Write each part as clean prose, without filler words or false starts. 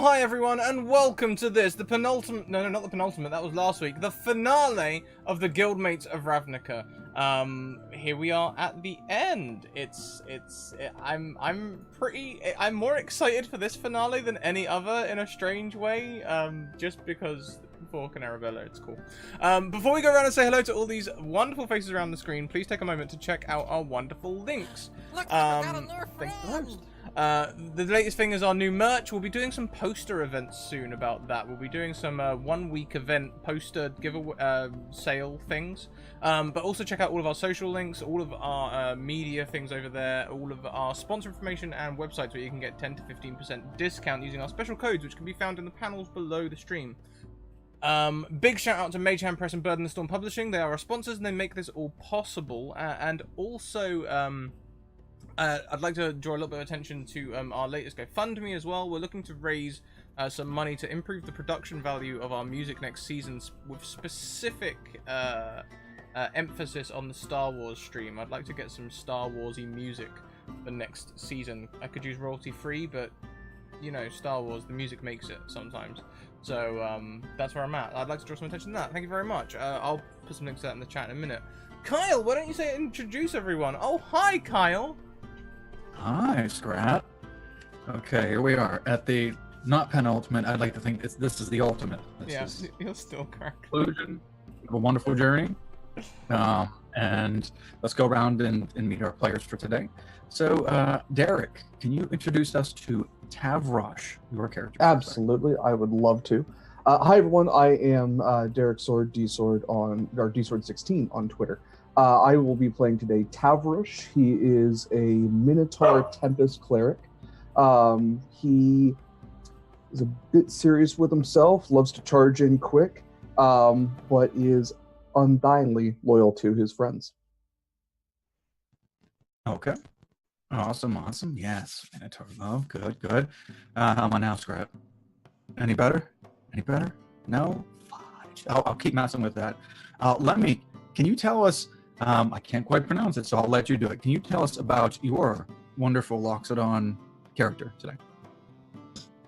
hi everyone, and welcome to this, the penultimate, no, not the penultimate, that was last week, the finale of the Guildmates of Ravnica. Here we are at the end. I'm more excited for this finale than any other in a strange way, just because Fork and Arabella, it's cool. Before we go around and say hello to all these wonderful faces around the screen, please take a moment to check out our wonderful links. Look, I got another Thanks for the friend. host. The latest thing is our new merch. We'll be doing some poster events soon about that. We'll be doing some 1 week event poster giveaway sale things. But also check out all of our social links, all of our media things over there, all of our sponsor information and websites where you can get 10 to 15% discount using our special codes, which can be found in the panels below the stream. Big shout out to Mage Hand Press and Bird in the Storm Publishing. They are our sponsors and they make this all possible. And also, I'd like to draw a little bit of attention to our latest GoFundMe as well. We're looking to raise some money to improve the production value of our music next season with specific emphasis on the Star Wars stream. I'd like to get some Star Wars-y music for next season. I could use royalty free, but you know, Star Wars, the music makes it sometimes. So that's where I'm at. I'd like to draw some attention to that. Thank you very much. I'll put some links to that in the chat in a minute. Kyle, why don't you introduce everyone? Oh, hi, Kyle. Hi, Scrat. Okay, here we are at the not penultimate. I'd like to think this is the ultimate. This is you'll still crack. Conclusion of a wonderful journey. And let's go around and meet our players for today. So, Derek, can you introduce us to Tavrosh, your character? Absolutely, I would love to. Hi everyone, I am Derek Sword, D-Sword or D-Sword16 on Twitter. I will be playing today Tavrosh. He is a Minotaur Tempest cleric. He is a bit serious with himself, loves to charge in quick, but is undyingly loyal to his friends. Okay. Awesome. Yes, Minotaur love. Good. How am I now, Scrat? Any better? No? Fudge. I'll keep messing with that. Can you tell us, I can't quite pronounce it, so I'll let you do it. Can you tell us about your wonderful Loxodon character today?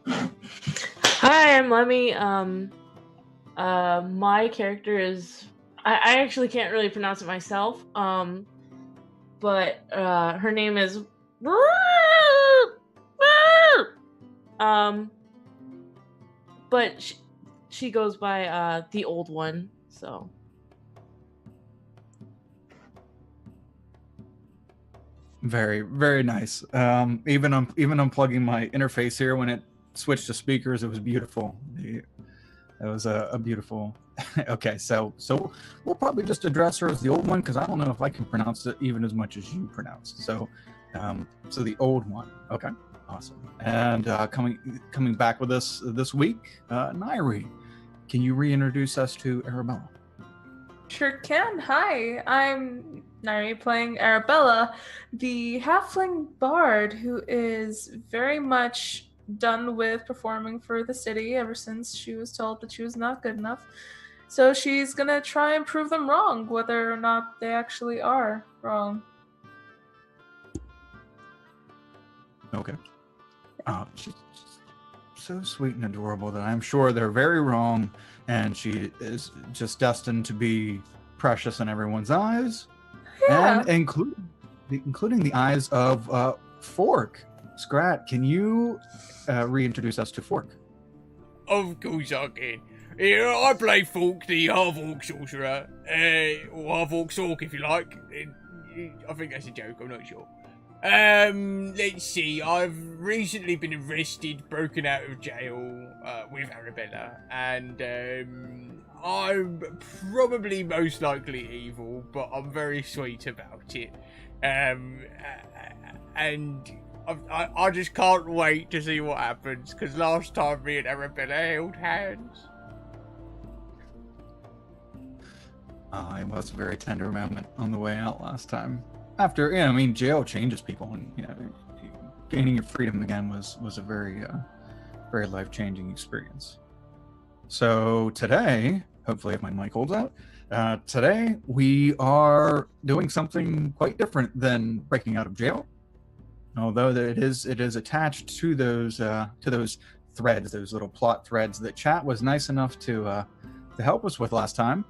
Hi, I'm Lemmy. My character is... I actually can't really pronounce it myself, but her name is... but she goes by the Old One, so... Very, very nice. Even unplugging my interface here when it switched to speakers, it was beautiful. It was a beautiful. Okay, so we'll probably just address her as the Old One because I don't know if I can pronounce it even as much as you pronounced. So the Old One. Okay, awesome. And coming back with us this week, Nairi, can you reintroduce us to Arabella? Sure can. Hi, I'm Nairi playing Arabella, the halfling bard who is very much done with performing for the city ever since she was told that she was not good enough. So she's gonna try and prove them wrong, whether or not they actually are wrong. Okay. She's so sweet and adorable that I'm sure they're very wrong, and she is just destined to be precious in everyone's eyes, Yeah. and including the eyes of Fork. Scrat, can you reintroduce us to Fork? Of course I can. Yeah, I play Fork, the half-orc sorcerer, or half-orc sork if you like. I think that's a joke, I'm not sure. Let's see, I've recently been arrested, broken out of jail, with Arabella, and, I'm probably most likely evil, but I'm very sweet about it. And I just can't wait to see what happens, because last time me and Arabella held hands. It was a very tender moment on the way out last time. After, jail changes people, and gaining your freedom again was a very, very life-changing experience. So today, hopefully if my mic holds out, today we are doing something quite different than breaking out of jail. Although it is attached to those threads, those little plot threads that chat was nice enough to help us with last time,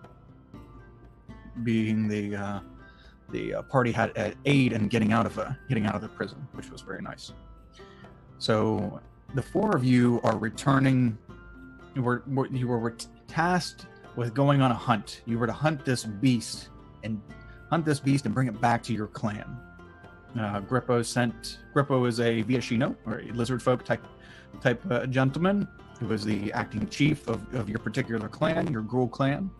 being the party had aid in getting out of the prison, which was very nice. So the four of you are returning. You were tasked with going on a hunt. You were to hunt this beast and bring it back to your clan. Grippo is a Viashino, or a lizard folk type gentleman, who was the acting chief of your particular clan, your Ghoul clan,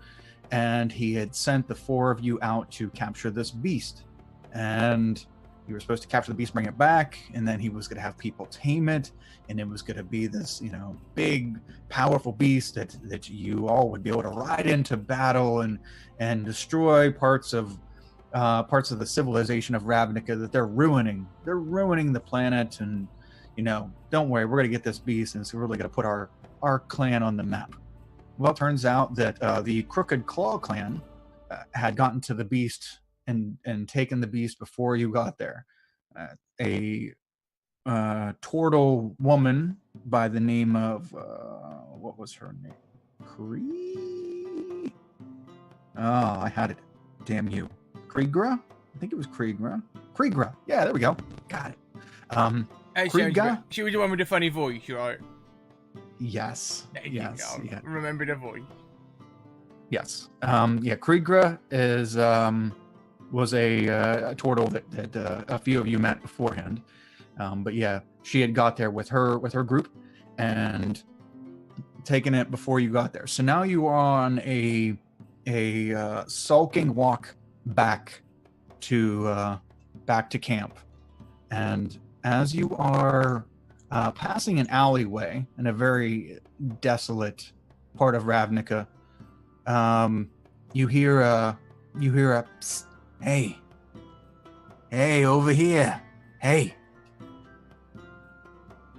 and he had sent the four of you out to capture this beast. And you were supposed to capture the beast, bring it back, and then he was going to have people tame it, and it was going to be this, big, powerful beast that you all would be able to ride into battle and destroy parts of the civilization of Ravnica that they're ruining. They're ruining the planet, and don't worry, we're going to get this beast, and it's really going to put our clan on the map. Well, it turns out that the Crooked Claw clan had gotten to the beast and taken the beast before you got there. A turtle woman by the name of what was her name? I had it. Damn you. Kriegra? I think it was Kriegra. Kriegra. Yeah, there we go. Got it. Kriegra? She was the one with the funny voice, right? Yes. Yes. Yeah. Remember the voice. Yes. Kriegra was a turtle that a few of you met beforehand. But yeah, she had got there with her group and taken it before you got there. So now you are on a sulking walk back to camp. And as you are passing an alleyway in a very desolate part of Ravnica, you hear a psst, hey, over here, hey.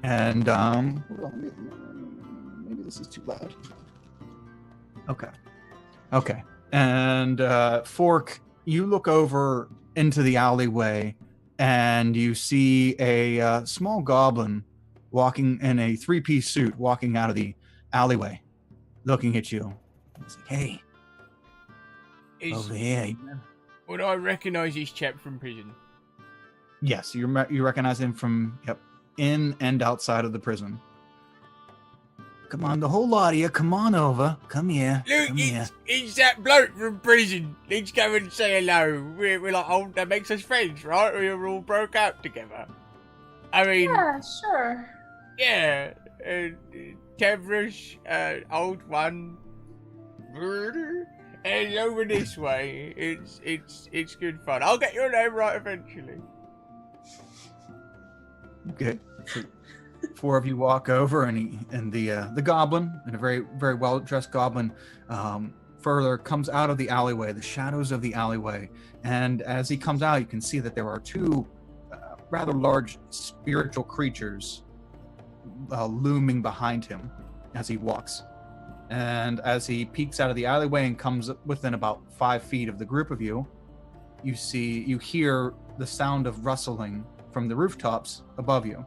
And hold on, maybe this is too loud. Okay. And Fork, you look over into the alleyway, and you see a small goblin walking in a three-piece suit, walking out of the alleyway, looking at you. He's like, hey, over here. Would I recognize this chap from prison? Yes, you recognize him from, in and outside of the prison. Come on, the whole lot of you, come on over. Come here. Look, it's that bloke from prison. Let's go and say hello. We're like, that makes us friends, right? We're all broke out together. I mean... Yeah, sure. Yeah. Tevrish, old one. And over this way. It's good fun. I'll get your name right eventually. Okay. Four of you walk over, and the goblin, and a very, very well dressed goblin, further comes out of the alleyway, the shadows of the alleyway, and as he comes out, you can see that there are two rather large spiritual creatures looming behind him as he walks. And as he peeks out of the alleyway and comes within about 5 feet of the group of you, you hear the sound of rustling from the rooftops above you.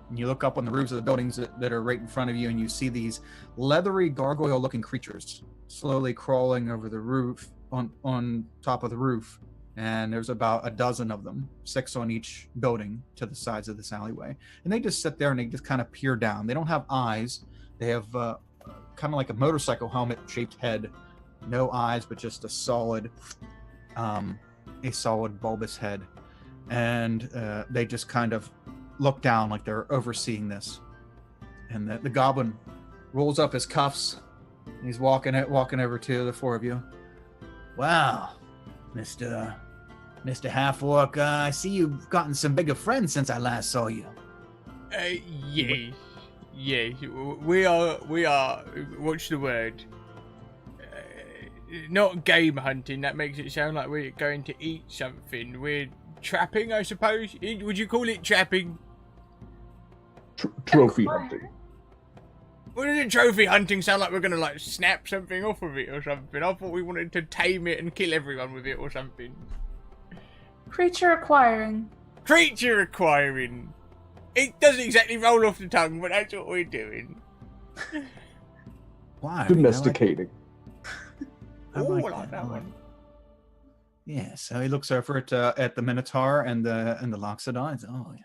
And you look up on the roofs of the buildings that are right in front of you, and you see these leathery gargoyle-looking creatures slowly crawling over the roof, on top of the roof. And there's about a dozen of them, 6 on each building to the sides of this alleyway. And they just sit there and they just kind of peer down. They don't have eyes. They have kind of like a motorcycle helmet-shaped head. No eyes, but just a solid bulbous head. And they just kind of look down like they're overseeing this. And the goblin rolls up his cuffs. And he's walking over to the four of you. Wow, Mr. Half-Orc, I see you've gotten some bigger friends since I last saw you. Yes. We are, what's the word? Not game hunting, that makes it sound like we're going to eat something. We're trapping, I suppose? Would you call it trapping? Trophy hunting. What does trophy hunting sound like? We're gonna like snap something off of it or something? I thought we wanted to tame it and kill everyone with it or something. Creature acquiring. Creature acquiring. It doesn't exactly roll off the tongue, but that's what we're doing. Why? Domesticating. I Ooh, like I like that one. Yeah, so he looks over at the Minotaur and the Loxodon. Oh, yeah.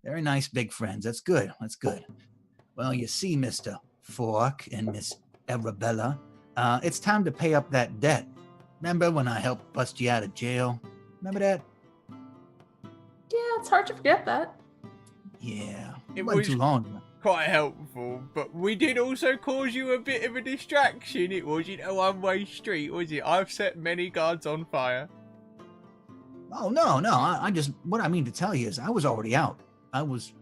Very nice big friends. That's good. That's good. Well, you see, Mr. Fork and Miss Arabella, it's time to pay up that debt. Remember when I helped bust you out of jail? Remember that? Yeah, it's hard to forget that. Yeah. It wasn't was too long ago. quite helpful, but we did also cause you a bit of a distraction. It wasn't a one-way street, was it? I've set many guards on fire. Oh, no. I just, what I mean to tell you is I was already out. I was,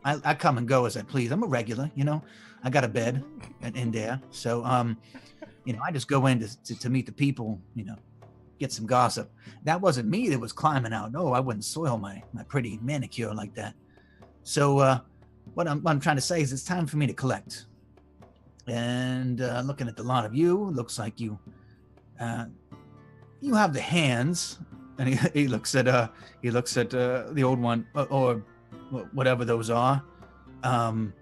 I come and go as I please. I'm a regular, I got a bed in there. So, I just go in to meet the people, get some gossip. That wasn't me that was climbing out. No, I wouldn't soil my pretty manicure like that. So, what I'm trying to say is it's time for me to collect. And looking at the lot of you, looks like you have the hands. And he looks at the old one or whatever those are. You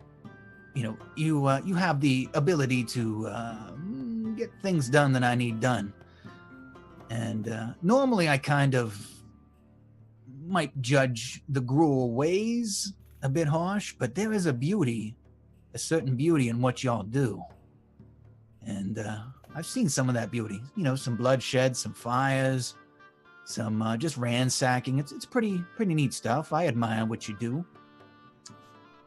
have the ability to get things done that I need done. And normally I kind of might judge the Gruul ways a bit harsh, but there is a certain beauty in what y'all do. And I've seen some of that beauty. Some bloodshed, some fires, some just ransacking. It's pretty neat stuff. I admire what you do.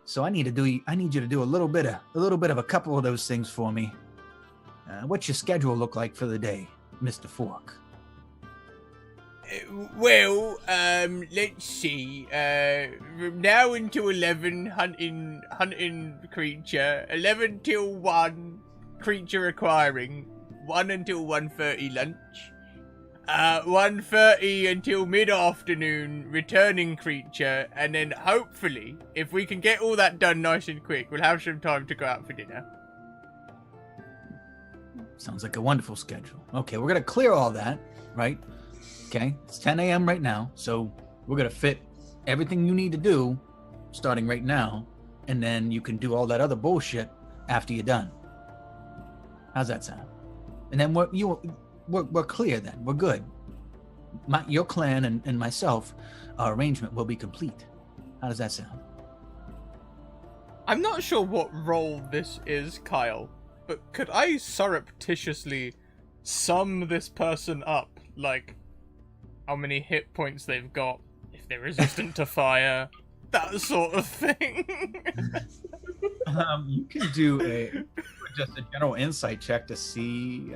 So I need you to do a little bit of a couple of those things for me. What's your schedule look like for the day, Mr. Fork? Well, let's see. From now until 11, hunting creature. 11 till 1, creature acquiring. 1 until 1:30 lunch. 1:30 until mid-afternoon, returning creature. And then hopefully, if we can get all that done nice and quick, we'll have some time to go out for dinner. Sounds like a wonderful schedule. Okay, we're going to clear all that, right? Okay, it's 10 a.m. right now, so we're going to fit everything you need to do starting right now, and then you can do all that other bullshit after you're done. How's that sound? And then we're clear then. We're good. Your clan and myself, our arrangement will be complete. How does that sound? I'm not sure what role this is, Kyle, but could I surreptitiously sum this person up? Like, how many hit points they've got, if they're resistant to fire, that sort of thing. You can do just a general insight check to see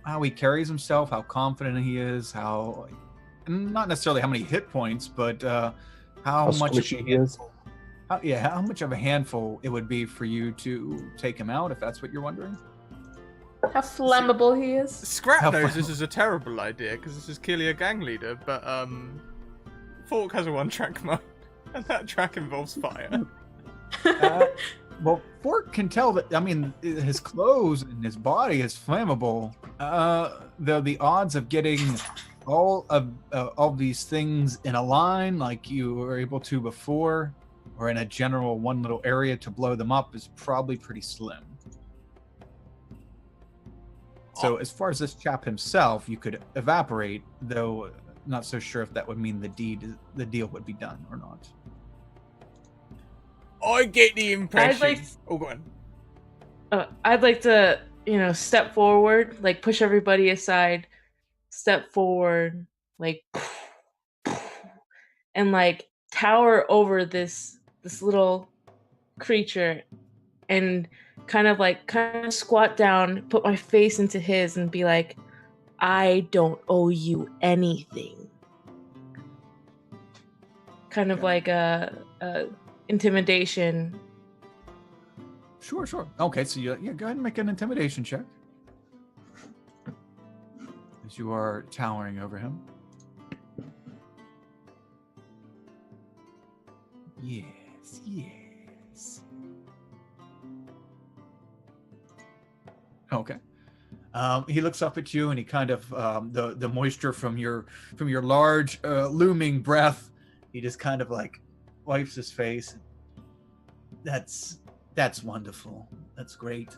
how he carries himself, how confident he is, how not necessarily how many hit points, but how much squishy he is. How much of a handful it would be for you to take him out, if that's what you're wondering. How flammable he is. Scrap knows this is a terrible idea because this is clearly a gang leader, but Fork has a one-track mind, and that track involves fire. Well, Fork can tell that. I mean, his clothes and his body is flammable. The odds of getting all of these things in a line like you were able to before, or in a general one little area to blow them up, is probably pretty slim. So as far as this chap himself, you could evaporate, though not so sure if that would mean the deal would be done or not. I get the impression. Go on. I'd like to, step forward, like push everybody aside, step forward, like, and like tower over this little creature, and kind of squat down, put my face into his, and be like, I don't owe you anything. Kind of like a intimidation. Sure. Okay, so go ahead and make an intimidation check. As you are towering over him. Yes. Okay. He looks up at you, and he kind of the moisture from your large looming breath he just kind of like wipes his face. That's wonderful. That's great.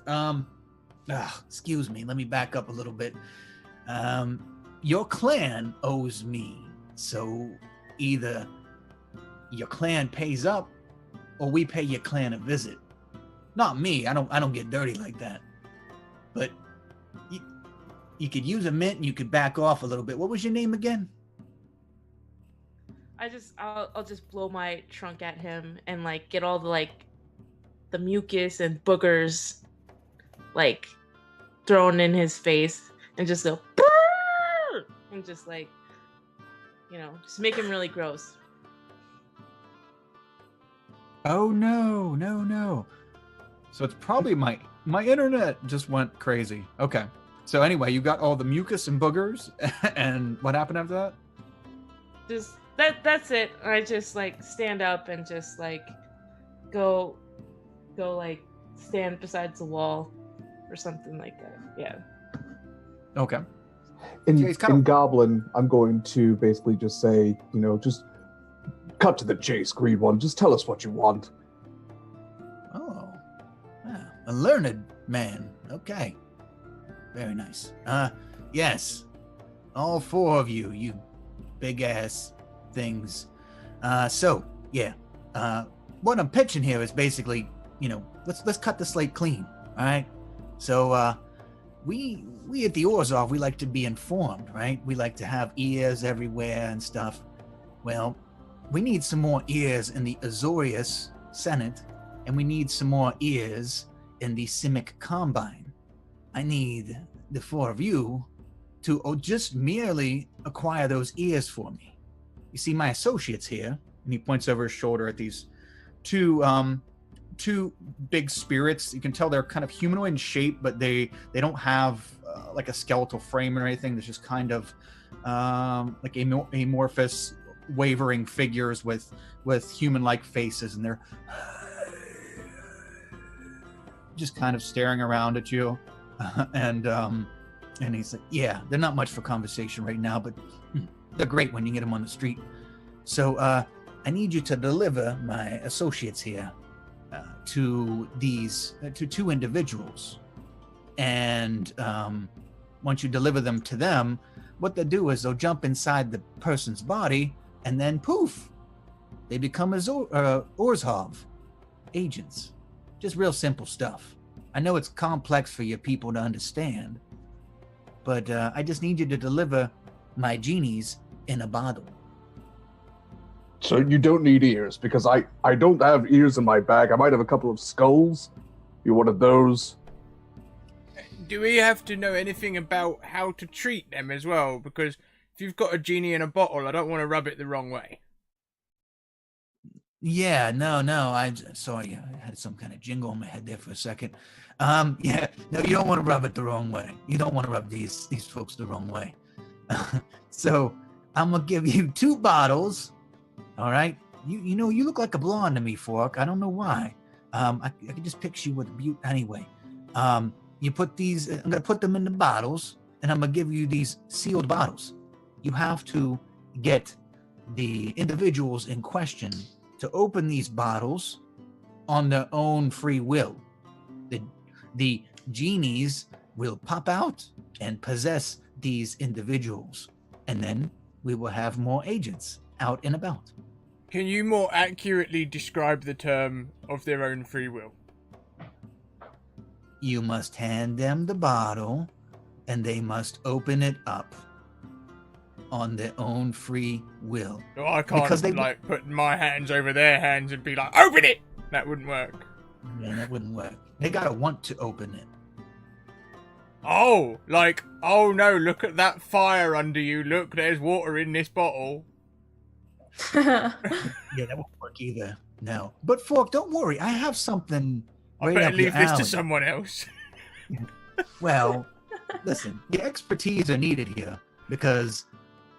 Excuse me. Let me back up a little bit. Your clan owes me, so either your clan pays up, or we pay your clan a visit. Not me. I don't get dirty like that. But you could use a mint, and you could back off a little bit. What was your name again? I'll just blow my trunk at him and like get all the mucus and boogers like thrown in his face and just go "Brrr!" and just like, just make him really gross. Oh no. So it's probably my internet just went crazy. Okay. So anyway, you got all the mucus and boogers, and what happened after that? Just that's it. I just like stand up and just like go like stand beside the wall or something like that. Yeah. Okay. In Goblin, I'm going to basically just say, just cut to the chase, Green One. Just tell us what you want. Oh, a learned man. Okay. Very nice. Yes. All four of you big ass things. So, yeah. What I'm pitching here is basically, let's cut the slate clean. All right. So, we at the Orzhov, we like to be informed, right? We like to have ears everywhere and stuff. Well, we need some more ears in the Azorius Senate, and we need some more ears in the Simic Combine. I need the four of you to just merely acquire those ears for me. You see, my associates here, and he points over his shoulder at these two big spirits. You can tell they're kind of humanoid in shape, but they don't have like a skeletal frame or anything. There's just kind of like amorphous, wavering figures with human-like faces, and they're just kind of staring around at you. And he's like, yeah, they're not much for conversation right now, but they're great when you get them on the street. So I need you to deliver my associates here to two individuals. And once you deliver them to them, what they'll do is they'll jump inside the person's body, and then poof, they become Orzhov agents. Just real simple stuff. I know it's complex for your people to understand, but I just need you to deliver my genies in a bottle. So you don't need ears, because I don't have ears in my bag. I might have a couple of skulls. You wanted those? Do we have to know anything about how to treat them as well? Because if you've got a genie in a bottle, I don't want to rub it the wrong way. Yeah, no, I'm sorry. I had some kind of jingle in my head there for a second. Yeah, no, you don't want to rub it the wrong way. You don't want to rub these folks the wrong way. So I'm gonna give you 2 bottles. All right. You look like a blonde to me, Fork. I don't know why. I can just picture you with a beaut anyway. You put these. I'm gonna put them in the bottles, and I'm gonna give you these sealed bottles. You have to get the individuals in question to open these bottles on their own free will. The genies will pop out and possess these individuals, and then we will have more agents out and about. Can you more accurately describe the term of their own free will? You must hand them the bottle, and they must open it up on their own free will. Oh, I can't put my hands over their hands and be like, open it! That wouldn't work. Yeah, that wouldn't work. They gotta want to open it. Oh, oh no, look at that fire under you. Look, there's water in this bottle. Yeah, that won't work either. No. But Fork, don't worry. I have something. I better leave this to someone else. Well, listen, the expertise are needed here because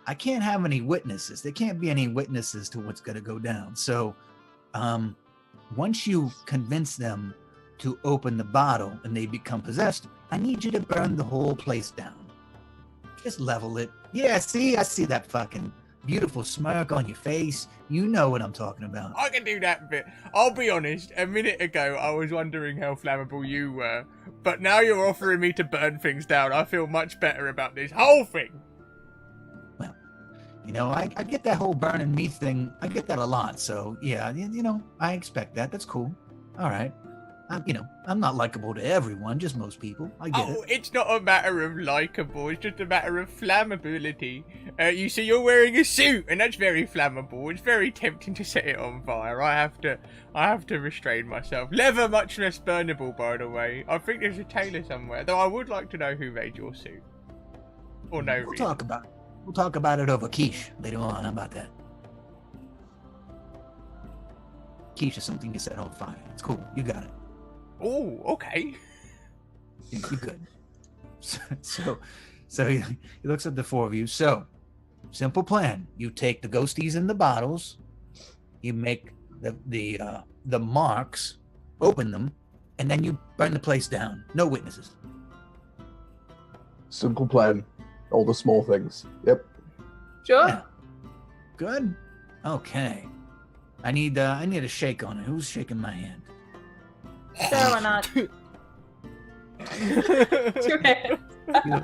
I can't have any witnesses. There can't be any witnesses to what's going to go down. So, once you convince them to open the bottle and they become possessed, I need you to burn the whole place down. Just level it. Yeah, see, I see that fucking beautiful smirk on your face. You know what I'm talking about. I can do that bit. I'll be honest, a minute ago I was wondering how flammable you were, but now you're offering me to burn things down. I feel much better about this whole thing. Well, you know, I get that whole burning me thing. I get that a lot. So, yeah, you know, I expect that. That's cool. All right. I'm not likable to everyone, just most people. I get it. Oh, it's not a matter of likable, it's just a matter of flammability. You see, you're wearing a suit, and that's very flammable. It's very tempting to set it on fire. I have to restrain myself. Leather much less burnable, by the way. I think there's a tailor somewhere, though I would like to know who made your suit. Or no reason. We'll talk about it over quiche later on. How about that? Quiche is something you set on fire. It's cool. You got it. Oh, okay. You're good. So he looks at the four of you. So, simple plan. You take the ghosties in the bottles. You make the marks, open them, and then you burn the place down. No witnesses. Simple plan. All the small things. Yep. Sure. Yeah. Good. Okay. I need a shake on it. Who's shaking my hand? Sure, why not? Two hands. Damn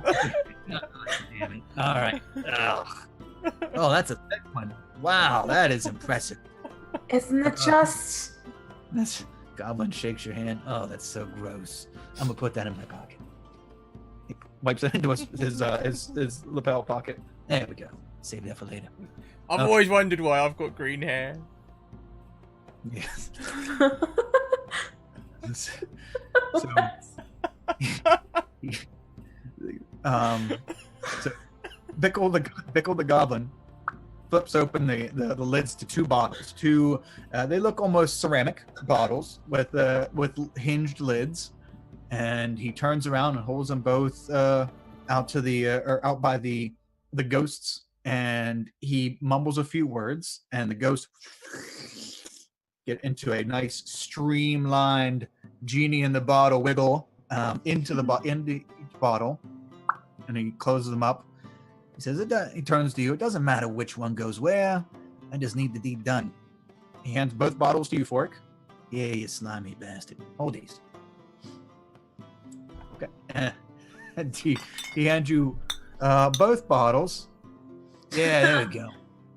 it. All right. Ugh. Oh, that's a thick one. Wow, that is impressive. Isn't it just? That's Goblin shakes your hand. Oh, that's so gross. I'm gonna put that in my pocket. He wipes it into his lapel pocket. There we go. Save that for later. I've always wondered why I've got green hair. Yes. So Bickle the Goblin flips open the lids to two bottles. They look almost ceramic bottles with hinged lids, and he turns around and holds them both out to out by the ghosts, and he mumbles a few words, and the ghosts get into a nice streamlined genie in the bottle wiggle into each bottle, and he closes them up. He says, he turns to you. It doesn't matter which one goes where. I just need the deed done. He hands both bottles to you, Fork. Yeah, you slimy bastard. Hold these. Okay. And he hands you both bottles. Yeah, there we go.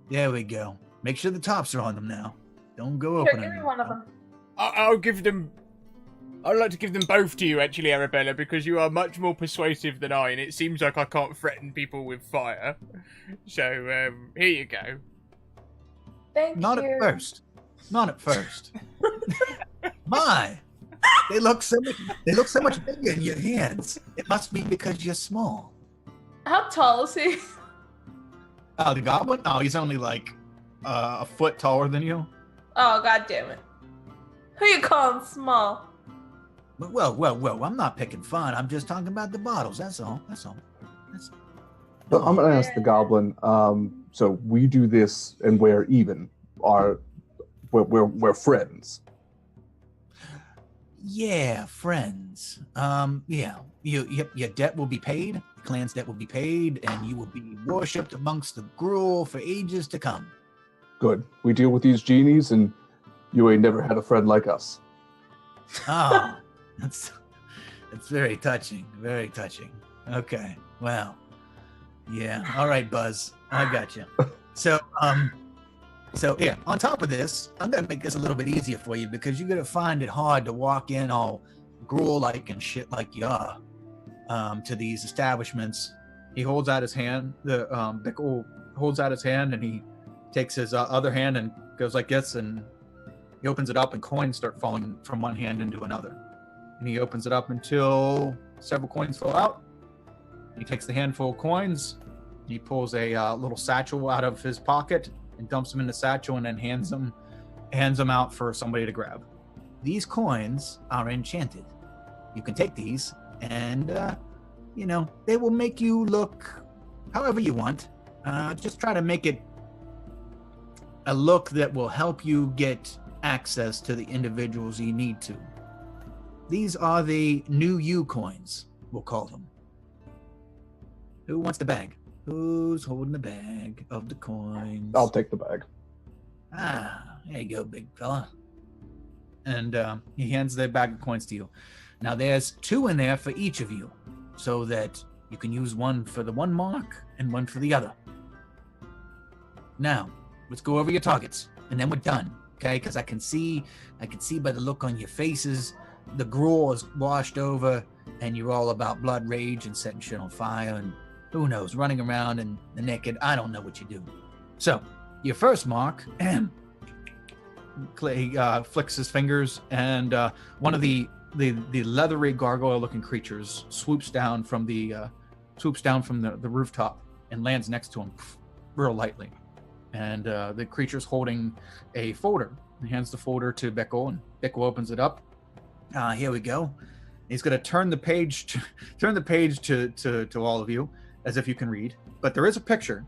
There we go. Make sure the tops are on them now. Don't go open Here, give me them. one of them. I'd like to give them both to you, actually, Arabella, because you are much more persuasive than I, and it seems like I can't threaten people with fire. So, here you go. Thank Not you. at first. Not at first. My, they look so much bigger in your hands. It must be because you're small. How tall is he? Oh, the goblin? Oh, he's only like a foot taller than you. Oh, god damn it. Who you calling small? Well, I'm not picking fun. I'm just talking about the bottles. That's all. But I'm gonna ask the goblin. So we do this, and we're even. We're friends. Yeah, friends. Yeah. Your debt will be paid. The clan's debt will be paid, and you will be worshipped amongst the gruel for ages to come. Good. We deal with these genies, and you ain't never had a friend like us. Oh, that's very touching. Very touching. Okay. Well. Yeah. All right, Buzz. I got you. So yeah. On top of this, I'm gonna make this a little bit easier for you because you're gonna find it hard to walk in all gruel-like and shit like you are to these establishments. He holds out his hand. The Bickle holds out his hand, and he takes his other hand and goes like this, and he opens it up, and coins start falling from one hand into another. And he opens it up until several coins fall out. He takes the handful of coins. He pulls a little satchel out of his pocket and dumps them in the satchel, and then hands them out for somebody to grab. These coins are enchanted. You can take these, and they will make you look however you want. Just try to make it a look that will help you get access to the individuals you need to. These are the new you coins, we'll call them. Who wants the bag? Who's holding the bag of the coins? I'll take the bag. Ah, there you go, big fella. And he hands the bag of coins to you. Now there's 2 in there for each of you, so that you can use one for the one mark and one for the other. Now, let's go over your targets, and then we're done, okay? Because I can see by the look on your faces, the gruel is washed over, and you're all about blood rage and setting shit on fire, and who knows, running around and the naked. I don't know what you do. So, your first mark, he flicks his fingers, and one of the leathery gargoyle-looking creatures swoops down from the rooftop and lands next to him, real lightly. And the creature's holding a folder. He hands the folder to Bickle, and Bickle opens it up. Here we go. He's going to turn the page to all of you, as if you can read. But there is a picture.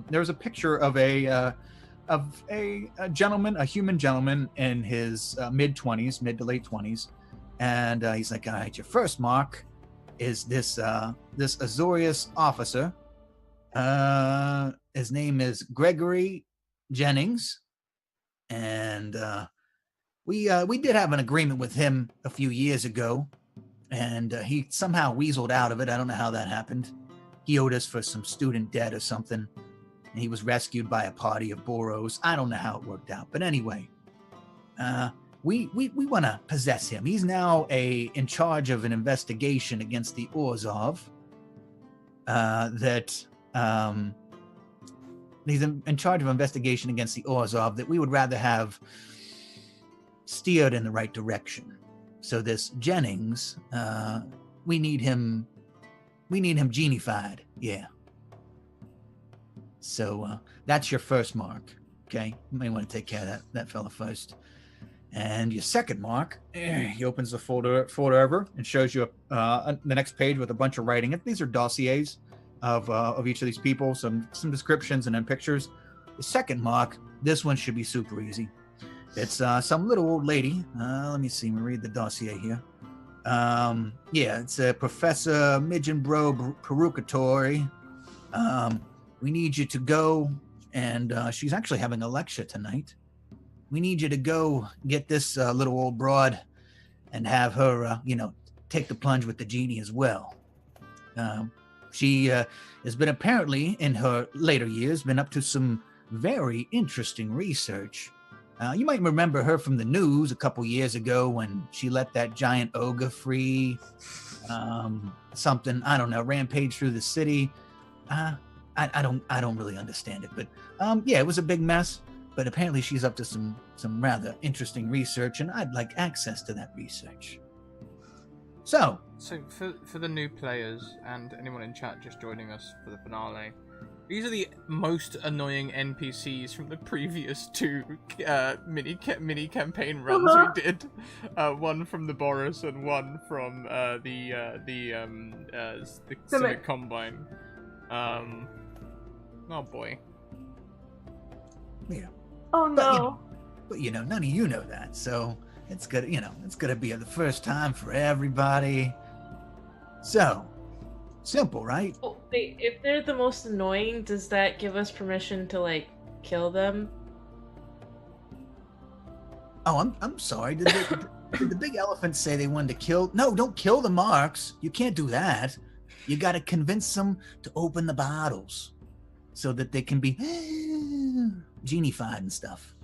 There's a picture of a gentleman, a human gentleman in his mid to late 20s, and he's like, all right, your first mark is this Azorius officer. His name is Gregory Jennings, and we did have an agreement with him a few years ago, and he somehow weaseled out of it. I don't know how that happened. He owed us for some student debt or something. And he was rescued by a party of Boros. I don't know how it worked out, but anyway, we want to possess him. He's now in charge of an investigation against the Orzhov. He's in charge of an investigation against the Orzhov that we would rather have steered in the right direction. So this Jennings, we need him genified. Yeah. So that's your first mark. Okay, you may want to take care of that fella first. And your second mark, he opens the folder over and shows you the next page with a bunch of writing. These are dossiers of each of these people, some descriptions and then pictures. The second mark, this one should be super easy. It's some little old lady. Let me see. Let me read the dossier here. It's Professor Midgenbro Perukatory. We need you to go, and she's actually having a lecture tonight. We need you to go get this little old broad and have her, take the plunge with the genie as well. She has been apparently, in her later years, been up to some very interesting research. You might remember her from the news a couple years ago when she let that giant ogre free. Something, I don't know, rampage through the city. I don't really understand it, but it was a big mess. But apparently she's up to some rather interesting research, and I'd like access to that research. So for the new players and anyone in chat just joining us for the finale, these are the most annoying NPCs from the previous 2 mini campaign runs we did. One from the Boris and one from the Civic Combine. Oh boy. Yeah. Oh no. But none of you know that, so it's good. It's gonna be the first time for everybody. So simple, right? Well, if they're the most annoying, does that give us permission to kill them? Oh, I'm sorry. Did the big elephants say they wanted to kill? No, don't kill the marks. You can't do that. You got to convince them to open the bottles so that they can be genified and stuff.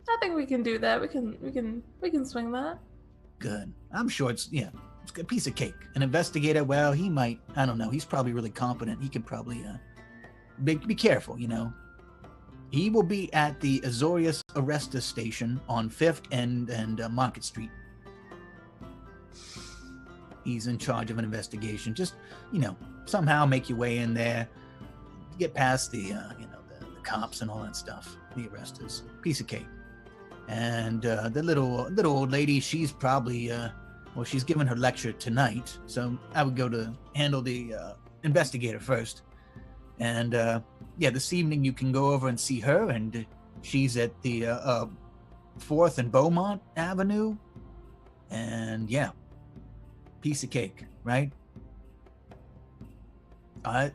I think we can do that. We can swing that. Good. I'm sure it's a piece of cake. An investigator, well, he might, I don't know, he's probably really competent. He could probably be careful, He will be at the Azorius Arrestus station on 5th and Market Street. He's in charge of an investigation. Just, somehow make your way in there, get past the cops and all that stuff. The arresters. Piece of cake. And the little old lady, she's probably, she's giving her lecture tonight. So I would go to handle the investigator first. And this evening you can go over and see her. And she's at the 4th and Beaumont Avenue. And piece of cake, right?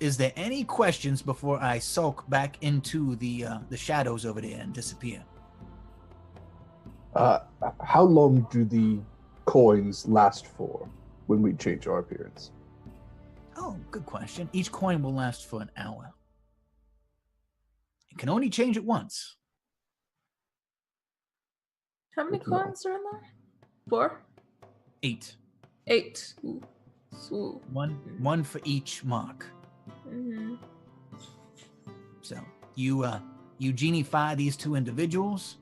Is there any questions before I sulk back into the shadows over there and disappear? How long do the coins last for when we change our appearance? Oh, good question. Each coin will last for an hour. It can only change it once. How many coins are in there? 4? 8. 8. Ooh. Ooh. One for each mark. Mm-hmm. So you genify these 2 individuals.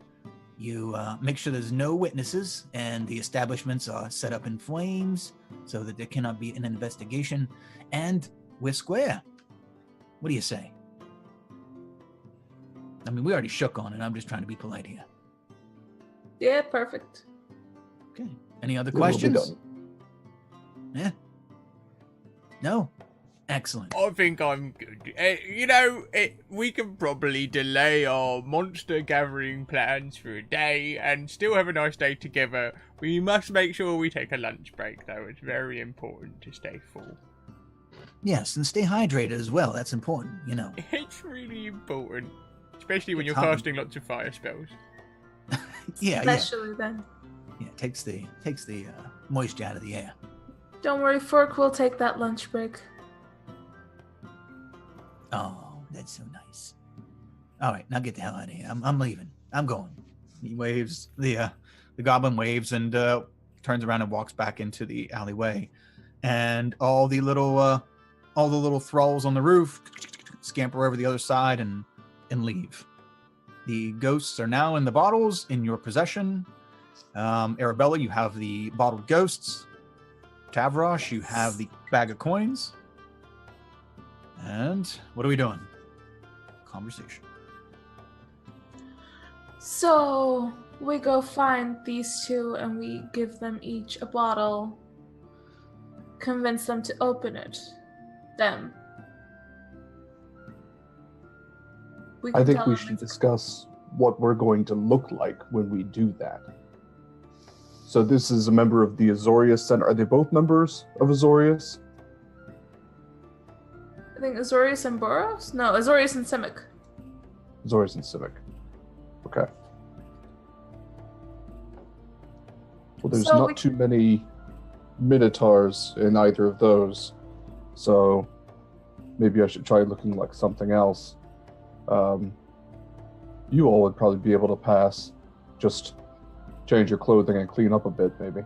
You make sure there's no witnesses, and the establishments are set up in flames so that there cannot be an investigation. And we're square. What do you say? I mean, we already shook on it. I'm just trying to be polite here. Yeah, perfect. Okay. Any other It will be questions? done. Yeah. No. Excellent. I think I'm good. We can probably delay our monster gathering plans for a day and still have a nice day together. We must make sure we take a lunch break, though. It's very important to stay full. Yes, and stay hydrated as well. That's important, you know. It's really important, especially when It's you're hot. casting lots of fire spells. Yeah. Especially then. Yeah, takes the moisture out of the air. Don't worry, Fork will take that lunch break. Oh, that's so nice. All right, now get the hell out of here. I'm leaving. I'm going. He waves. The goblin waves and turns around and walks back into the alleyway, and all the little thralls on the roof scamper over the other side and leave. The ghosts are now in the bottles in your possession. Arabella, you have the bottled ghosts. Tavrosh, you have the bag of coins. And what are we doing? Conversation. So we go find these 2 and we give them each a bottle. Convince them to open it. Them. I think we should discuss what we're going to look like when we do that. So this is a member of the Azorius Center. Are they both members of Azorius? I think Azorius and Boros? No, Azorius and Simic. Azorius and Simic. Okay. Well, there's So not we- too many Minotaurs in either of those, so maybe I should try looking like something else. You all would probably be able to pass. Just change your clothing and clean up a bit, maybe.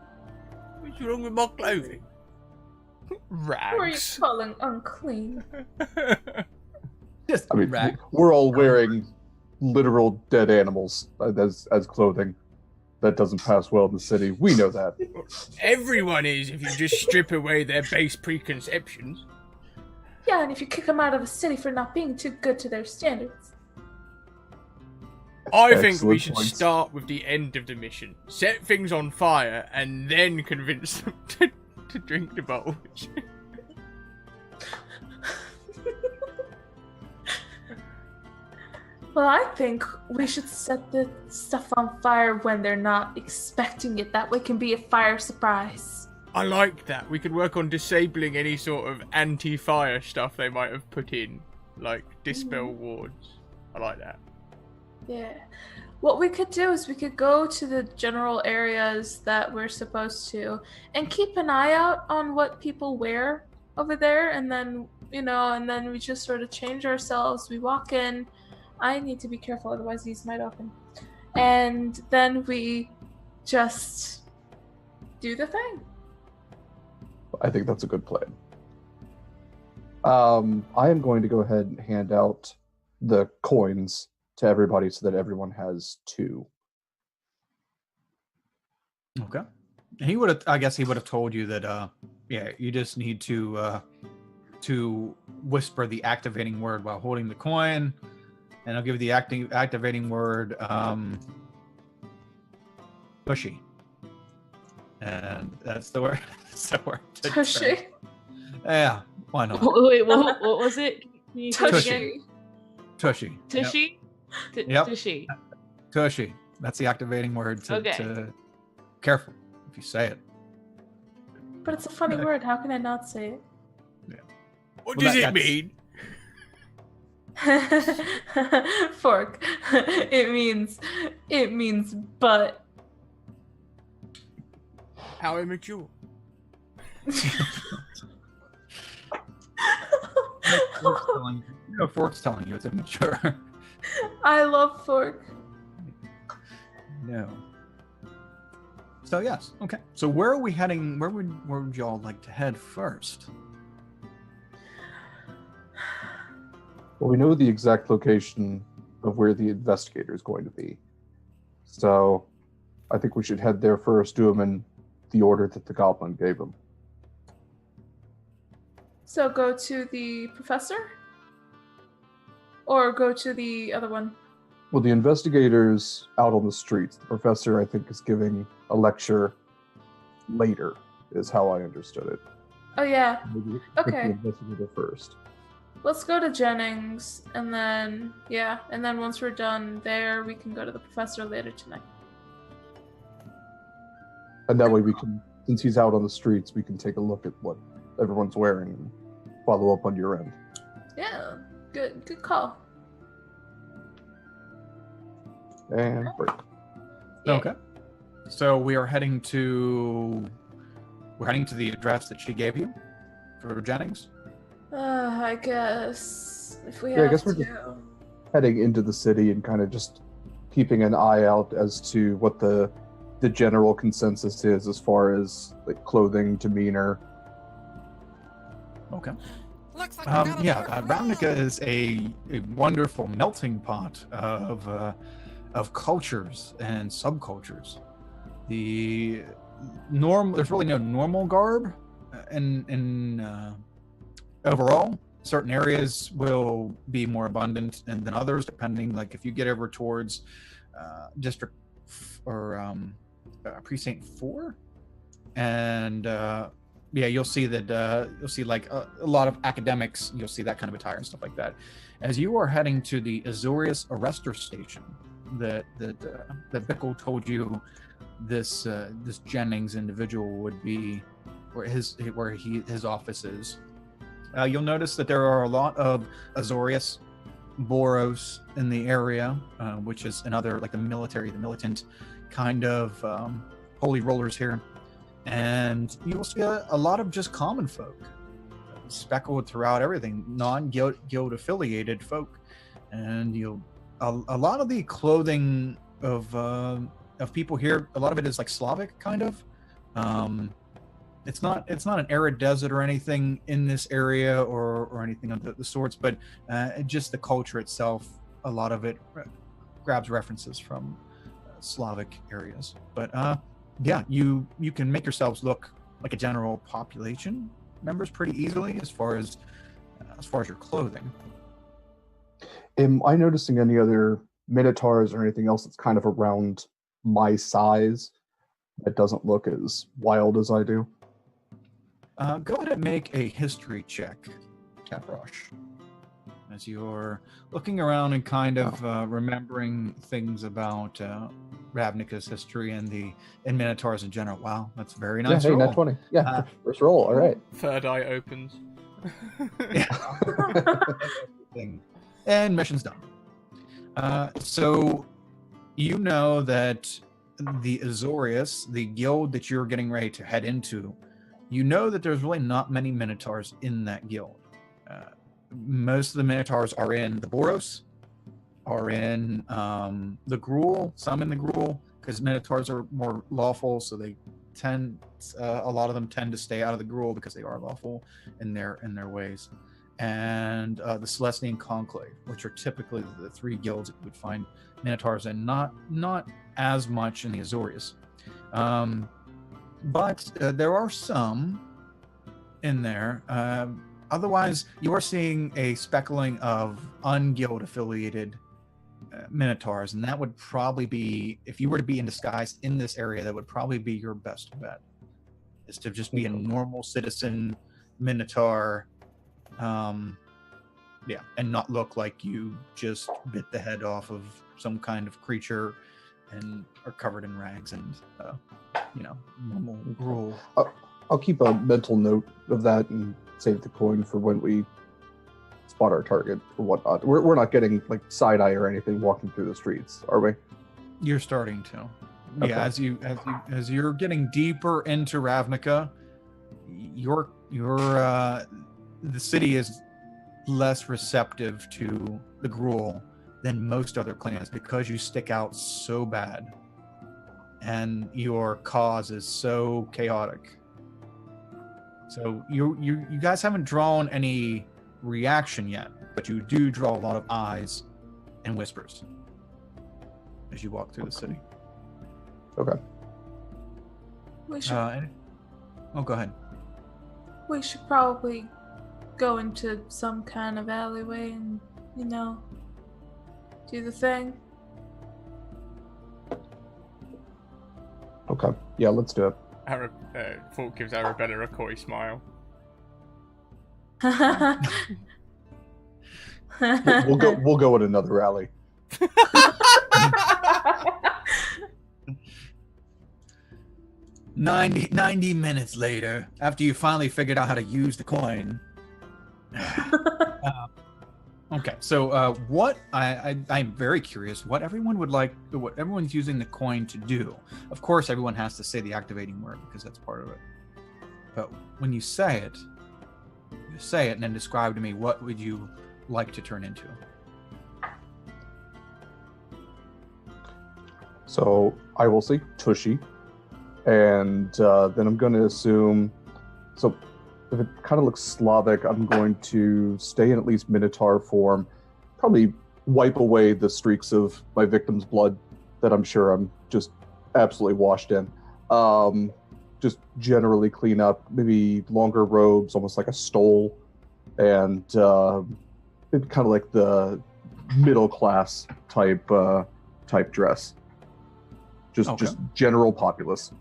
What's wrong with my clothing? Who are you Rags. calling unclean? Just I mean, rag. we're all wearing literal dead animals as clothing. That doesn't pass well in the city. We know that. Everyone is if you just strip away their base preconceptions. Yeah, and if you kick them out of the city for not being too good to their standards. I think we Excellent should points. start with the end of the mission. Set things on fire and then convince them to drink the bottles. Well, I think we should set the stuff on fire when they're not expecting it. That way it can be a fire surprise. I like that. We could work on disabling any sort of anti-fire stuff they might have put in, like dispel wards. I like that. Yeah. What we could do is we could go to the general areas that we're supposed to and keep an eye out on what people wear over there, and then, and then we just sort of change ourselves. We walk in. I need to be careful, otherwise these might open. And then we just do the thing. I think that's a good plan. I am going to go ahead and hand out the coins to everybody so that everyone has 2. Okay. He would have. I guess he would have told you that. You just need to whisper the activating word while holding the coin, and I'll give you the activating word. Pushy. And that's the word. That's the word. to Tushy. turn. Yeah. Why not? Wait, what was it? Can you say it again? Tushy. Tushy. Yep. Tushy? Yep. Tushy. Tushy. That's the activating word. Okay. To careful if you say it. But it's a funny word. How can I not say it? What Well, does that- it mean? Fork. It means butt. How immature. Fork's telling you it's immature. I love Fork. No. So yes, okay. So where are we heading? Where would y'all like to head first? Well, we know the exact location of where the investigator is going to be. So I think we should head there first, do him in the order that the goblin gave him. So go to the professor? Or go to the other one? Well, the investigator's out on the streets. The professor, I think, is giving a lecture later, is how I understood it. Oh, yeah. Maybe Okay. the investigator first. Let's go to Jennings, and then, and then once we're done there, we can go to the professor later tonight. And that way we can, since he's out on the streets, we can take a look at what everyone's wearing and follow up on your end. Yeah, good call. And break. Yeah. Okay. So we are heading to the address that she gave you for Jennings. I guess if we Yeah, I have guess we're to. just heading into the city and kind of just keeping an eye out as to what the general consensus is as far as like clothing, demeanor. Okay. Looks like we got a Ravnica is a wonderful melting pot of cultures and subcultures. There's really no normal garb in overall. Certain areas will be more abundant than others, depending. Like if you get over towards district or precinct 4, and you'll see that like a lot of academics. You'll see that kind of attire and stuff like that. As you are heading to the Azorius Arrestor Station, that Bickle told you this Jennings individual would be, where his office is. You'll notice that there are a lot of Azorius Boros in the area, which is another like the militant kind of holy rollers here. And you will see a lot of just common folk, speckled throughout everything, non-guild affiliated folk. And a lot of the clothing of people here, a lot of it is like Slavic kind of. It's not an arid desert or anything in this area or anything of the sorts, but just the culture itself, a lot of it grabs references from Slavic areas. But you can make yourselves look like a general population members pretty easily as far as your clothing. Am I noticing any other minotaurs or anything else that's kind of around my size that doesn't look as wild as I do? Go ahead and make a history check, Tavrosh, as you're looking around and kind of remembering things about Ravnica's history and Minotaurs in general. Wow, that's a very nice roll. Nat 20. Yeah, first roll. All right. Third eye opens. And mission's done. So you know that the Azorius, the guild that you're getting ready to head into, you know that there's really not many Minotaurs in that guild. Most of the Minotaurs are in the Boros, are in the Gruul, some in the Gruul, because Minotaurs are more lawful, so they tend, a lot of them tend to stay out of the Gruul because they are lawful in their ways. And the Celestian Conclave, which are typically the 3 guilds that you would find Minotaurs in, not as much in the Azorius. But there are some in there. Otherwise, you are seeing a speckling of unguild affiliated Minotaurs, and that would probably be, if you were to be in disguise in this area, that would probably be your best bet, is to just be a normal citizen Minotaur, and not look like you just bit the head off of some kind of creature and are covered in rags and normal gruel. I'll keep a mental note of that and save the coin for when we spot our target or whatnot. We're not getting like side eye or anything walking through the streets, are we? You're starting to. Okay. Yeah, as you're getting deeper into Ravnica, the city is less receptive to the Gruul than most other clans because you stick out so bad and your cause is so chaotic. So you guys haven't drawn any reaction yet, but you do draw a lot of eyes and whispers as you walk through the city. Okay. We should Go ahead. we should probably go into some kind of alleyway and, do the thing. Okay. Yeah, let's do it. Falk gives Arabella a coy smile. We'll go in another alley. 90 minutes later, after you finally figured out how to use the coin. Okay, so what I'm very curious what everyone's using the coin to do. Of course, everyone has to say the activating word because that's part of it. But when you say it and then describe to me what would you like to turn into. So I will say Tushy, and then I'm going to assume. So if it kind of looks Slavic, I'm going to stay in at least Minotaur form, probably wipe away the streaks of my victim's blood that I'm sure I'm just absolutely washed in. Just generally clean up, maybe longer robes, almost like a stole, and kind of like the middle class type dress. Just general populace.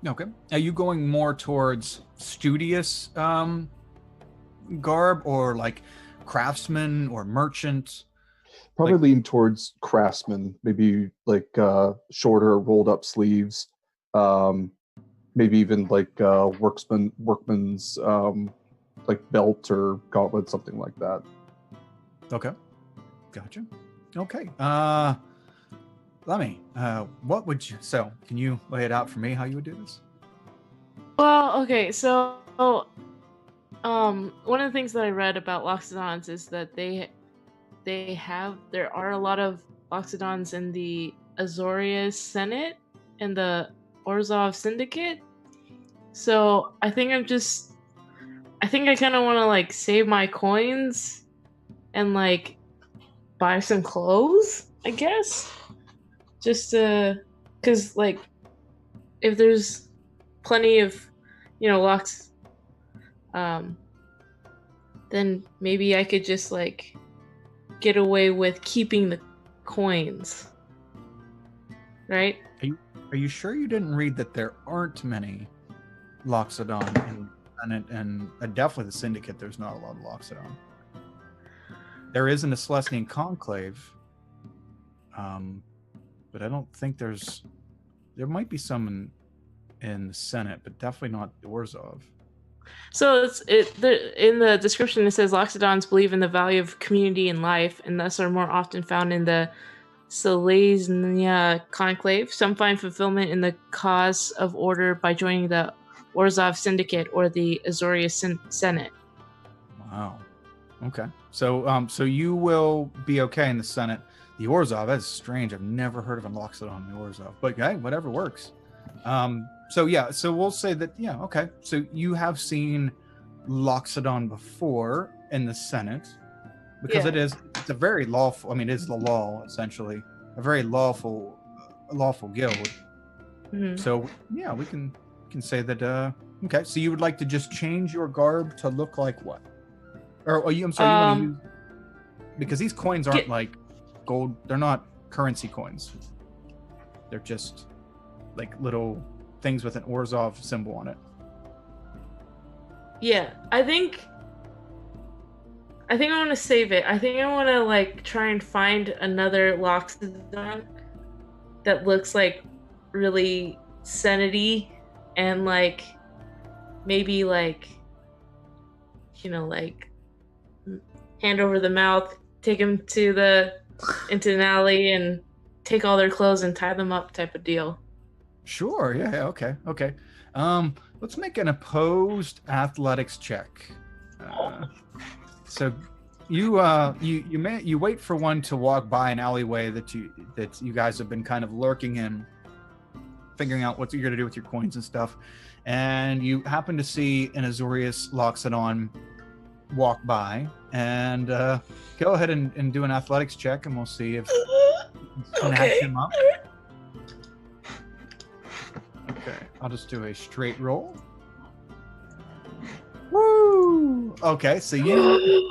Okay. Are you going more towards studious garb or like craftsman or merchant? Probably lean towards craftsman, maybe like shorter rolled up sleeves, maybe even like workman's like belt or gauntlet, something like that. Okay. Gotcha. Okay. Lemmy, can you lay it out for me how you would do this? Well, okay, so one of the things that I read about Loxodons is that there are a lot of Loxodons in the Azorius Senate and the Orzhov Syndicate. So I think I kind of want to like save my coins and like buy some clothes, I guess. Just because like if there's plenty of locks, then maybe I could just like get away with keeping the coins, right? Are you sure you didn't read that there aren't many Loxodon and definitely the Syndicate? There's not a lot of Loxodon. There is in the Celestian Conclave. But I don't think there might be some in the Senate, but definitely not Orzhov. So in the description it says Loxodons believe in the value of community and life, and thus are more often found in the Selesnya Conclave. Some find fulfillment in the cause of order by joining the Orzhov Syndicate or the Azorius Senate. Wow. Okay. So you will be okay in the Senate. The Orzhov, that's strange. I've never heard of an Loxodon in the Orzhov. But hey, whatever works. So we'll say that, okay. So you have seen Loxodon before in the Senate. Because it's a very lawful, it is the law, essentially. A very lawful guild. Mm-hmm. So we can say that okay, so you would like to just change your garb to look like what? You want to use, because these coins aren't like gold, they're not currency coins. They're just like little things with an Orzhov symbol on it. Yeah, I think I want to save it. I think I want to like try and find another Loxodon that looks like really Senate-y and like maybe like, like hand over the mouth, take them into an alley and take all their clothes and tie them up type of deal. Sure. Yeah. Okay. Okay. Let's make an opposed athletics check. So you wait for one to walk by an alleyway that you guys have been kind of lurking in, figuring out what you're going to do with your coins and stuff, and you happen to see an Azorius Loxodon walk by, and go ahead and do an athletics check, and we'll see if you can snatch him up. Okay, I'll just do a straight roll. Woo! Okay, so you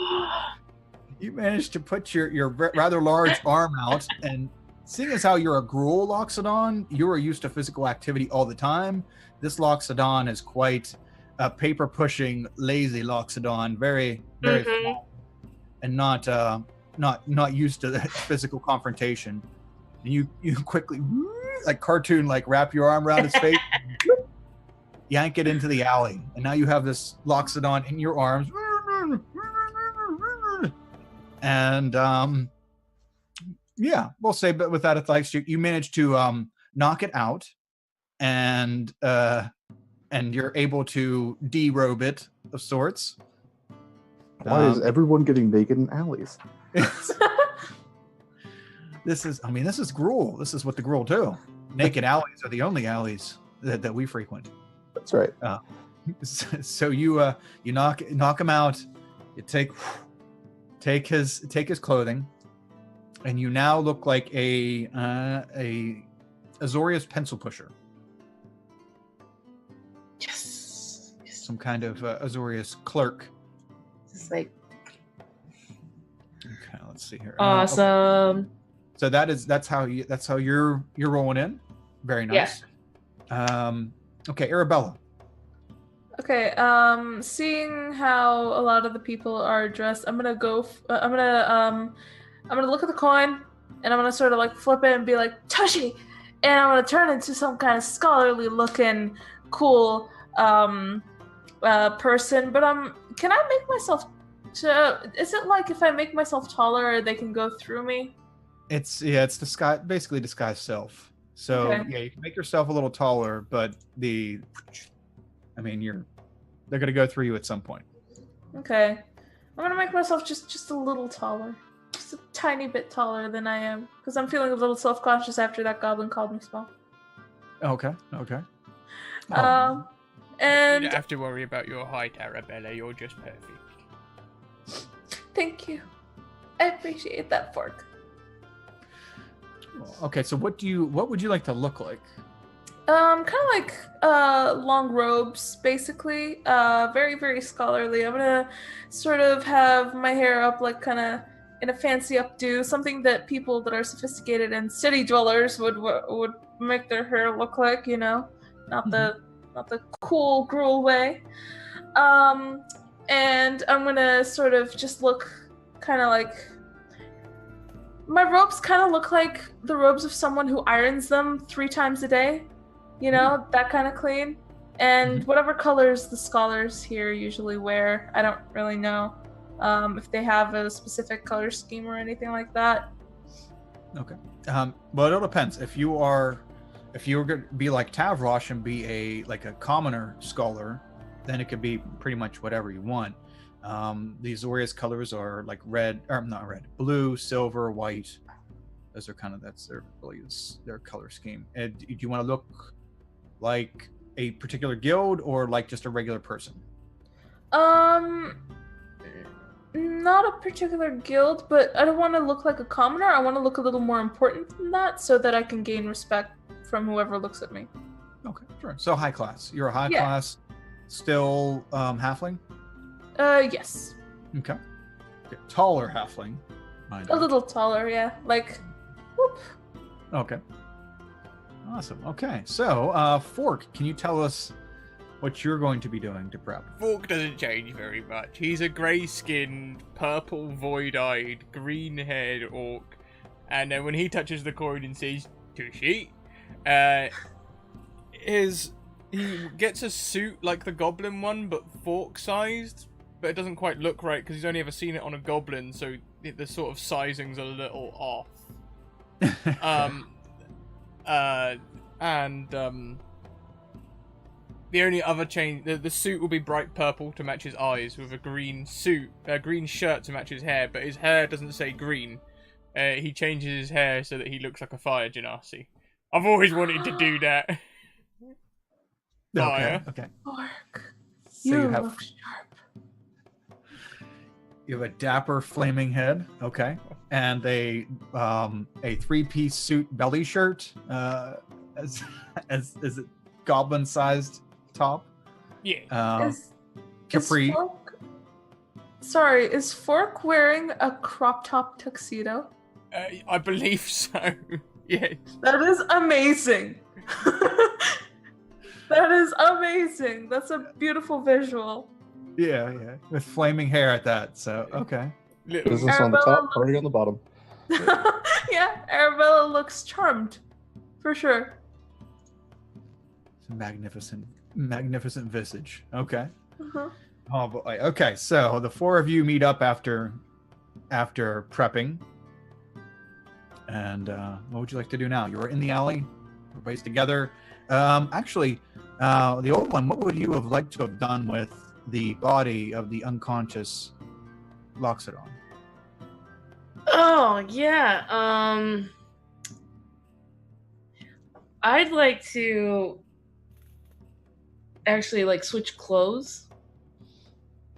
managed to put your rather large arm out, and seeing as how you're a Gruul Loxodon, you are used to physical activity all the time. This Loxodon is quite a paper-pushing, lazy Loxodon, very small, and not used to physical confrontation. And you quickly, like cartoon, like wrap your arm around its face, yank it into the alley, and now you have this Loxodon in your arms. And yeah, we'll say, but with that athletics, you managed to knock it out, and you're able to derobe it of sorts. Why is everyone getting naked in alleys? This is Gruul. This is what the Gruul do. Naked alleys are the only alleys that we frequent. That's right. So you knock him out. You take his clothing, and you now look like a Azorius pencil pusher. Yes. Some kind of Azorius clerk. Just like Okay, let's see here. awesome. Okay. So that's how you're rolling in. Very nice. Yeah. Okay, Arabella. Okay, seeing how a lot of the people are dressed, I'm gonna look at the coin, and I'm gonna sort of like flip it and be like Tushy, and I'm gonna turn into some kind of scholarly looking, cool person. But can I make myself? Is it like if I make myself taller, they can go through me? It's basically disguise self. So Okay. yeah, you can make yourself a little taller, but they're gonna go through you at some point. Okay, I'm gonna make myself just a little taller, just a tiny bit taller than I am, because I'm feeling a little self-conscious after that goblin called me small. Okay. Okay. You And don't have to worry about your height, Arabella. You're just perfect. thank you, I appreciate that, Fork. Okay, so what would you like to look like? Kind of like long robes, basically. Very, very scholarly. I'm gonna sort of have my hair up like kind of in a fancy updo, something that people that are sophisticated and city dwellers would make their hair look like, not the cool Gruul way. And I'm gonna sort of just look kind of like. My robes kind of look like the robes of someone who irons them 3 times a day. That kind of clean. And whatever colors the scholars here usually wear, I don't really know if they have a specific color scheme or anything like that. Okay. Well, it all depends. If you were going to be like Tavrosh and be a commoner scholar, then it could be pretty much whatever you want. The Azorius colors are like blue, silver, white. Those are that's their color scheme. And do you want to look like a particular guild or like just a regular person? Not a particular guild, but I don't want to look like a commoner. I want to look a little more important than that, so that I can gain respect from whoever looks at me. Okay, sure. So high class. You're a high class, still halfling? Yes. Okay. Taller halfling. A little taller, yeah. Like, whoop. Okay. Awesome. Okay. So, Fork, can you tell us what you're going to be doing to prep? Fork doesn't change very much. He's a grey-skinned, purple, void-eyed, green-haired orc. And then when he touches the coin and says, Tushy, his he gets a suit like the goblin one, but fork-sized. But it doesn't quite look right because he's only ever seen it on a goblin, so the sort of sizing's a little off. The only other change, the suit will be bright purple to match his eyes, with a green green shirt to match his hair, but his hair doesn't say green. He changes his hair so that he looks like a fire genasi. I've always wanted to do that. Fire. Okay. Orc, So you you have look sharp. you have a dapper flaming head, okay, and a 3-piece suit belly shirt, as is it goblin-sized top? Yeah. Is capri. Is Fork wearing a crop top tuxedo? I believe so. Yes. That is amazing. That is amazing. That's a beautiful visual. Yeah, with flaming hair at that. So okay. Little, Business on the Arabella top, party on the bottom. Yeah, Arabella looks charmed. For sure. It's a magnificent visage. Okay. Uh-huh. Oh boy. Okay, so the four of you meet up after prepping. And what would you like to do now? You're in the alley. Everybody's together. Actually, the old one, what would you have liked to have done with the body of the unconscious Loxodon? Oh yeah. I'd like to actually like switch clothes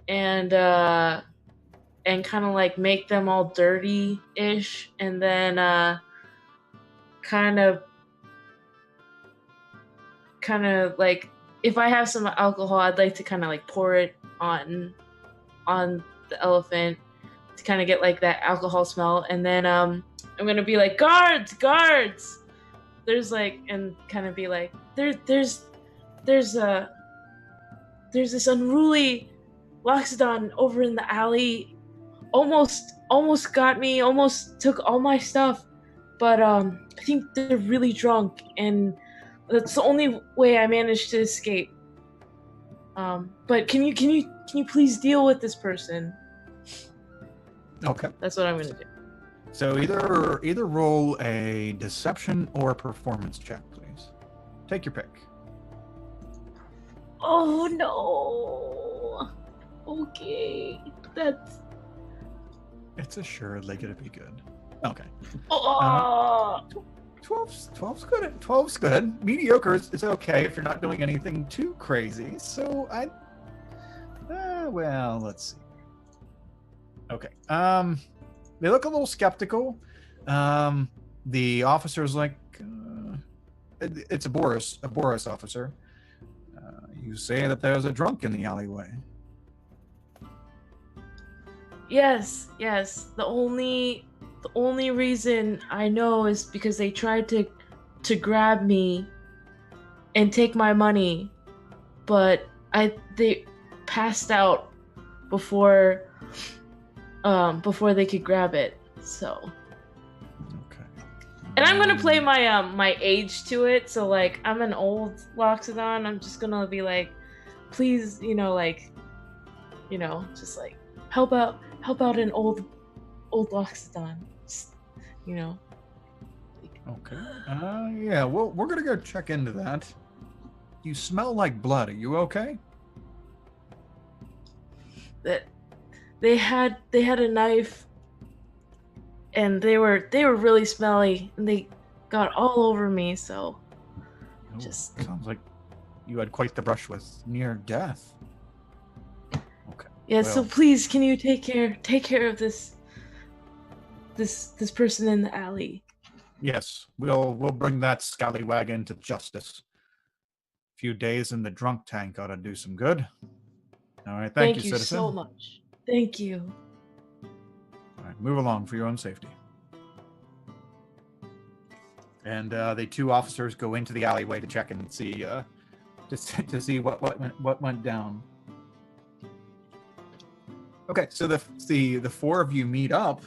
and kind of like make them all dirty-ish, and then kind of like, if I have some alcohol, I'd like to kind of like pour it on the elephant to kind of get like that alcohol smell, and then I'm gonna be like, guards, there's like, and kind of be like, there's this unruly Loxodon over in the alley, almost got me, almost took all my stuff, but I think they're really drunk, and that's the only way I managed to escape. But can you please deal with this person? Okay. That's what I'm gonna do. So either roll a deception or a performance check, please. Take your pick. Oh no. Okay. It's assuredly gonna be good. Okay. Oh. 12's good. 12's good. Mediocre is okay if you're not doing anything too crazy. So well, let's see. Okay. They look a little skeptical. The officer's like, it's a Boris officer. You say that there's a drunk in the alleyway. Yes. The only reason I know is because they tried to grab me and take my money, but they passed out before they could grab it. So. Okay. And I'm gonna play my age to it. So like, I'm an old Loxodon. I'm just gonna be like, please, just like help out an old Loxodon. Just, Okay. Yeah. Well, we're gonna go check into that. You smell like blood. Are you okay? That they had a knife, and they were really smelly, and they got all over me. So just sounds like you had quite the brush with near death. Okay. yeah. Well, So please, can you take care of this person in the alley? yes, we'll bring that scallywag into justice. A few days in the drunk tank ought to do some good. All right, thank you, citizen. So much. Thank you. All right, move along for your own safety. And the two officers go into the alleyway to check and see, to see what went down. Okay, so the four of you meet up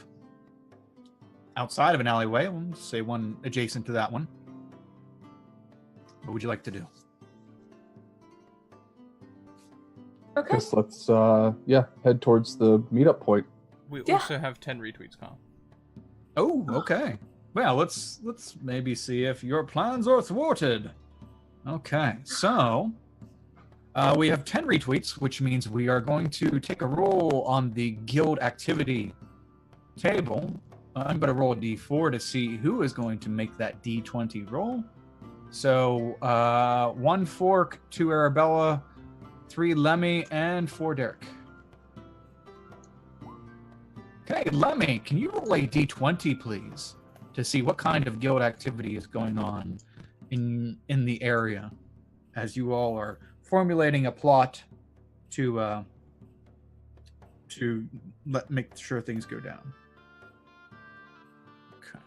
outside of an alleyway. We'll say one adjacent to that one. What would you like to do? Okay. Guess let's head towards the meetup point. We Yeah. also have 10 retweets, Carl. Oh, okay. Well, let's maybe see if your plans are thwarted. Okay, so we have 10 retweets, which means we are going to take a roll on the guild activity table. I'm going to roll a d4 to see who is going to make that d20 roll. So 1 Fork, 2 Arabella, 3 Lemmy, and 4 Derek. Okay, Lemmy, can you roll a d20, please, to see what kind of guild activity is going on in the area as you all are formulating a plot to make sure things go down. Okay.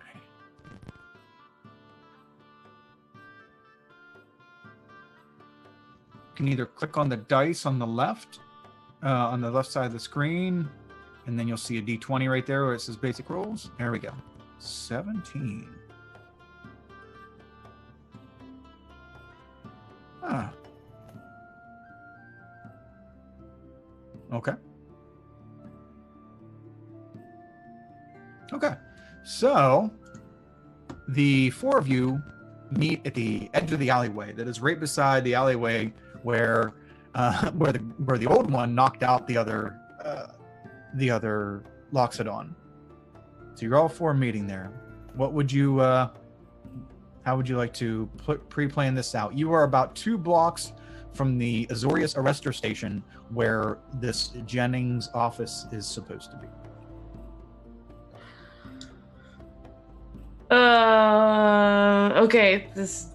You can either click on the dice on the left side of the screen, and then you'll see a d20 right there where it says basic rolls. There we go. 17. Ah. Okay. Okay. So the 4 of you meet at the edge of the alleyway that is right beside the alleyway where the old one knocked out the other Loxodon. So you're all 4 meeting there. What would you how would you like to pre-plan this out? You are about 2 blocks from the Azorius Arrestor Station where this Jennings office is supposed to be. Okay, this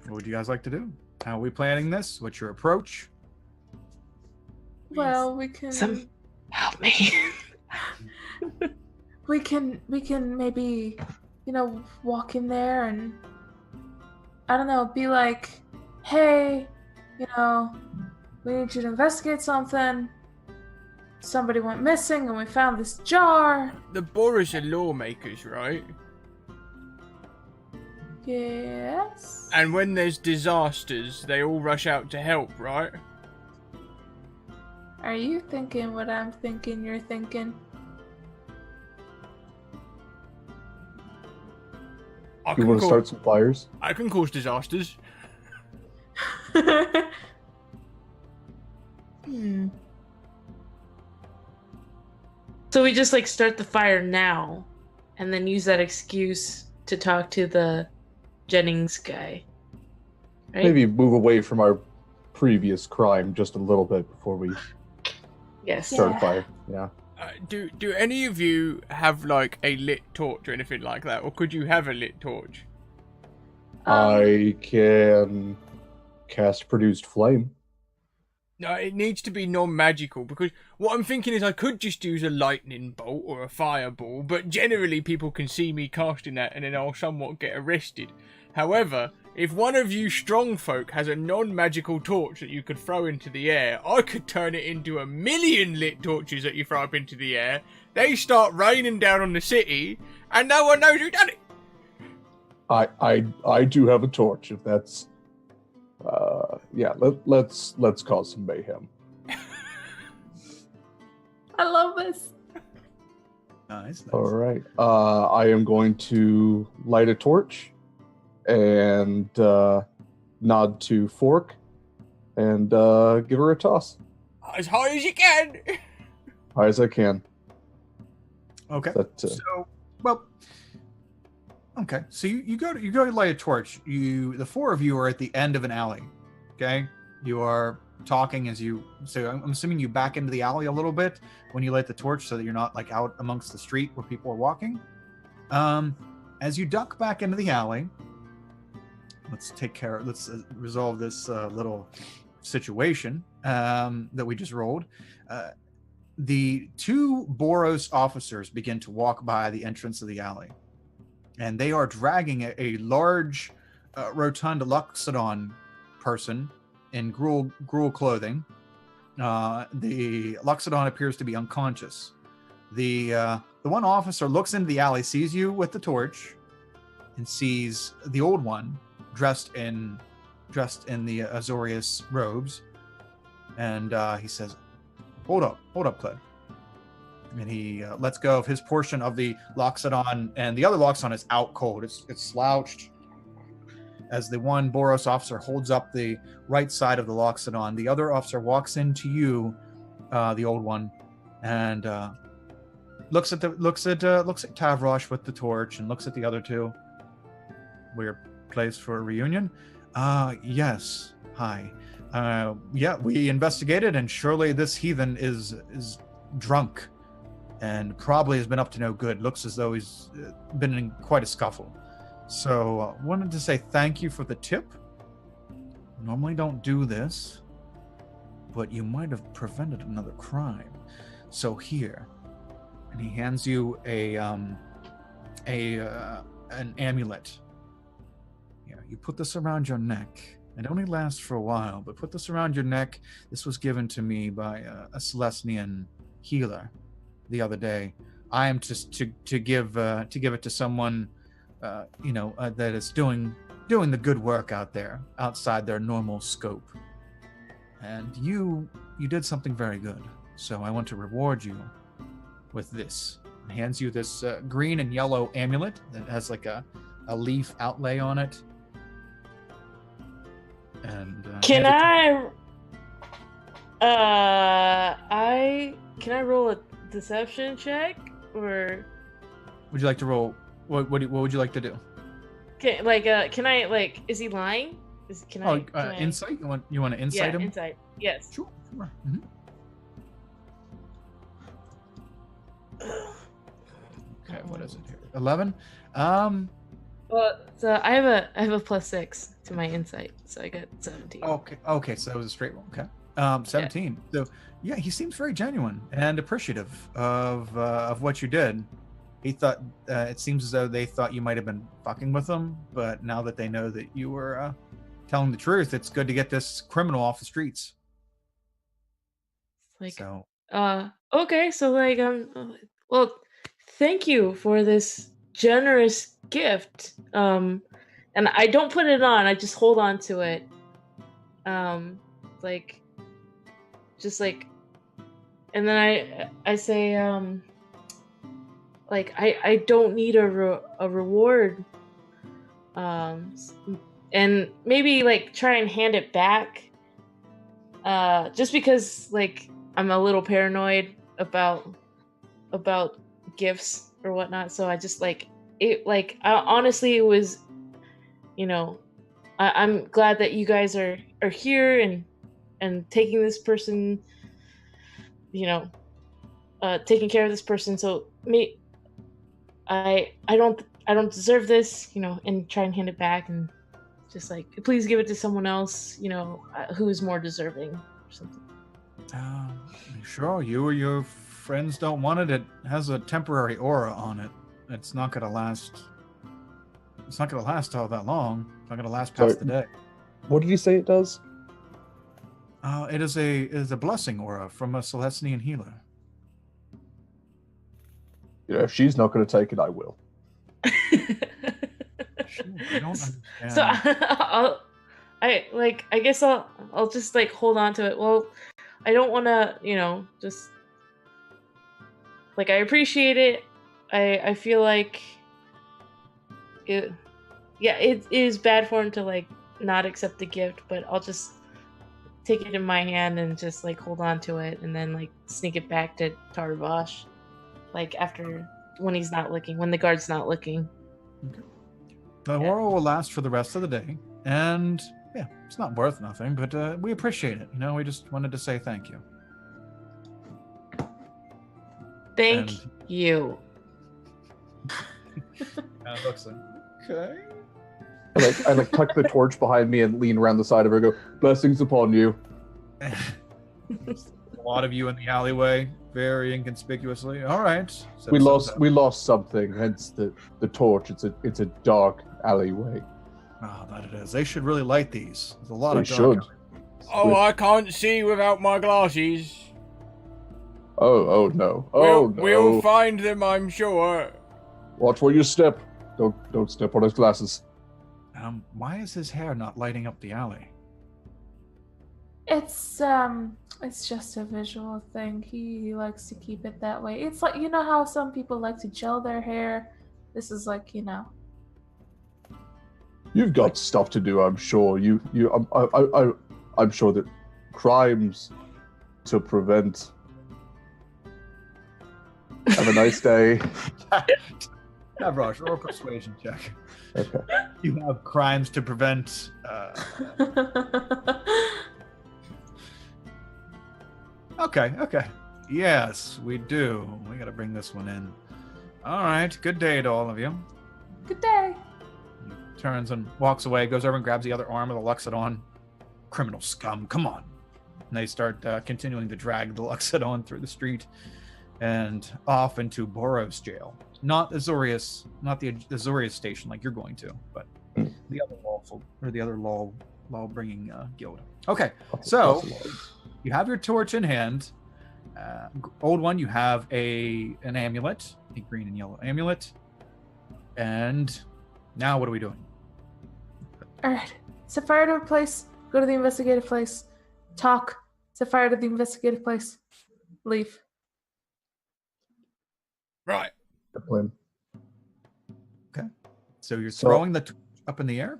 What would you guys like to do? How are we planning this? What's your approach? Well, we can. help me. We can maybe, walk in there and I don't know, be like, hey, we need you to investigate something. Somebody went missing and we found this jar. The Boris are lawmakers, right? Yes. And when there's disasters, they all rush out to help, right? Are you thinking what I'm thinking you're thinking? You want to start some fires? I can cause disasters. So we just start the fire now and then use that excuse to talk to the Jennings guy. Right? Maybe move away from our previous crime just a little bit before we Yes. start a fire. Yeah. Do any of you have a lit torch or anything like that, or could you have a lit torch? I can cast produced flame. No, it needs to be non-magical, because what I'm thinking is I could just use a lightning bolt or a fireball, but generally people can see me casting that and then I'll somewhat get arrested. However, if one of you strong folk has a non-magical torch that you could throw into the air, I could turn it into 1,000,000 lit torches that you throw up into the air. They start raining down on the city, and no one knows who done it. I do have a torch. If that's let's cause some mayhem. I love this. Nice. All right. I am going to light a torch and nod to Fork and give her a toss. As high as you can. High as I can. Okay. That, okay. So you go to light a torch. The 4 of you are at the end of an alley. Okay. You are talking so I'm assuming you back into the alley a little bit when you light the torch so that you're not out amongst the street where people are walking. As you duck back into the alley, let's resolve this little situation that we just rolled. The 2 Boros officers begin to walk by the entrance of the alley, and they are dragging a large, rotund Loxodon person in gruel clothing. The Loxodon appears to be unconscious. The the one officer looks into the alley, sees you with the torch, and sees the old one dressed in the Azorius robes, and he says, hold up, Cled. And he lets go of his portion of the Loxodon, and the other Loxodon is out cold. It's slouched. As the one Boros officer holds up the right side of the Loxodon, the other officer walks into you, the old one, and looks at Tavrosh with the torch, and looks at the other two. Weird place for a reunion. Yes. Hi. Yeah, we investigated, and surely this heathen is drunk, and probably has been up to no good. Looks as though he's been in quite a scuffle. So, wanted to say thank you for the tip. Normally don't do this, but you might have prevented another crime. So here, and he hands you an amulet. Yeah, you put this around your neck. It only lasts for a while, but put this around your neck. This was given to me by a Celestian healer the other day. I am just to give it to someone, that is doing the good work out there, outside their normal scope. And you did something very good. So I want to reward you with this. He hands you this green and yellow amulet that has like a leaf outlay on it. And can I roll a deception check, or would you like to roll? What would you like to do? Okay, can I is he lying? Can I insight? You want to insight him? Insight. Yes. Sure. Mm-hmm. Okay, what is it here? 11. Well, so I have a +6 to my insight, so I got 17. Okay, so that was a straight one. Okay, 17. Yeah. So yeah, he seems very genuine and appreciative of what you did. He thought it seems as though they thought you might have been fucking with them, but now that they know that you were telling the truth, it's good to get this criminal off the streets. Okay, so well, thank you for this generous gift. And I don't put it on, I just hold on to it. And then I say, I don't need a reward. And maybe try and hand it back. Just because I'm a little paranoid about gifts or whatnot, so I just honestly it was, I'm glad that you guys are here and taking this person, taking care of this person. So I don't deserve this, and try and hand it back and just please give it to someone else, who's more deserving or something. Sure, you or your friends don't want it. It has a temporary aura on it. It's not gonna last. It's not gonna last all that long. It's not gonna last past the day. What did you say it does? It is a blessing aura from a Celestian healer. If she's not going to take it, I will. Sure, I don't understand. So I guess I'll just hold on to it. Well, I don't want to, just I appreciate it. I feel like it is bad for him to not accept the gift, but I'll just take it in my hand and just hold on to it, and then sneak it back to Tarvash after, when he's not looking, when the guard's not looking. Okay. The aura will last for the rest of the day, and yeah, it's not worth nothing, but we appreciate it. We just wanted to say thank you. Thank you. Looks okay. I tuck the torch behind me and lean around the side of her and go, blessings upon you. A lot of you in the alleyway, very inconspicuously. All right. We lost something, hence the torch. It's a dark alleyway. Oh, that it is. They should really light these. There's a lot of dark should. Oh, I can't see without my glasses. Oh no. Oh no. We'll find them, I'm sure. Watch where you step. Don't step on his glasses. Why is his hair not lighting up the alley? It's just a visual thing. He likes to keep it that way. It's like, you know how some people like to gel their hair? This is like, you know. You've got stuff to do, I'm sure. I'm sure that crimes to prevent. Have a nice day. Navrosh, roll a persuasion check. Okay. You have crimes to prevent. Okay. Yes, we do. We gotta bring this one in. All right, good day to all of you. Good day. He turns and walks away, goes over and grabs the other arm of the Luxodon. Criminal scum, come on. And they start continuing to drag the Luxodon through the street and off into Boros jail. Not Azorius, not the Azorius station like you're going to, but the other lawful, or the other law-bringing guild. Okay, so you have your torch in hand. Old one, you have an amulet, a green and yellow amulet. And now what are we doing? All right. Set fire to a place. Go to the investigative place. Talk. Set fire to the investigative place. Leave. Right. Good plan. Okay. So you're throwing the torch up in the air?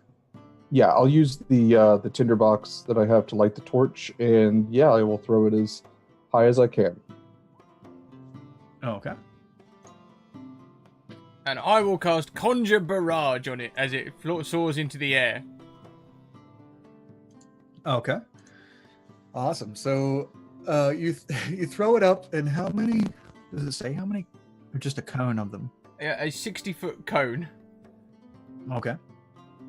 Yeah, I'll use the tinderbox that I have to light the torch, and yeah, I will throw it as high as I can. Oh, okay. And I will cast Conjure Barrage on it as it soars into the air. Okay. Awesome. So you throw it up, and how many? Does it say how many? Or just a cone of them? Yeah, a 60-foot cone. Okay.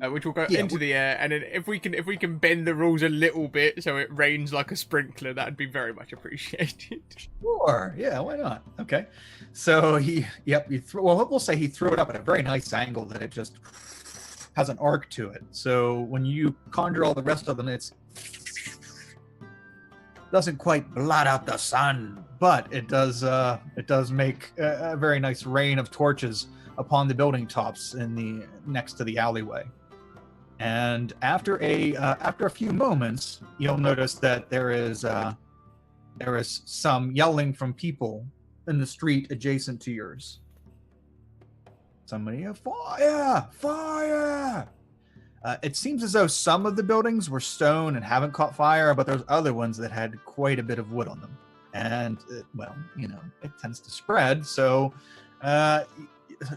Which will go into the air, and then if we can bend the rules a little bit so it rains like a sprinkler, that'd be very much appreciated. Sure. Yeah. Why not? Okay. So we'll say he threw it up at a very nice angle that it just has an arc to it. So when you conjure all the rest of them, it doesn't quite blot out the sun, but it does make a very nice rain of torches upon the building tops in the next to the alleyway. And after a few moments, you'll notice that there is some yelling from people in the street adjacent to yours. Somebody, fire! Fire! It seems as though some of the buildings were stone and haven't caught fire, but there's other ones that had quite a bit of wood on them. And, it tends to spread. So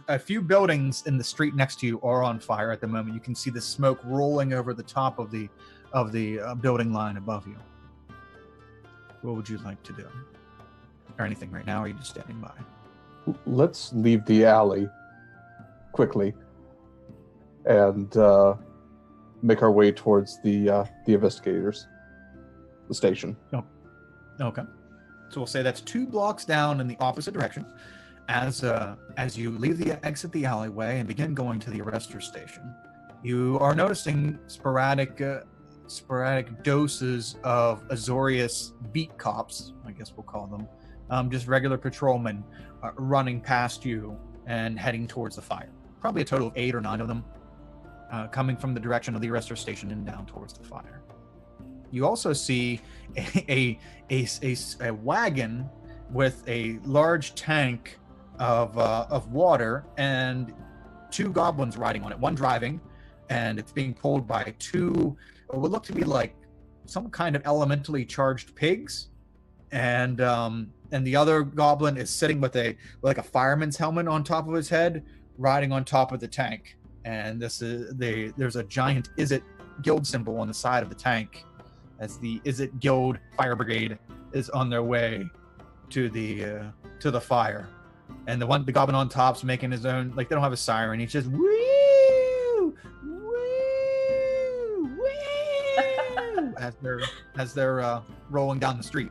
a few buildings in the street next to you are on fire at the moment. You can see the smoke rolling over the top of the building line above you. What would you like to do? Or anything right now, or are you just standing by? Let's leave the alley quickly and make our way towards the investigators, the station. Oh. Okay. So we'll say that's 2 blocks down in the opposite direction. As you exit the alleyway and begin going to the arrestor station, you are noticing sporadic doses of Azorius beat cops, I guess we'll call them, just regular patrolmen running past you and heading towards the fire. Probably a total of 8 or 9 of them coming from the direction of the arrestor station and down towards the fire. You also see a wagon with a large tank of water and 2 goblins riding on it, one driving, and it's being pulled by 2 what would look to be like some kind of elementally charged pigs, and the other goblin is sitting with a fireman's helmet on top of his head, riding on top of the tank. And there's a giant Izzet Guild symbol on the side of the tank, as the Izzet Guild Fire Brigade is on their way to the fire. And the goblin on top's making his own, they don't have a siren. He's just woo, woo, woo, as they're rolling down the street.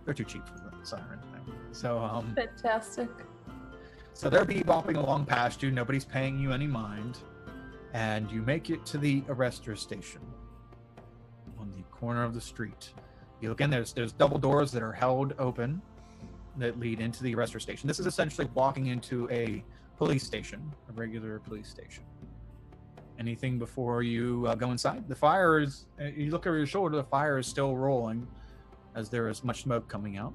They're too cheap for the siren thing. So Fantastic. So they're bebopping along past you. Nobody's paying you any mind, and you make it to the arrestor station on the corner of the street. You look in, there's double doors that are held open that lead into the arrestor station. This is essentially walking into a police station, a regular police station. Anything before you go inside? The fire is, you look over your shoulder, the fire is still rolling as there is much smoke coming out.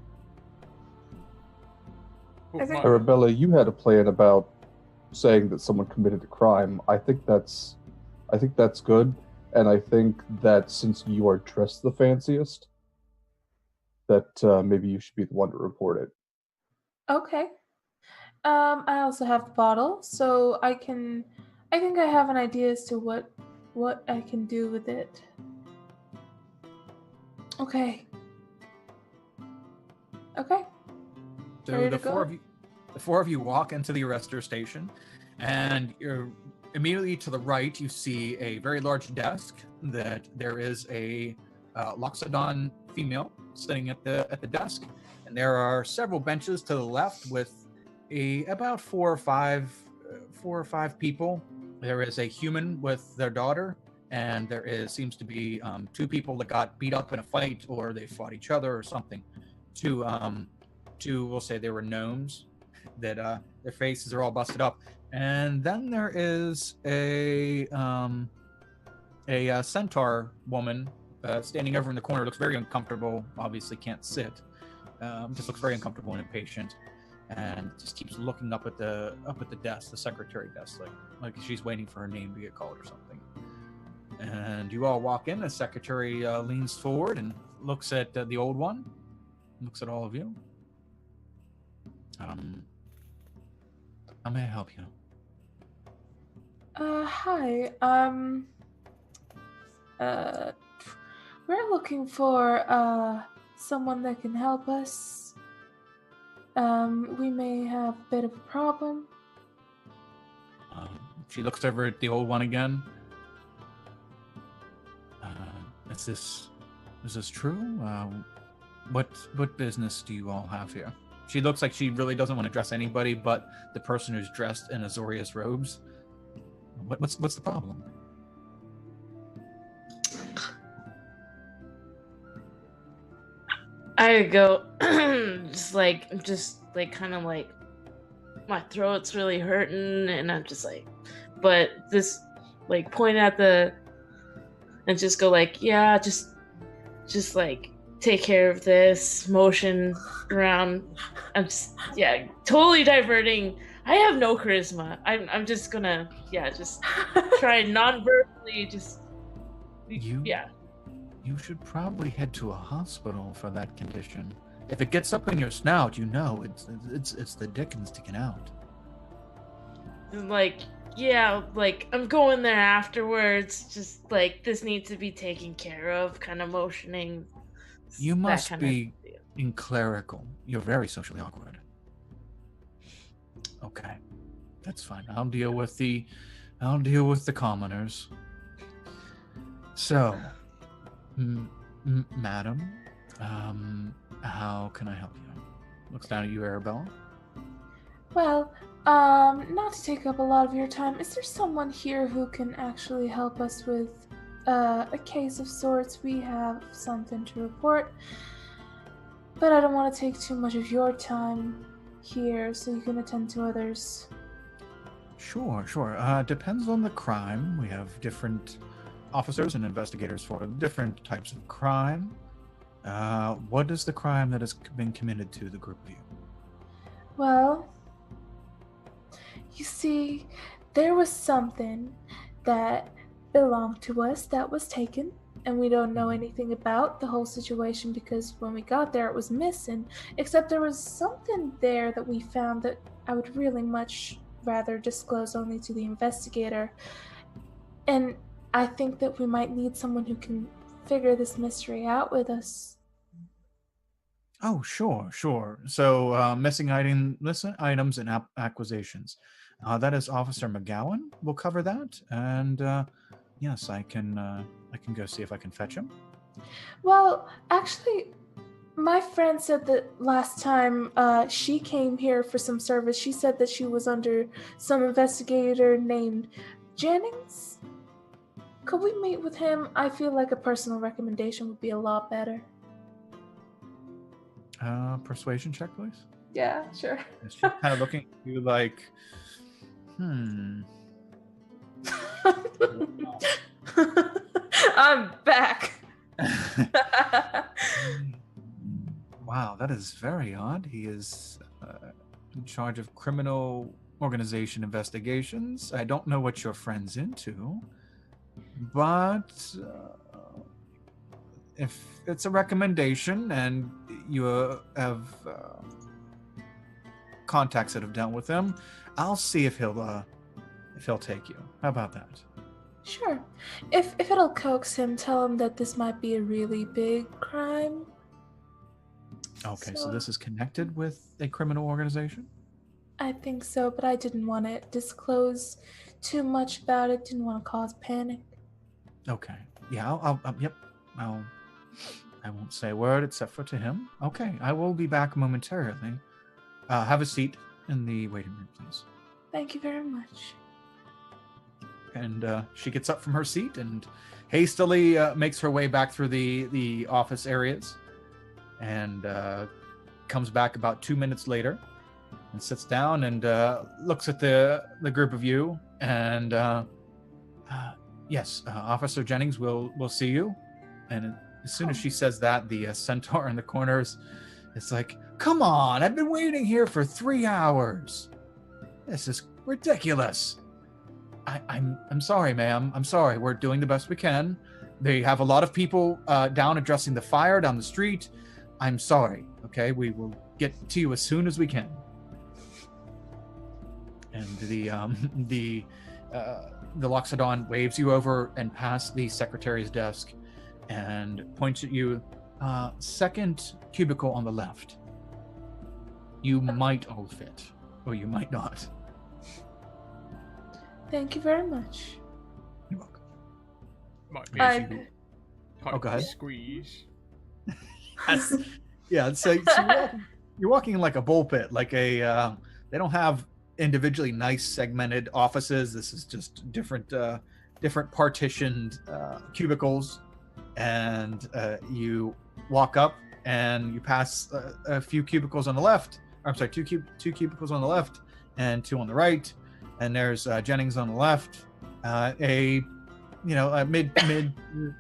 I think- Arabella, you had a plan about saying that someone committed a crime. I think that's good, and I think that since you are dressed the fanciest, that maybe you should be the one to report it. Okay. I also have the bottle, so I think I have an idea as to what I can do with it. Okay. Okay. So Ready the to go? four of you walk into the arrestor station, and you're immediately to the right. You see a very large desk that there is a Loxodon female sitting at the desk, and there are several benches to the left with about four or five people. There is a human with their daughter, and seems to be two people that got beat up in a fight, or they fought each other or something. Two, we'll say they were gnomes that their faces are all busted up. And then there is a centaur woman standing over in the corner. Looks very uncomfortable. Obviously can't sit. Just looks very uncomfortable and impatient, and just keeps looking up at the desk, the secretary desk, like she's waiting for her name to get called or something. And you all walk in. The secretary leans forward and looks at the old one. Looks at all of you. How may I help you? Hi. We're looking for someone that can help us. We may have a bit of a problem. She looks over at the old one again. Is this true? What business do you all have here? She looks like she really doesn't want to address anybody but the person who's dressed in Azorius robes. What's the problem? I go just kind of like my throat's really hurting, and I'm just like, but this like point at the and just go like, yeah, just like take care of this, motion around. I'm just totally diverting. I have no charisma. I'm just gonna just try non-verbally You should probably head to a hospital for that condition. If it gets up in your snout, it's the dickens sticking out. Like I'm going there afterwards. Just like this needs to be taken care of. Kind of motioning. You must be in clerical. You're very socially awkward. Okay, that's fine. I'll deal with the commoners. So, madam, how can I help you? Looks down at you, Arabella. Well, not to take up a lot of your time, is there someone here who can actually help us with a case of sorts? We have something to report, but I don't want to take too much of your time here, so you can attend to others. Sure. Depends on the crime. We have different officers and investigators for different types of crime. What is the crime that has been committed to the group of you? Well, you see, there was something that belonged to us that was taken, and we don't know anything about the whole situation because when we got there it was missing, except there was something there that we found that I would really much rather disclose only to the investigator. And I think that we might need someone who can figure this mystery out with us. Oh, sure. So, missing items and acquisitions. That is Officer McGowan. We'll cover that, and yes, I can go see if I can fetch him. Well, actually, my friend said that last time she came here for some service, she said that she was under some investigator named Jennings. Could we meet with him? I feel like a personal recommendation would be a lot better. Persuasion check, please. Yeah, sure. She's kind of looking at you like, I'm back. Wow, that is very odd. He is in charge of criminal organization investigations. I don't know what your friend's into, but if it's a recommendation and you have contacts that have dealt with him, I'll see if he'll take you. How about that? Sure. If it'll coax him, tell him that this might be a really big crime. Okay, so this is connected with a criminal organization? I think so, but I didn't want to disclose too much about it. Didn't want to cause panic. Okay. Yeah, I won't say a word except for to him. Okay, I will be back momentarily. Have a seat in the waiting room, please. Thank you very much. And she gets up from her seat and hastily makes her way back through the office areas, and comes back about 2 minutes later and sits down and looks at the group of you and yes, Officer Jennings will see you. And as soon as she says that, the centaur in the corners is like, come on, I've been waiting here for 3 hours. This is ridiculous. I'm sorry, ma'am. I'm sorry. We're doing the best we can. They have a lot of people down addressing the fire down the street. I'm sorry. Okay, we will get to you as soon as we can. And the Loxodon waves you over and past the secretary's desk and points at you. Second cubicle on the left. You might all fit, or you might not. Thank you very much. You're welcome. Might be go ahead. Squeeze. Yeah, so you're walking in like a bullpit, like a. They don't have individually nice segmented offices. This is just different partitioned cubicles, and you walk up and you pass a few cubicles on the left. I'm sorry, two cubicles on the left and 2 on the right. And there's Jennings on the left, a mid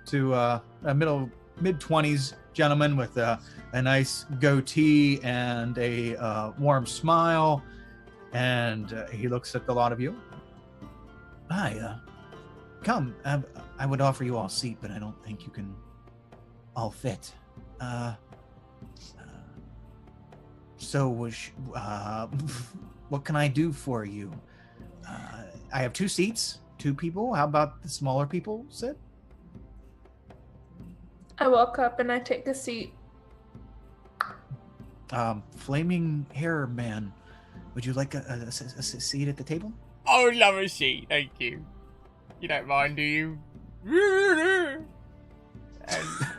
to middle mid-20s gentleman with a nice goatee and a warm smile, and he looks at the lot of you. Hi, come. I would offer you all a seat, but I don't think you can all fit. So what can I do for you? I have 2 seats, 2 people. How about the smaller people sit? I walk up and I take a seat. Flaming hair man, would you like a seat at the table? I would love a seat, thank you. You don't mind, do you? And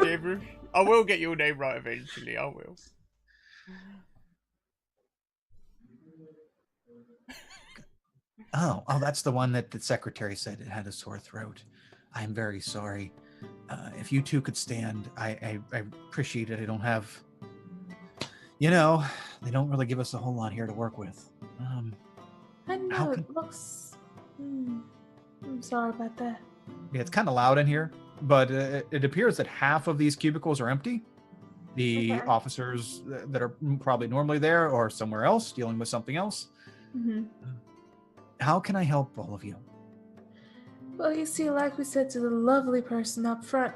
Deborah, I will get your name right eventually, I will. Oh, that's the one that the secretary said it had a sore throat. I'm very sorry. If you 2 could stand, I appreciate it. I don't have, they don't really give us a whole lot here to work with. I know it looks. I'm sorry about that. Yeah, it's kind of loud in here, but it appears that half of these cubicles are empty. The officers that are probably normally there or somewhere else dealing with something else. Mm-hmm. How can I help all of you? Well, you see, like we said to the lovely person up front,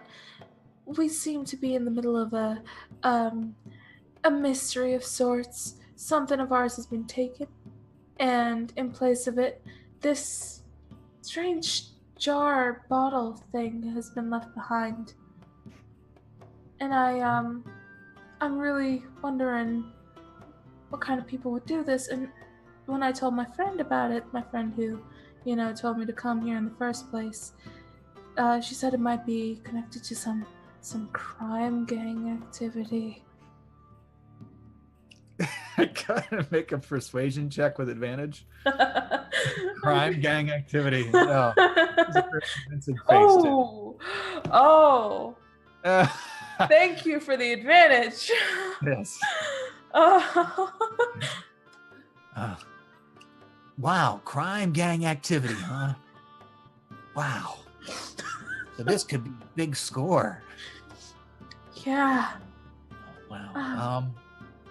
we seem to be in the middle of a mystery of sorts. Something of ours has been taken, and in place of it, this strange jar bottle thing has been left behind. And I'm really wondering what kind of people would do this. And when I told my friend about it, my friend who, told me to come here in the first place, she said it might be connected to some crime gang activity. I gotta make a persuasion check with advantage. Crime gang activity. Oh, it's a very convincing face, too. Oh. Thank you for the advantage. Yes. Oh. Wow, crime gang activity, huh? Wow. So this could be a big score. Yeah. Wow.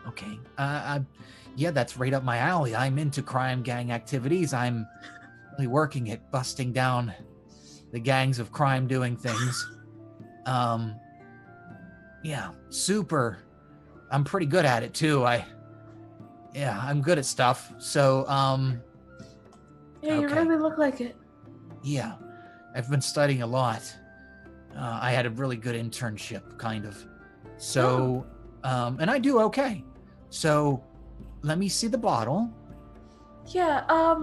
Okay. Yeah, that's right up my alley. I'm into crime gang activities. I'm really working at busting down the gangs of crime doing things. Yeah, super. I'm pretty good at it too. I'm good at stuff. So, Yeah, you okay. really look like it. Yeah, I've been studying a lot. I had a really good internship, kind of. So, and I do okay. So, let me see the bottle. Yeah,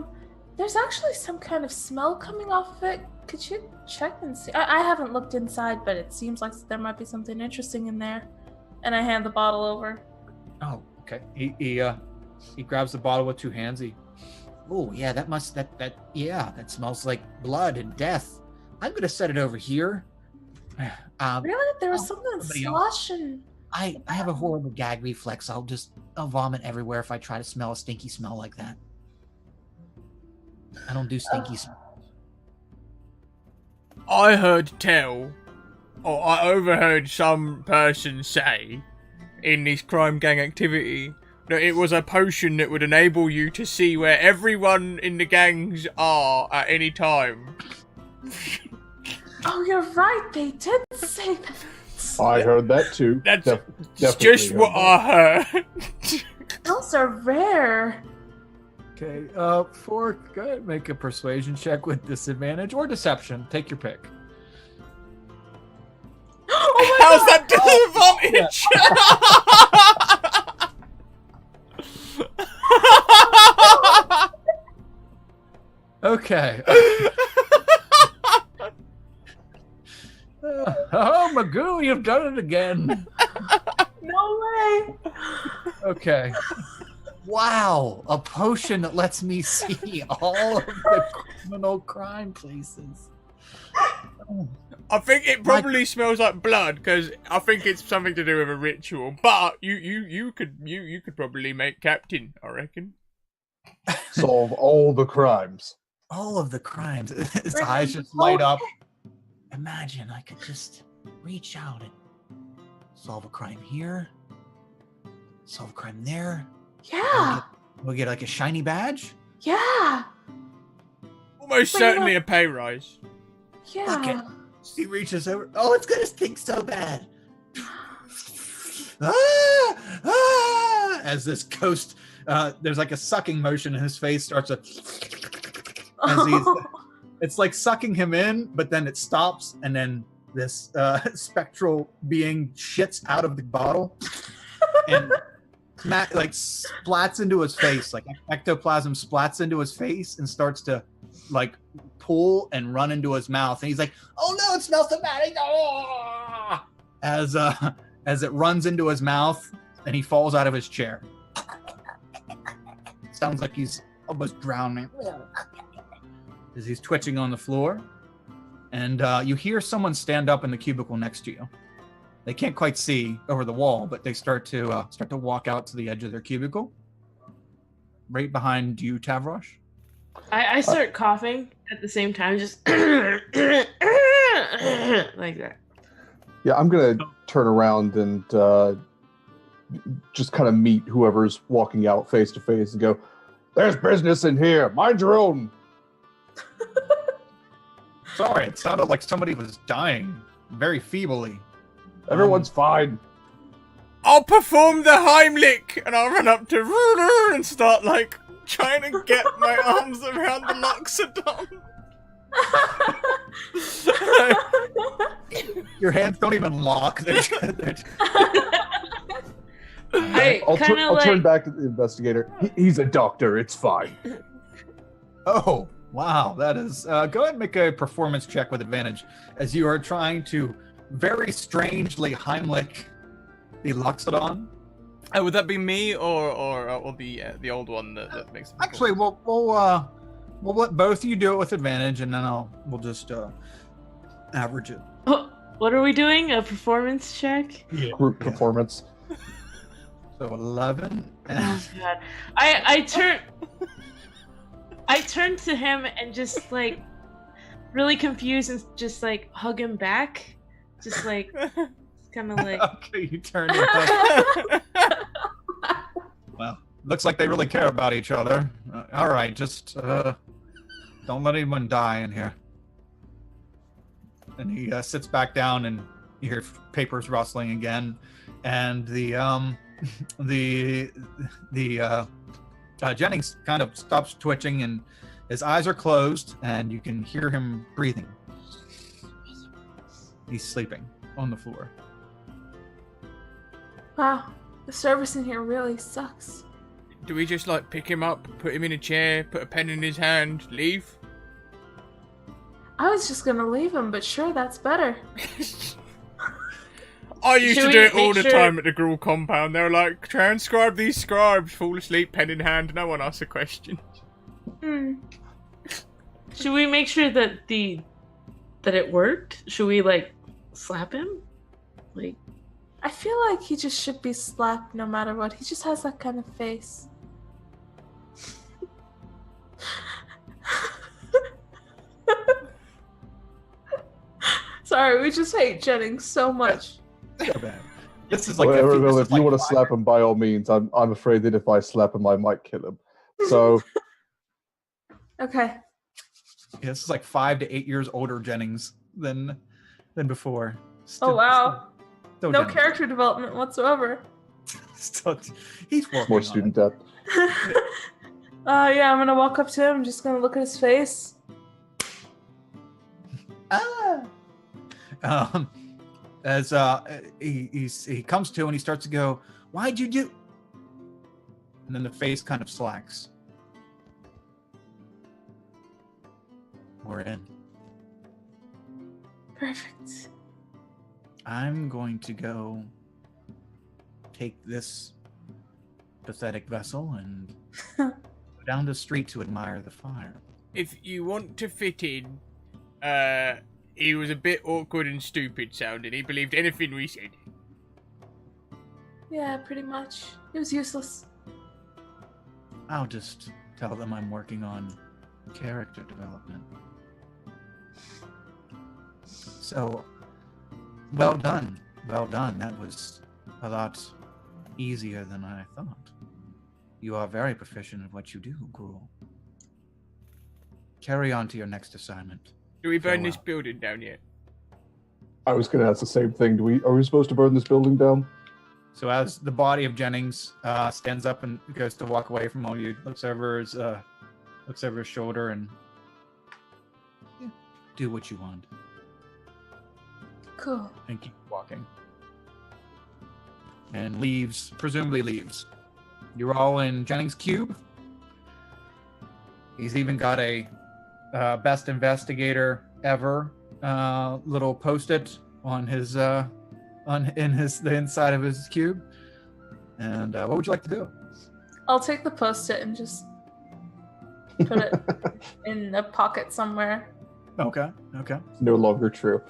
there's actually some kind of smell coming off of it. Could you check and see? I haven't looked inside, but it seems like there might be something interesting in there. And I hand the bottle over. Oh, okay. He grabs the bottle with two hands. Oh, yeah, that smells like blood and death. I'm gonna set it over here. Really? There was something somebody else. sloshing. I have a horrible gag reflex. I'll vomit everywhere if I try to smell a stinky smell like that. I don't do stinky smells. I heard tell, or I overheard some person say, in this crime gang activity, that it was a potion that would enable you to see where everyone in the gangs are at any time. Oh, you're right. They did say that. I heard that too. That's Definitely just heard what that. I heard. Those are rare. Okay, Fork, go ahead and make a persuasion check with disadvantage or deception. Take your pick. Oh my How's God. that disadvantage? Okay. Oh, Magoo, you've done it again. No way. Okay. Wow, a potion that lets me see all of the criminal crime places. I think it probably smells like blood because I think it's something to do with a ritual. But you could probably make captain, I reckon. Solve all the crimes. All of the crimes. His Right. eyes just light up. Imagine I could just reach out and solve a crime here, solve a crime there. Yeah. We'll get like a shiny badge. Yeah. Almost Wait, certainly what? a pay rise. Fuck it. Yeah. He reaches over. Oh, it's gonna stink so bad. Ah! As this ghost, there's like a sucking motion, and his face starts to. As he's, it's like sucking him in, but then it stops, and then this spectral being shits out of the bottle, and like splats into his face, like ectoplasm splats into his face and starts to like pull and run into his mouth, and he's like, "Oh no, it smells so bad!" Oh! As it runs into his mouth, and he falls out of his chair. Sounds like he's almost drowning as he's twitching on the floor, and you hear someone stand up in the cubicle next to you. They can't quite see over the wall, but they start to walk out to the edge of their cubicle, right behind you, Tavrosh. I start coughing at the same time, just like that. Yeah, I'm gonna turn around and just kind of meet whoever's walking out face to face and go, "There's business in here. Mind your own." Sorry, it sounded like somebody was dying very feebly. Everyone's fine. I'll perform the Heimlich, and I'll run up to Ruler and start like trying to get my arms around the Loxodon. Your hands don't even lock. I kind of I'll turn like. back to the investigator. He's a doctor. It's fine. Oh, wow. That is... go ahead and make a performance check with advantage as you are trying to very strangely Heimlich the Loxodon. Would that be me or the old one that makes it? Actually, we'll let both of you do it with advantage, and then we'll just average it. What are we doing? A performance check? Group performance. So 11. Oh god. I turn to him and just like really confused and just like hug him back. Just like kind of like Okay, you turn your head. Well, looks like they really care about each other. All right, just don't let anyone die in here. And he sits back down, and you hear papers rustling again, and the Jennings kind of stops twitching, and his eyes are closed, and you can hear him breathing. He's sleeping on the floor. Wow, the service in here really sucks. Do we just like pick him up, put him in a chair, put a pen in his hand, leave? I was just gonna leave him, but sure, that's better. I used Should to we do it all make the sure- time at the Gruul compound. They were like, transcribe these scribes, fall asleep, pen in hand, no one asks a question. Hmm. should we make sure that that it worked? Should we like slap him? Like I feel like he just should be slapped no matter what. He just has that kind of face. Sorry, we just hate Jennings so much. So bad. This is like If you want to slap him, by all means. I'm afraid that if I slap him, I might kill him. So Okay. Yeah, this is like 5 to 8 years older Jennings than before. Oh wow. Still No Jennings. character development whatsoever. He's working more on student it. depth. Yeah, I'm gonna walk up to him. I'm just gonna look at his face. As he comes to and he starts to go, "Why'd you do?" And then the face kind of slacks. We're in. Perfect. I'm going to go take this pathetic vessel and go down the street to admire the fire. If you want to fit in, he was a bit awkward and stupid sounding. He believed anything we said. Yeah, pretty much. It was useless. I'll just tell them I'm working on character development. So, well done. Well done. That was a lot easier than I thought. You are very proficient at what you do, Gruul. Carry on to your next assignment. Do we burn Farewell. this building down yet? I was going to ask the same thing. Are we supposed to burn this building down? So as the body of Jennings stands up and goes to walk away from all you, looks over his shoulder and do what you want Cool. and keep walking. And leaves, presumably leaves. You're all in Jennings' cube. He's even got a best investigator ever little post-it on his the inside of his cube. And what would you like to do? I'll take the post-it and just put it in a pocket somewhere. Okay. No longer true.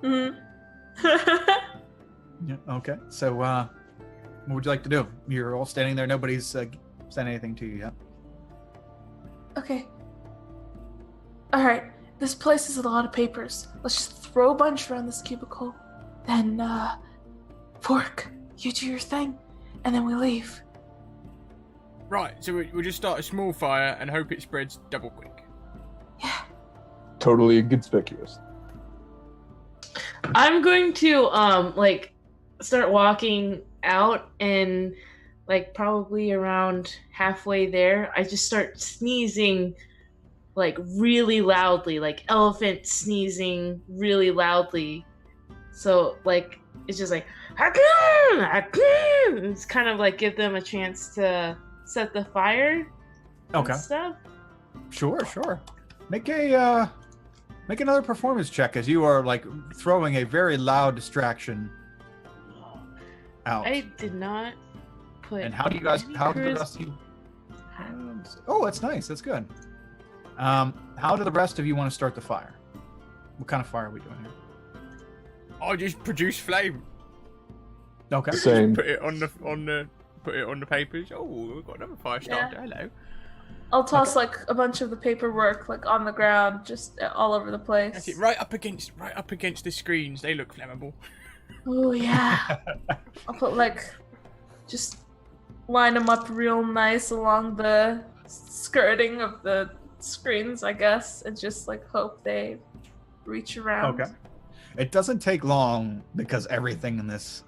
Mm-hmm. Yeah, okay. So what would you like to do? You're all standing there. Nobody's said anything to you yet. Okay. Alright, this place is a lot of papers. Let's just throw a bunch around this cubicle. Then, Fork, you do your thing, and then we leave. Right, so we'll just start a small fire and hope it spreads double quick. Yeah. Totally inconspicuous. I'm going to start walking out, and like probably around halfway there, I just start sneezing like really loudly, like elephant sneezing really loudly. So like it's just like "Hakim! Hakim!" It's kind of like give them a chance to set the fire. Okay. And stuff. Sure. Make another performance check as you are like throwing a very loud distraction out. I did not put. And how do the rest of you? Oh, that's nice. That's good. How do the rest of you want to start the fire? What kind of fire are we doing here? I just produce flame. Okay. Same. Put it on the papers. Oh, we've got another fire starter. Yeah. Hello. I'll toss like a bunch of the paperwork like on the ground, just all over the place. That's it. Right up against the screens. They look flammable. Oh yeah. I'll put like, just line them up real nice along the skirting of the screens, I guess, and just like hope they reach around. Okay. It doesn't take long because everything in this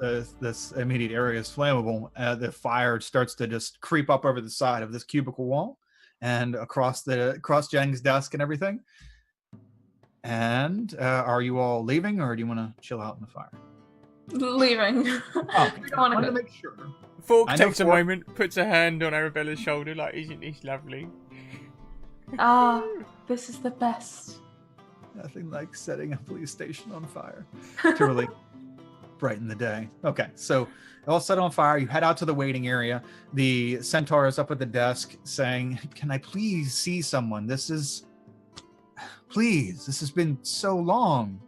immediate area is flammable. The fire starts to just creep up over the side of this cubicle wall and across Jang's desk and everything. And are you all leaving, or do you want to chill out in the fire? Leaving. Oh, We don't want wanted to to go. make sure. Fork I know takes a Fork- moment, puts a hand on Arabella's shoulder, like, isn't this lovely? Ah, this is the best. Nothing like setting a police station on fire to really brighten the day. Okay, so all set on fire. You head out to the waiting area. The centaur is up at the desk saying, "Can I please see someone? Please, this has been so long.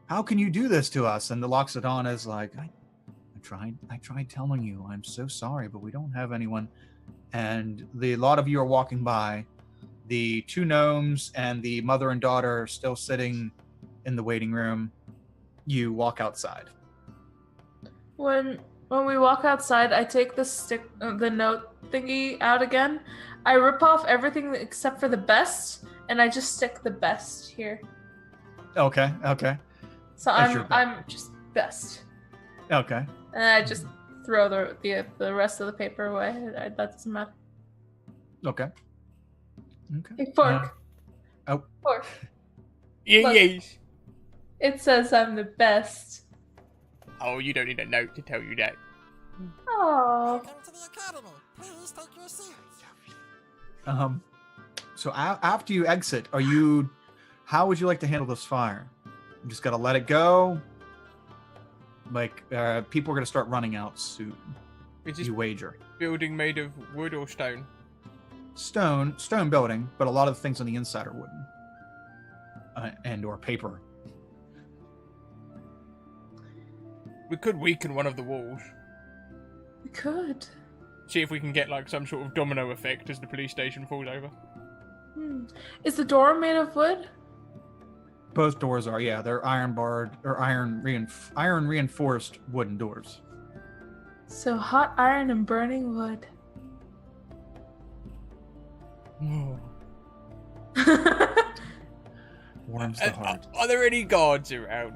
How can you do this to us?" And the Loxodon is like, I tried telling you. I'm so sorry, but we don't have anyone. And a lot of you are walking by. The two gnomes and the mother and daughter are still sitting in the waiting room. You walk outside. When we walk outside, I take the note thingy out again. I rip off everything except for the best, and I just stick the best here. Okay. So That's your I'm just best, Okay. and I just throw the rest of the paper away. That doesn't matter. Okay. Hey, Fork. Oh. Fork. Yeah, Look. yes. It says I'm the best. Oh, you don't need a note to tell you that. Oh. Welcome to the academy. Please take your seats. So after you exit, how would you like to handle this fire? You just gotta let it go. Like, people are gonna start running out soon. Is this You wager. building made of wood or stone? Stone building, but a lot of the things on the inside are wooden. And or paper. We could weaken one of the walls. We could. See if we can get like some sort of domino effect as the police station falls over. Is the door made of wood? Both doors are, yeah, they're iron barred or iron reinforced wooden doors. So hot iron and burning wood. Warms the heart. Are there any guards around?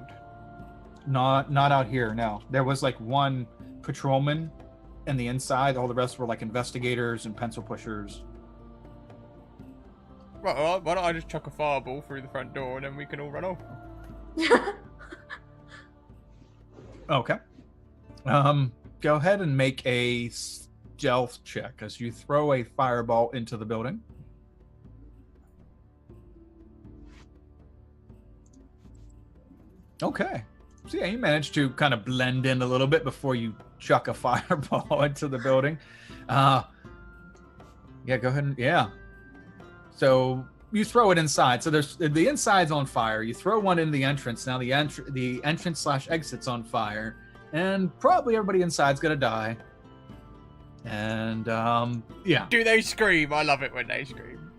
Not out here, no. There was like one patrolman in the inside. All the rest were like investigators and pencil pushers. Right, well, why don't I just chuck a fireball through the front door and then we can all run off? Okay. Go ahead and make a stealth check as you throw a fireball into the building. Okay. So yeah, you managed to kind of blend in a little bit before you chuck a fireball into the building. Yeah, go ahead and So you throw it inside. So there's the inside's on fire. You throw one in the entrance. Now the entrance/exit's on fire, and probably everybody inside's gonna die. And yeah, Do they scream? I love it when they scream.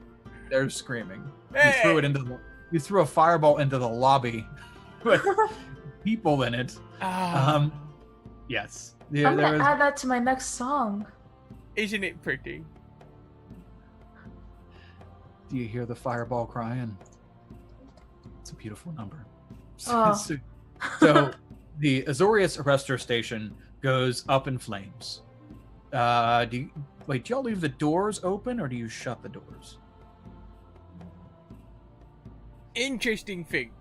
they're screaming. Hey! You threw a fireball into the lobby with people in it. Yes. Yeah, I'm there gonna is. add that to my next song. Isn't it pretty? Do you hear the fireball crying? It's a beautiful number. Oh. So the Azorius Arrestor Station goes up in flames. Do y'all leave the doors open or do you shut the doors? Interesting thing.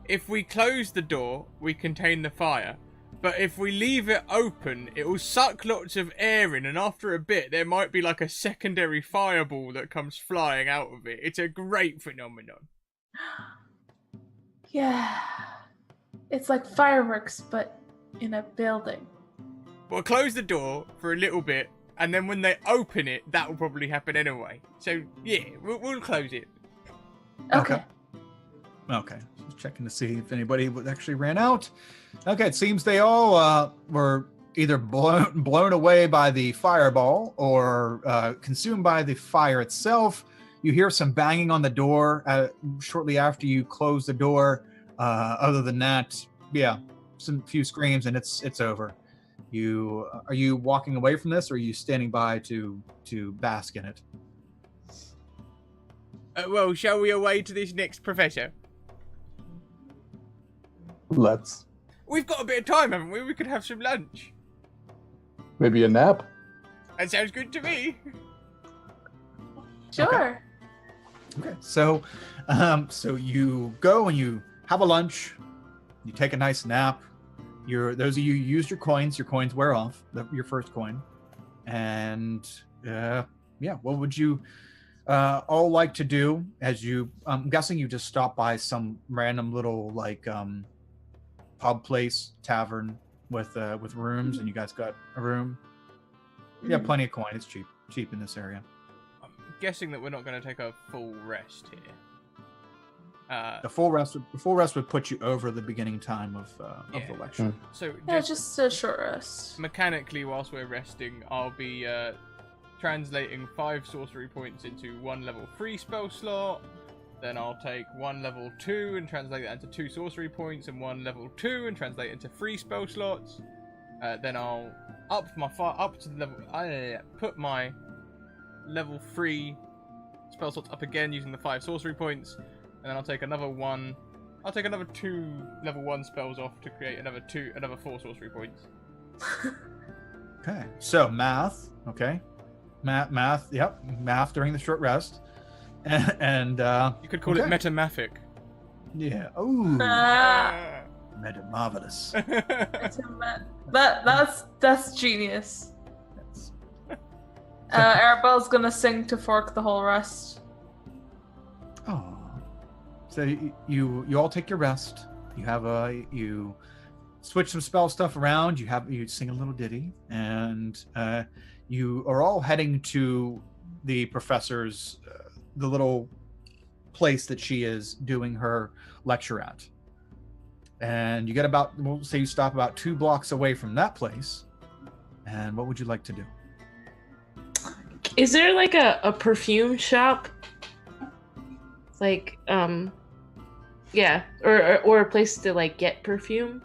If we close the door, we contain the fire. But if we leave it open, it will suck lots of air in, and after a bit, there might be like a secondary fireball that comes flying out of it. It's a great phenomenon. Yeah. It's like fireworks, but in a building. We'll close the door for a little bit, and then when they open it, that will probably happen anyway. So, yeah, we'll close it. Okay. Okay. checking to see if anybody actually ran out. Okay, it seems they all were either blown away by the fireball or consumed by the fire itself. You hear some banging on the door shortly after you close the door. Other than that, yeah, some few screams and it's over. Are you walking away from this, or are you standing by to bask in it? Well, shall we away to this next professor? Let's. We've got a bit of time, haven't we? We could have some lunch. Maybe a nap. That sounds good to me. Sure. Okay, so you go and you have a lunch. You take a nice nap. Those of you who used your coins wear off. Your first coin, and what would you all like to do? I'm guessing you just stop by some random little pub place, tavern with rooms, and you guys got a room. Yeah, plenty of coin. It's cheap in this area. I'm guessing that we're not going to take a full rest here. The full rest would put you over the beginning time of the lecture. So Just a short rest. mechanically, whilst we're resting, I'll be translating 5 sorcery points into 1 level 3 spell slot. Then I'll take 1 level 2 and translate that into 2 sorcery points, and 1 level 2 and translate it into 3 spell slots. Then I'll put my level 3 spell slots up again using the 5 sorcery points. And then I'll take another 2 level 1 spells off to create another 4 sorcery points. Okay, so math. Okay, math. Yep, math during the short rest, and you could call it metamathic. Yeah. Ooh. Ah, Metamarvelous. that's genius. Yes. Arabella's gonna sing to fork the whole rest. Oh. So you all take your rest. You switch some spell stuff around. You sing a little ditty, and you are all heading to the professor's the little place that she is doing her lecture at. And you get we'll say you stop about 2 blocks away from that place. And what would you like to do? Is there like a perfume shop? Like, yeah, or a place to like get perfume?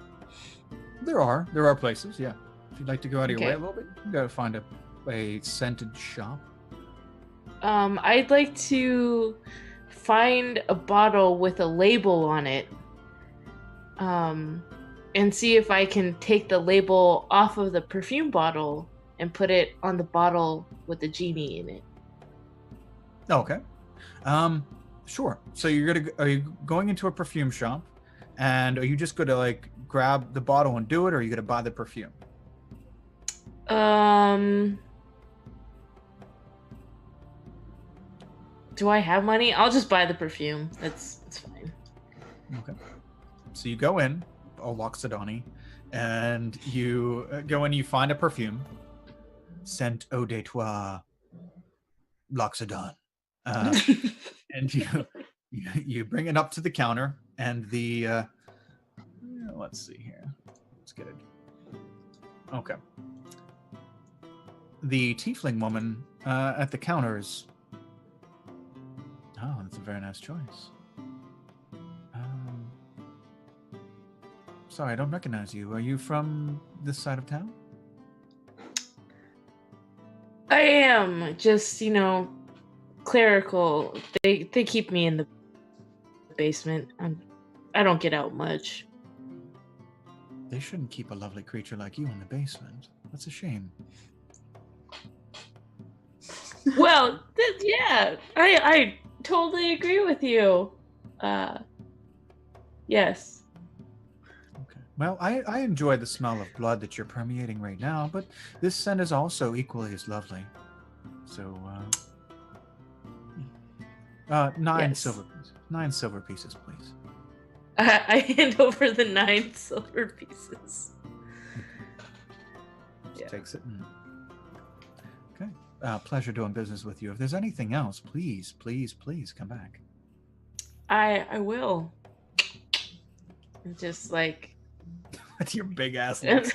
There are places, yeah. If you'd like to go out of your Okay. way a little bit, you gotta find a scented shop. I'd like to find a bottle with a label on it. And see if I can take the label off of the perfume bottle and put it on the bottle with the genie in it. Okay. Sure. So are you going into a perfume shop, and are you just gonna like grab the bottle and do it, or are you gonna buy the perfume? Do I have money? I'll just buy the perfume. It's fine. Okay. So you go in, Loxodoni, and you go in. You find a perfume, scent eau de toi, Loxodon, and you bring it up to the counter, and the let's see here. Let's get it. Okay. The tiefling woman at the counter is. Oh, that's a very nice choice. Sorry, I don't recognize you. Are you from this side of town? I am just, clerical. They keep me in the basement. I don't get out much. They shouldn't keep a lovely creature like you in the basement. That's a shame. Well, yeah, I totally agree with you. Yes. Okay. Well, I enjoy the smell of blood that you're permeating right now, but this scent is also equally as lovely. So, 9 Yes. silver pieces. 9 silver pieces, please. I hand over the 9 silver pieces. Just takes it. Okay. Pleasure doing business with you. If there's anything else, please come back. I will. And just like With your big ass looks.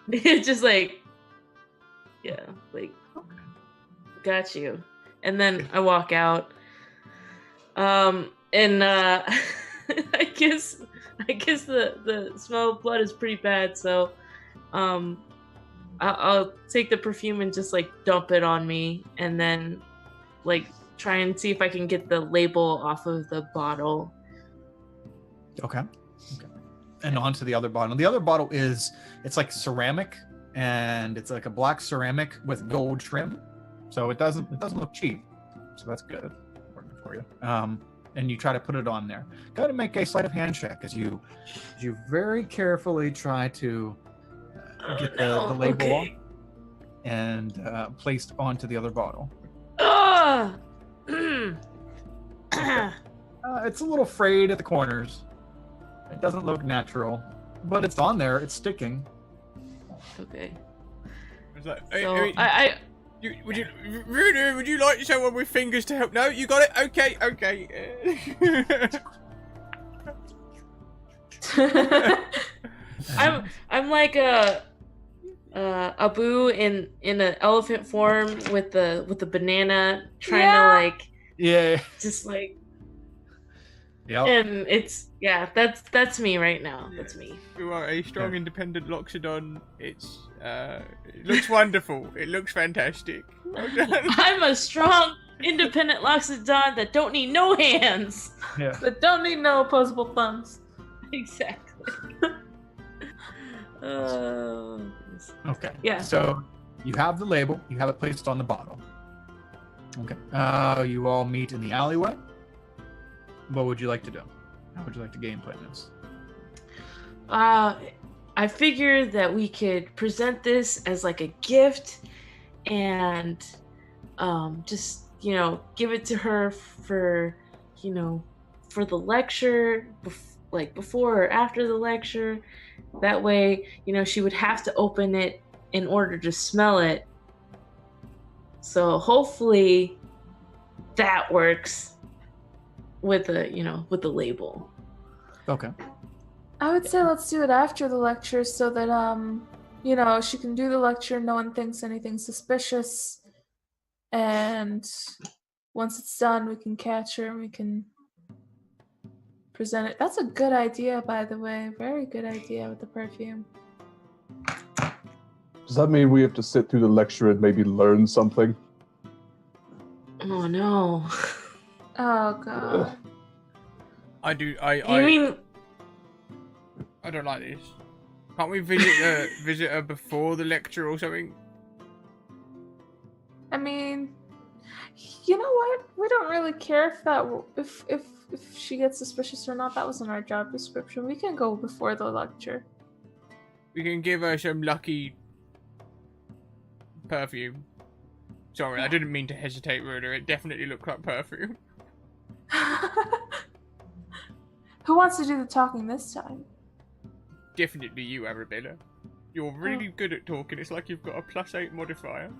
it's just like, yeah, like, got you. And then I walk out. And I guess the smell of blood is pretty bad, so I'll take the perfume and just like dump it on me, and then like try and see if I can get the label off of the bottle. Okay. And onto the other bottle. The other bottle it's like ceramic, and it's like a black ceramic with gold trim. So it doesn't look cheap. So that's good. Working for you. And you try to put it on there. Go to make a sleight of hand check as you very carefully try to get the label off and placed onto the other bottle. It's a little frayed at the corners. It doesn't look natural, but it's on there. It's sticking. Okay. It's like, So would you like someone with fingers to help? No, you got it. Okay. I'm like Abu in an elephant form with the banana trying to like just like and it's that's me right now. That's me. You are a strong, independent Loxodon. It looks wonderful. It looks fantastic. Well done. I'm a strong, independent Loxodon that don't need no hands. Yeah. But don't need no opposable thumbs. Exactly. Okay. Yeah. So you have the label. You have it placed on the bottle. Okay. You all meet in the alleyway. What would you like to do? How would you like to gameplay this? I figured that we could present this as like a gift and just, give it to her for the lecture, like before or after the lecture. That way, she would have to open it in order to smell it. So hopefully that works with the label. Okay. I would say let's do it after the lecture so that she can do the lecture, no one thinks anything suspicious, and once it's done we can catch her and we can present it. That's a good idea, by the way. Very good idea with the perfume. Does that mean we have to sit through the lecture and maybe learn something? Oh no. Oh god. I do. You mean I don't like this. Can't we visit her before the lecture or something? I mean, you know what? We don't really care if she gets suspicious or not. That was in our job description. We can go before the lecture. We can give her some lucky perfume. Sorry, I didn't mean to hesitate, Ruder. It definitely looked like perfume. Who wants to do the talking this time? Definitely you, Arabella. You're really good at talking. It's like you've got a +8 modifier.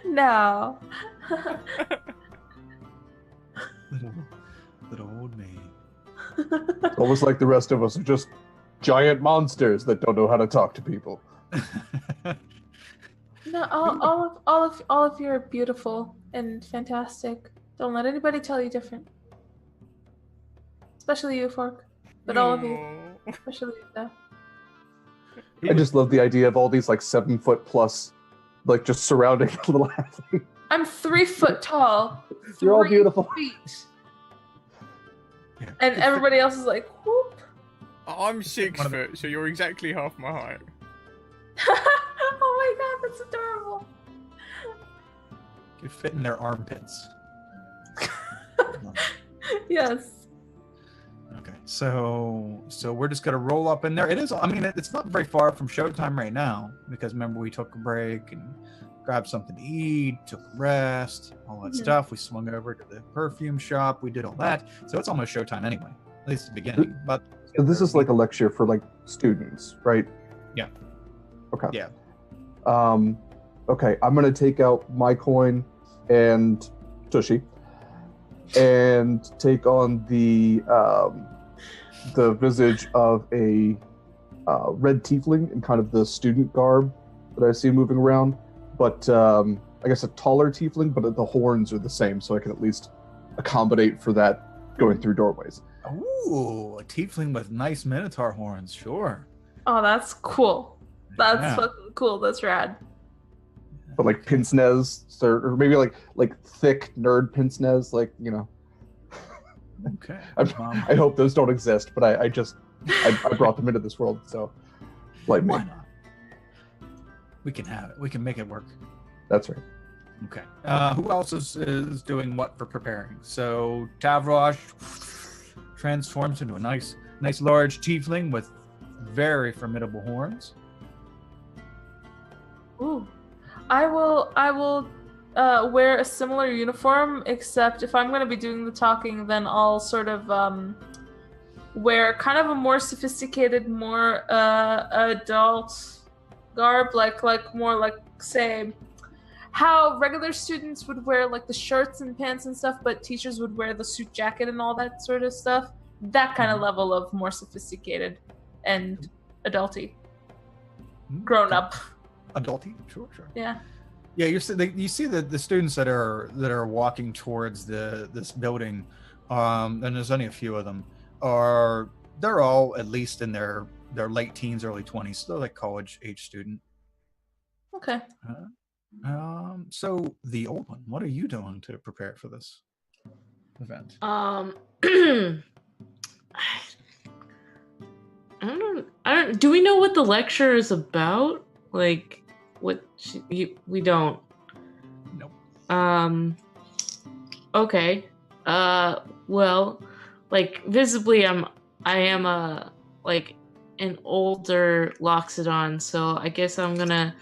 No. Little old me. Almost like the rest of us are just giant monsters that don't know how to talk to people. No, all of you are beautiful and fantastic. Don't let anybody tell you different. Especially you, Fork. But all of you. Especially you, though. I just love the idea of all these 7 foot plus, just surrounding a little halfling. I'm 3 foot tall. You're all 3 beautiful. feet. And everybody else is like, whoop. I'm 6 foot, so you're exactly half my height. Oh my god, that's adorable. You fit in their armpits. Yes. Okay, so we're just gonna roll up in there. It is. I mean, it's not very far from showtime right now because remember we took a break and grabbed something to eat, took a rest, all that stuff. We swung over to the perfume shop. We did all that, so it's almost showtime anyway. At least at the beginning. But So this is like a lecture for students, right? Yeah. Okay. Yeah. Okay, I'm gonna take out my coin and Tushy, and take on the visage of a red tiefling in kind of the student garb that I see moving around, but I guess a taller tiefling, but the horns are the same, so I can at least accommodate for that going through doorways. Ooh, a tiefling with nice minotaur horns, sure. Oh, that's cool. That's Yeah. fucking cool. That's rad. But like pince nez, or maybe like thick nerd pince nez, like, you know. Okay. I hope those don't exist, but I brought them into this world, so like me. Why not? We can have it. We can make it work. That's right. Okay. Who else is doing what for preparing? So Tavrosh transforms into a nice large tiefling with very formidable horns. Ooh. I will wear a similar uniform, except if I'm going to be doing the talking, then I'll sort of wear kind of a more sophisticated, more adult garb, like more like, say, how regular students would wear like the shirts and pants and stuff, but teachers would wear the suit jacket and all that sort of stuff. That kind of level of more sophisticated and adulty, grown up. Adulty, sure. Yeah. Yeah, you see the students that are walking towards this building, and there's only a few of them. They're all at least in their late teens, early 20s. So they're like college age student. Okay. So the old one, what are you doing to prepare for this event? I don't. Do we know what the lecture is about? Like, we don't. Nope. Okay. Well, like visibly, I am like an older Loxodon, so I guess I'm gonna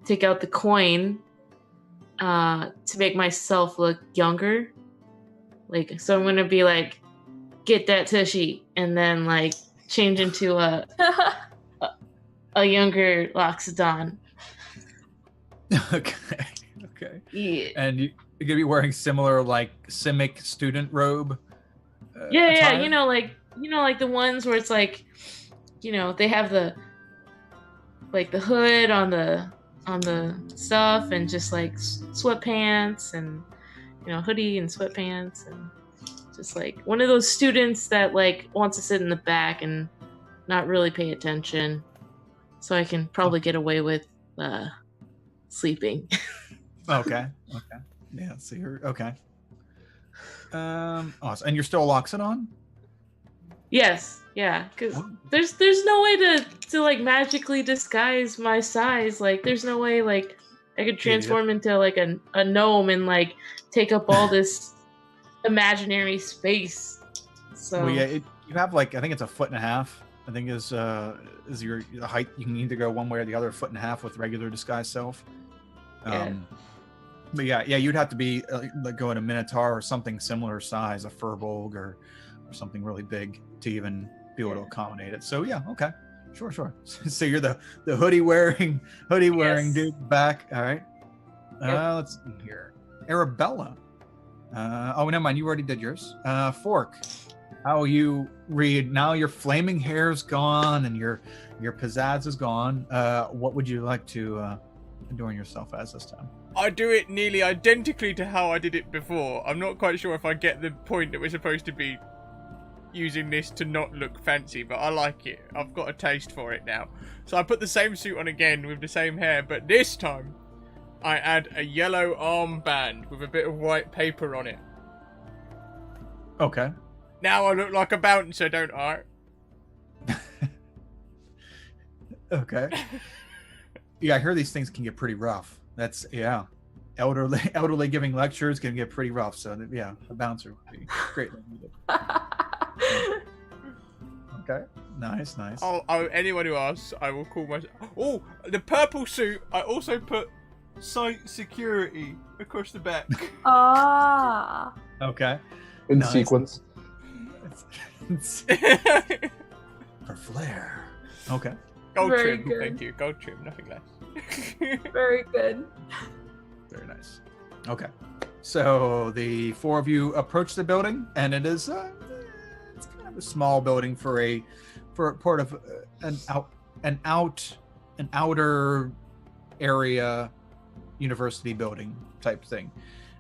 take out the coin to make myself look younger. Like, so I'm gonna be like, get that tushy, and then like change into a younger Loxodon. Okay. Yeah. And you're gonna be wearing similar like Simic student robe. Yeah, attire? you know, like the ones where it's like, they have the hood on the stuff, and just like sweatpants and hoodie and sweatpants, and just like one of those students that like wants to sit in the back and not really pay attention, so I can probably get away with sleeping. Okay. Yeah, so you're okay. Awesome. And you're still Loxodon? Yes, yeah, because there's no way to like magically disguise my size. Like, there's no way like I could transform into like a gnome and like take up all this imaginary space. So Well, yeah, you have like, I think it's 1.5 feet. I think is your height. You can either go one way or the other, 1.5 feet with regular disguise self. Yeah. But yeah, you'd have to be like go in a minotaur or something similar size, a furbolg or something really big to even be able to accommodate it. So yeah, okay, sure. So you're the hoodie wearing dude back. All right. Yep. Let's see here. Arabella. Oh, never mind. You already did yours. Fork. How you read now? Your flaming hair's gone and your pizzazz is gone. What would you like to adorn yourself as this time? I do it nearly identically to how I did it before. I'm not quite sure if I get the point that we're supposed to be using this to not look fancy, but I like it. I've got a taste for it now. So I put the same suit on again with the same hair, but this time I add a yellow armband with a bit of white paper on it. Okay. Now I look like a bouncer, don't I? Okay. Yeah, I hear these things can get pretty rough. That's elderly giving lectures can get pretty rough. So yeah, a bouncer would be greatly needed. Okay, nice. Oh, anyone who asks, I will call myself. Oh, the purple suit. I also put site security across the back. Ah. Okay. In Nice. sequence. For flair. Okay. Gold Very trim, good. thank you. Gold trim, nothing less. Very good. Very nice. Okay. So the four of you approach the building, and it is it's kind of a small building for part of an outer area university building type thing.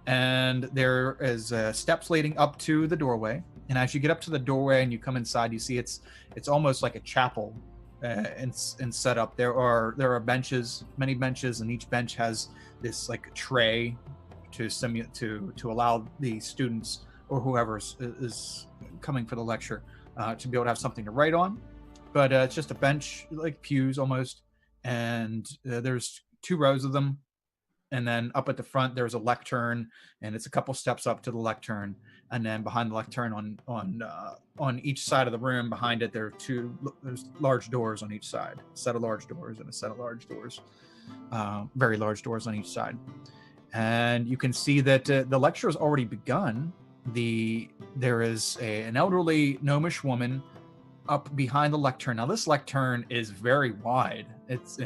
And there is steps leading up to the doorway. And as you get up to the doorway and you come inside, you see it's almost like a chapel and set up. There are benches, many benches, and each bench has this like tray to allow the students or whoever is coming for the lecture to be able to have something to write on. But it's just a bench, like pews almost, and there's 2 rows of them. And then up at the front, there's a lectern, and it's a couple steps up to the lectern. And then behind the lectern, on each side of the room, behind it, there's large doors on each side. A set of large doors and a set of large doors, very large doors on each side. And you can see that the lecture has already begun. There is an elderly gnomish woman up behind the lectern. Now this lectern is very wide. It's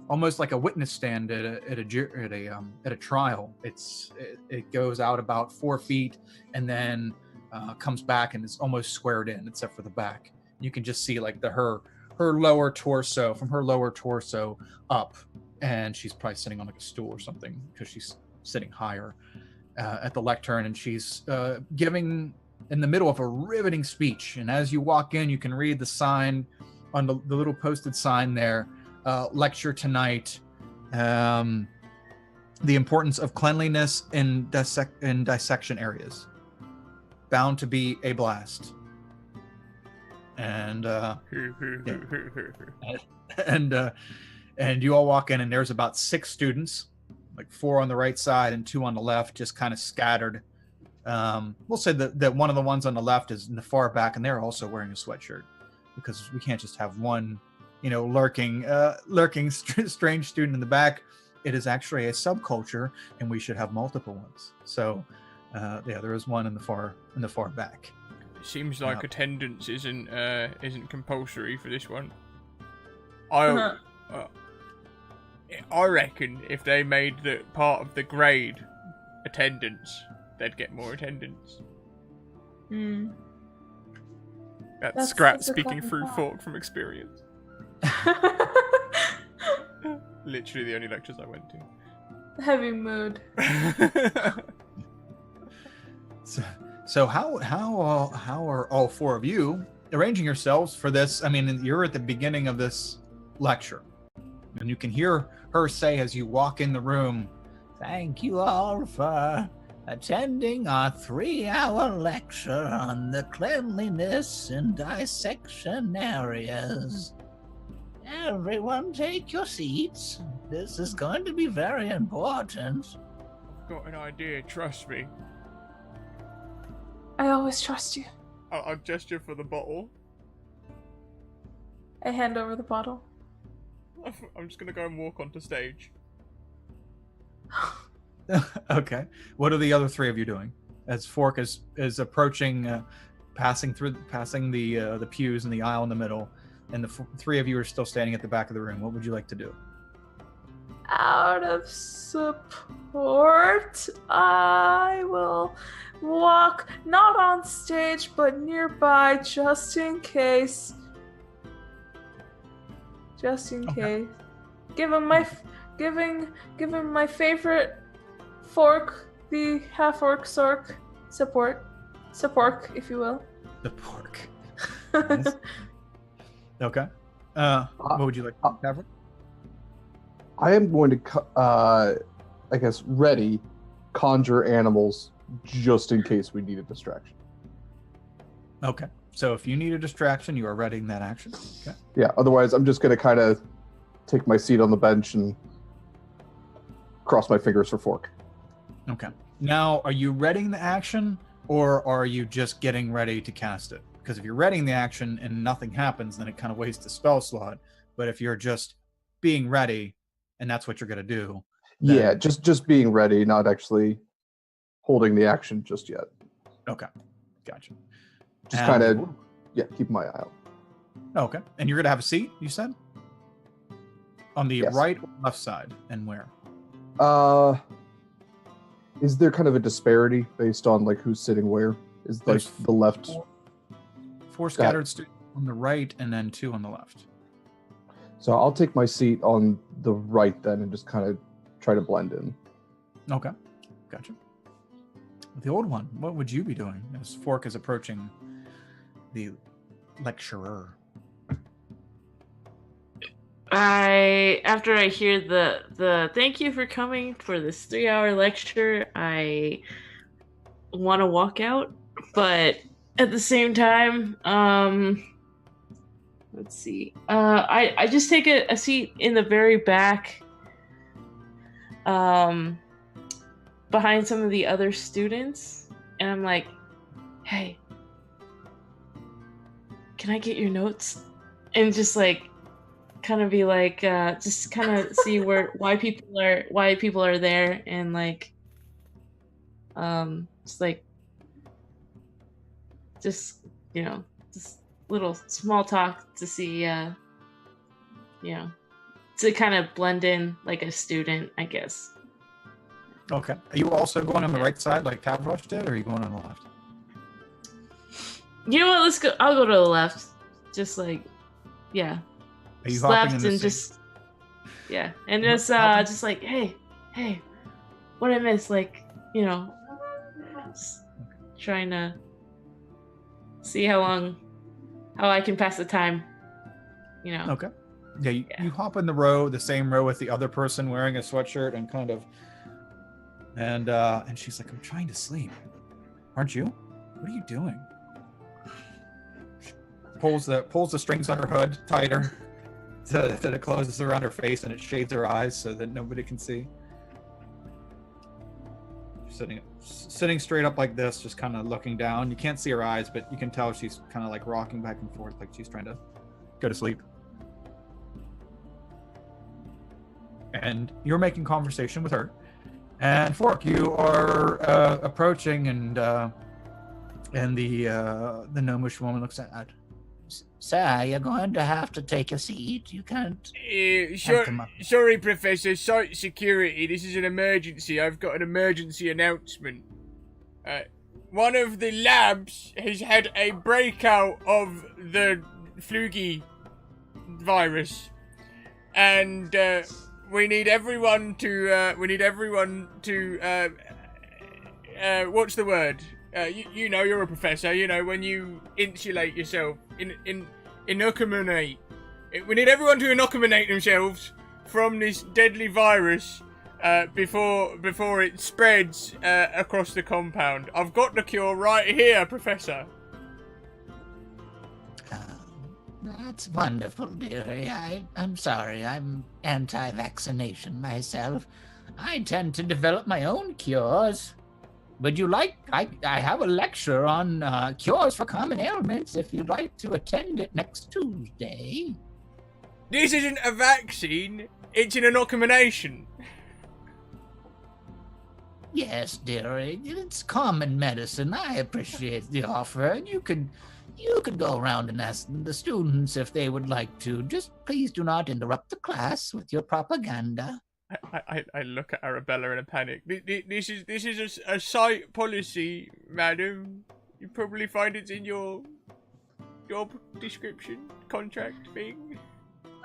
almost like a witness stand at a trial. It goes out about 4 feet and then comes back and is almost squared in, except for the back. You can just see like her lower torso, from her lower torso up, and she's probably sitting on like a stool or something because she's sitting higher at the lectern, and she's giving in the middle of a riveting speech. And as you walk in, you can read the sign on the little posted sign there. Lecture tonight, the importance of cleanliness in dissection areas. Bound to be a blast. And and you all walk in, and there's about 6 students, like 4 on the right side and 2 on the left, just kind of scattered. We'll say that one of the ones on the left is in the far back, and they're also wearing a sweatshirt, because we can't just have one lurking strange student in the back. It is actually a subculture, and we should have multiple ones. So there is one in the far back. Seems like attendance isn't compulsory for this one. I reckon if they made the part of the grade attendance, they'd get more attendance. That's Scrat speaking through Fork from experience. Literally the only lectures I went to. Heavy mood. So how are all 4 of you arranging yourselves for this? I mean, you're at the beginning of this lecture, and you can hear her say as you walk in the room, "Thank you all for attending our 3-hour lecture on the cleanliness in dissection areas. Everyone take your seats. This is going to be very important." Got an idea, trust me. I always trust you. I'll gesture for the bottle. I hand over the bottle. I'm just gonna go and walk onto stage. Okay. What are the other 3 of you doing as Fork is approaching, passing the pews in the aisle in the middle, and the 3 of you are still standing at the back of the room? What would you like to do? Out of support, I will walk not on stage but nearby, just in case. Case. Giving my favorite Fork, the half-orc Sork, support, if you will. The pork. Nice. Okay. What would you like to cover? I am going to, ready conjure animals just in case we need a distraction. Okay. So if you need a distraction, you are readying that action. Okay. Yeah, otherwise I'm just going to kind of take my seat on the bench and cross my fingers for Fork. Okay. Now, are you readying the action, or are you just getting ready to cast it? Because if you're readying the action and nothing happens, then it kind of wastes the spell slot. But if you're just being ready, and that's what you're going to do. Then... Yeah, just being ready, not actually holding the action just yet. Okay. Gotcha. Just kind of, keep my eye out. Okay. And you're going to have a seat, you said? On the Yes. right or left side, and where? Is there kind of a disparity based on like who's sitting where? Is like There's the left? Four scattered students on the right and then 2 on the left. So I'll take my seat on the right then and just kind of try to blend in. Okay, gotcha. The old one, what would you be doing as Fork is approaching the lecturer? After I hear the thank you for coming for this 3-hour lecture, I want to walk out, but at the same time, let's see. I just take a seat in the very back, behind some of the other students, and I'm like, hey, can I get your notes? And just like kind of be like, just kind of see why people are there, and like, just like, just just little small talk to see, to kind of blend in like a student, I guess. Okay. Are you also going on the right side like Tavrosh did, or are you going on the left? You know what? Let's go. I'll go to the left. Just like, yeah. Are you Just hopping left in the and same- just, yeah, and You just hopping- just like, hey, what I miss? Like, just trying to see how I can pass the time. Okay. Yeah, you hop in the same row with the other person wearing a sweatshirt and kind of, and she's like, I'm trying to sleep. Aren't you? What are you doing? She pulls the strings on her hood tighter so that it closes around her face and it shades her eyes so that nobody can see. She's sitting straight up like this, just kind of looking down. You can't see her eyes, but you can tell she's kind of like rocking back and forth, like she's trying to go to sleep. And you're making conversation with her. And Fork, you are approaching, and the gnomish woman looks at. Sir, you're going to have to take a seat. You can't. Sorry, Professor. Site security. This is an emergency. I've got an emergency announcement. One of the labs has had a breakout of the Flugy virus, and we need everyone to. What's the word? You know, you're a professor. You know, when you insulate yourself, inoculate. We need everyone to inoculate themselves from this deadly virus before it spreads across the compound. I've got the cure right here, Professor. That's wonderful, dearie. I'm sorry. I'm anti-vaccination myself. I tend to develop my own cures. Would you like? I have a lecture on cures for common ailments if you'd like to attend it next Tuesday. This isn't a vaccine. It's an inoculation. Yes, dearie. It's common medicine. I appreciate the offer. You could go around and ask the students if they would like to. Just please do not interrupt the class with your propaganda. I look at Arabella in a panic. This is a site policy, madam. You probably find it in your job description, contract thing.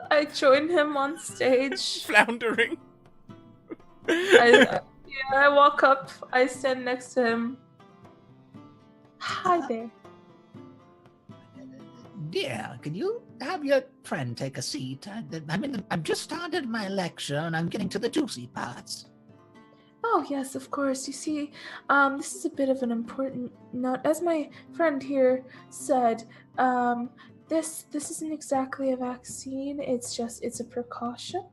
I join him on stage. Floundering. I walk up. I stand next to him. Hi there. Dear, could you have your friend take a seat? I've just started my lecture and I'm getting to the juicy parts. Oh, yes, of course. You see, this is a bit of an important note. As my friend here said, this isn't exactly a vaccine. It's a precaution,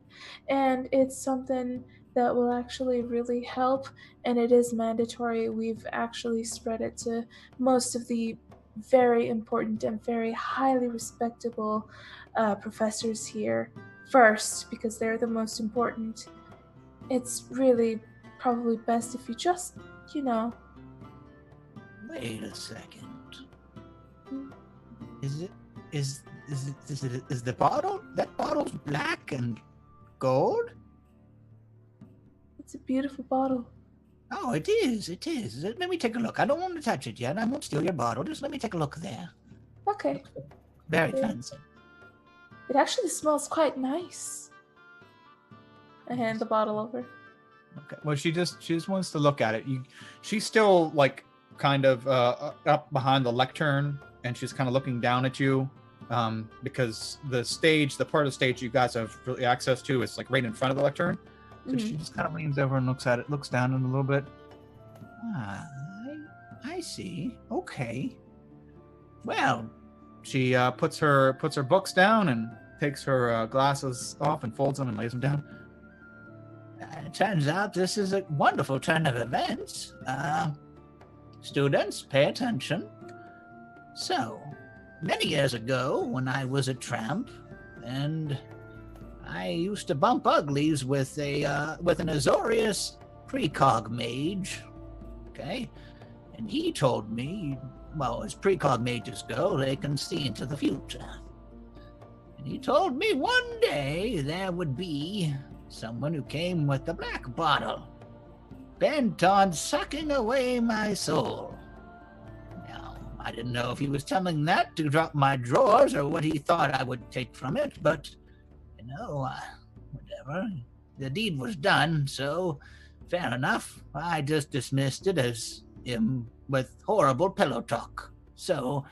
and it's something that will actually really help, and it is mandatory. We've actually spread it to most of the very important and very highly respectable professors here first, because they're the most important. It's really probably best if you just, Wait a second. Is the bottle? That bottle's black and gold? It's a beautiful bottle. Oh, it is. It is. Let me take a look. I don't want to touch it yet. I won't steal your bottle. Just let me take a look there. Okay. Very Yeah. fancy. It actually smells quite nice. I hand the bottle over. Okay. Well, she just wants to look at it. She's still like kind of up behind the lectern, and she's kind of looking down at you, because the part of the stage you guys have really access to is like right in front of the lectern. So she just kind of leans over and looks at it, looks down a little bit. I see. Okay. Well, she puts her books down and takes her glasses off and folds them and lays them down. It turns out this is a wonderful turn of events. Students, pay attention. So, many years ago, when I was a tramp, and I used to bump uglies with an Azorius precog mage. Okay? And he told me, well, as precog mages go, they can see into the future. And he told me one day there would be someone who came with the black bottle, bent on sucking away my soul. Now, I didn't know if he was telling that to drop my drawers or what he thought I would take from it, but, whatever. The deed was done, so fair enough. I just dismissed it as him with horrible pillow talk. So,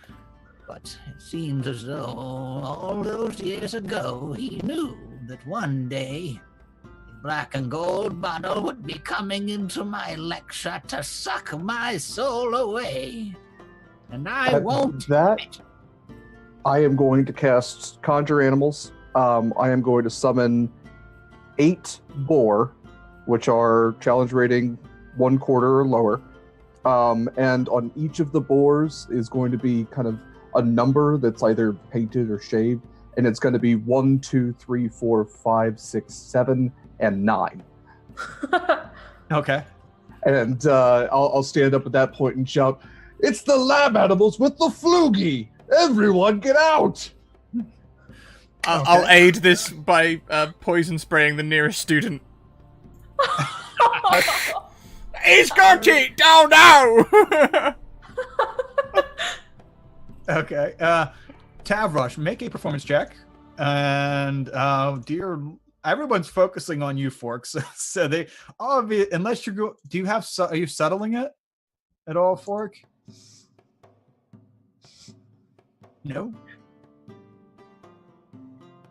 but it seems as though all those years ago he knew that one day the black and gold bottle would be coming into my lecture to suck my soul away. And I won't. That I am going to cast Conjure Animals. I am going to summon 8 boar, which are challenge rating 1/4 or lower. And on each of the boars is going to be kind of a number that's either painted or shaved, and it's going to be 1, 2, 3, 4, 5, 6, 7, and 9. Okay. And I'll stand up at that point and shout, "It's the lab animals with the flugy! Everyone get out!" I'll aid this by poison spraying the nearest student. He's got it! Oh no! Okay. Tavrosh, make a performance check. And everyone's focusing on you, Forks. So they unless are you settling it at all, Fork? No.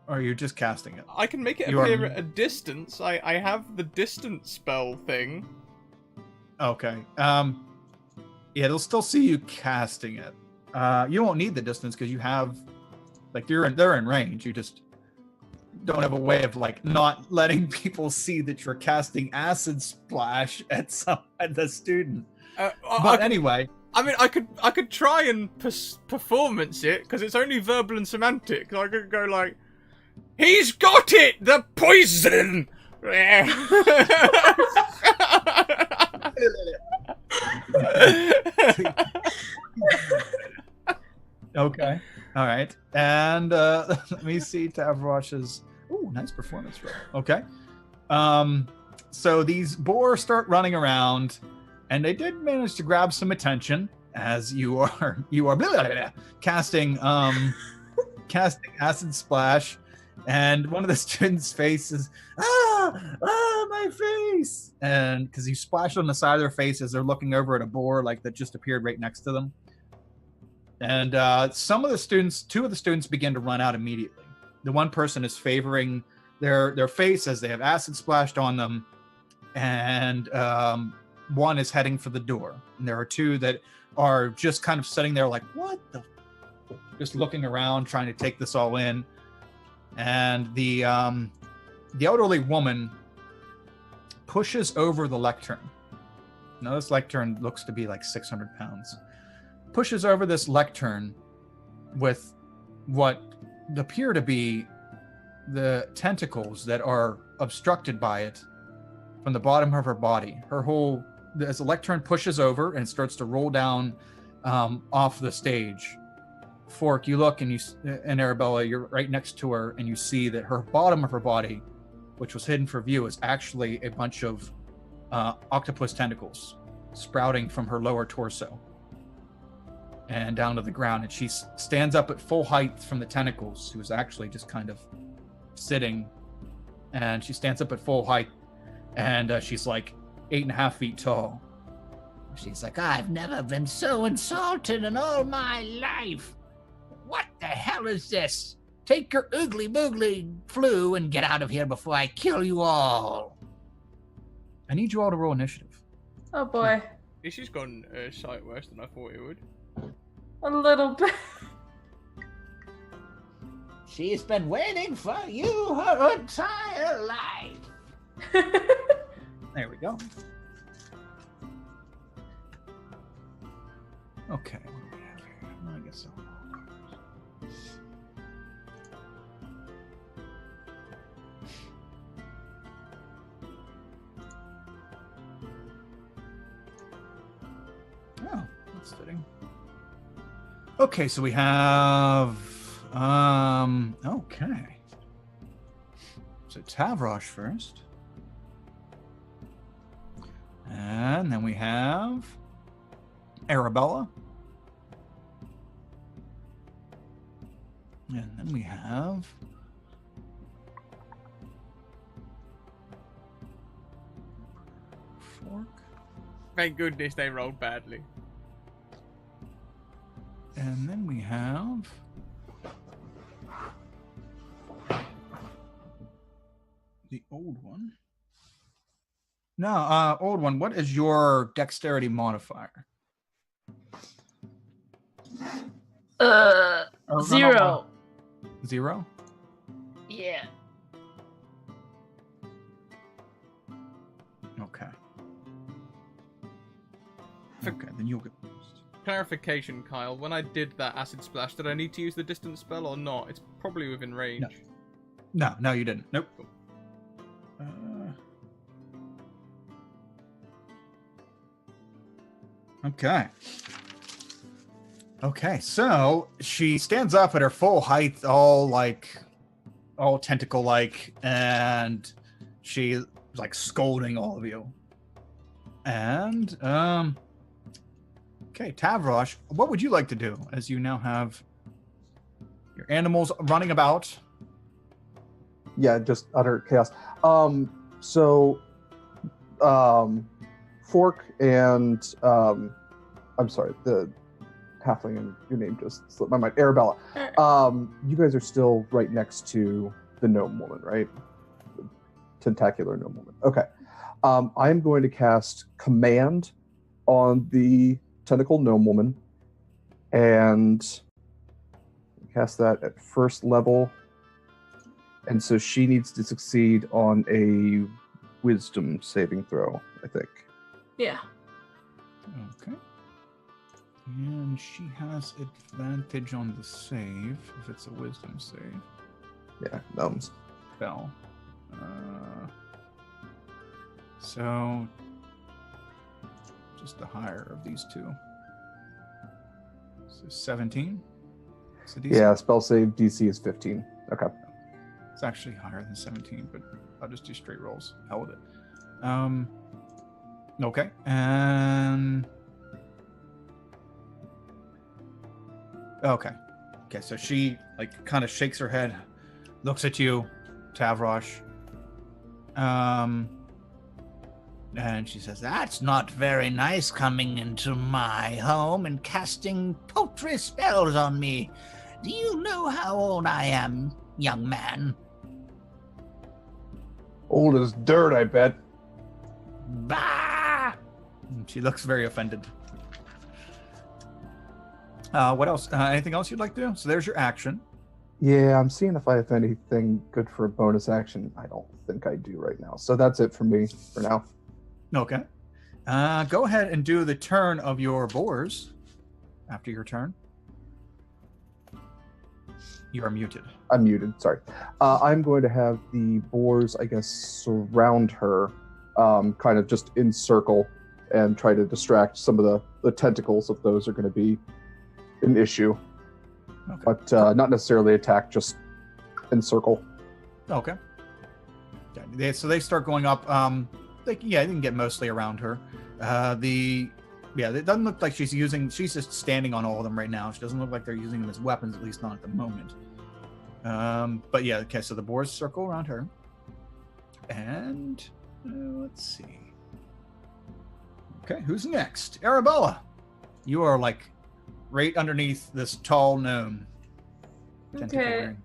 Or are you just casting it? I can make it appear at a distance. I have the distance spell thing. Okay. Yeah, they'll still see you casting it. You won't need the distance because you have, like, they're in range. You just don't have a way of like not letting people see that you're casting acid splash at the student. Anyway, I mean, I could try and performance it because it's only verbal and semantic. I could go like, "He's got it, the poison." Okay. All right. And let me see Tavrosh's. Ooh, nice performance roll. Okay. So these boars start running around, and they did manage to grab some attention as you are casting acid splash, and one of the students' faces, my face, and because you splashed on the side of their face as they're looking over at a boar like that just appeared right next to them. And two of the students begin to run out immediately. The one person is favoring their face as they have acid splashed on them, and one is heading for the door. And there are 2 that are just kind of sitting there like, what the? Just looking around, trying to take this all in. And the elderly woman pushes over the lectern. Now, this lectern looks to be like 600 pounds. Pushes over this lectern with what appear to be the tentacles that are obstructed by it from the bottom of her body. As the lectern pushes over and starts to roll down off the stage, Fork, you look and Arabella, you're right next to her, and you see that her bottom of her body, which was hidden for view, is actually a bunch of octopus tentacles sprouting from her lower torso and down to the ground. And she stands up at full height from the tentacles. She was actually just kind of sitting. And she stands up at full height. And she's like 8.5 feet tall. She's like, I've never been so insulted in all my life. What the hell is this? Take your oogly boogly flu and get out of here before I kill you all. I need you all to roll initiative. Oh boy. This has gone slightly worse than I thought it would. A little bit. She's been waiting for you her entire life. There we go. Okay, what do we have here? I guess so. Oh, that's fitting. Okay, so we have okay. So Tavrosh first. And then we have Arabella. And then we have Fork. Thank goodness they rolled badly. And then we have the old one. No, old one. What is your dexterity modifier? Oh, no, 0. no. 0? Yeah. Okay. Okay, then you'll get first. Clarification, Kyle. When I did that acid splash, did I need to use the distance spell or not? It's probably within range. No, you didn't. Nope. Cool. Okay. Okay, so she stands up at her full height, all tentacle-like, and she's like scolding all of you. And okay, Tavrosh, what would you like to do as you now have your animals running about? Yeah, just utter chaos. Fork and I'm sorry, the halfling and your name just slipped my mind. Arabella. You guys are still right next to the gnome woman, right? The tentacular gnome woman. Okay. I'm going to cast command on the tentacle gnome woman and cast that at first level. And so she needs to succeed on a wisdom saving throw, I think. Yeah. Okay. And she has advantage on the save if it's a wisdom save. Yeah, gnomes. Spell. So just the higher of these two. So 17. So Yeah, spell save DC is 15. Okay. It's actually higher than 17, but I'll just do straight rolls. Hell with it. Okay, and okay, so she like kind of shakes her head, looks at you, Tavrosh, and she says, "That's not very nice, coming into my home and casting paltry spells on me. Do you know how old I am, young man?" Old as dirt, I bet. Bah! She looks very offended. What else? Anything else you'd like to do? So there's your action. Yeah, I'm seeing if I have anything good for a bonus action. I don't think I do right now. So that's it for me for now. Okay. Go ahead and do the turn of your boars after your turn. You are muted. I'm muted, sorry. I'm going to have the boars, I guess, surround her, kind of just encircle and try to distract some of the tentacles if those are going to be an issue. Okay. But not necessarily attack, just encircle. Okay. So they start going up. they can get mostly around her. It doesn't look like she's just standing on all of them right now. She doesn't look like they're using them as weapons, at least not at the moment. But yeah, okay, so the boars circle around her. And let's see. Okay, who's next? Arabella. You are like right underneath this tall gnome. Okay.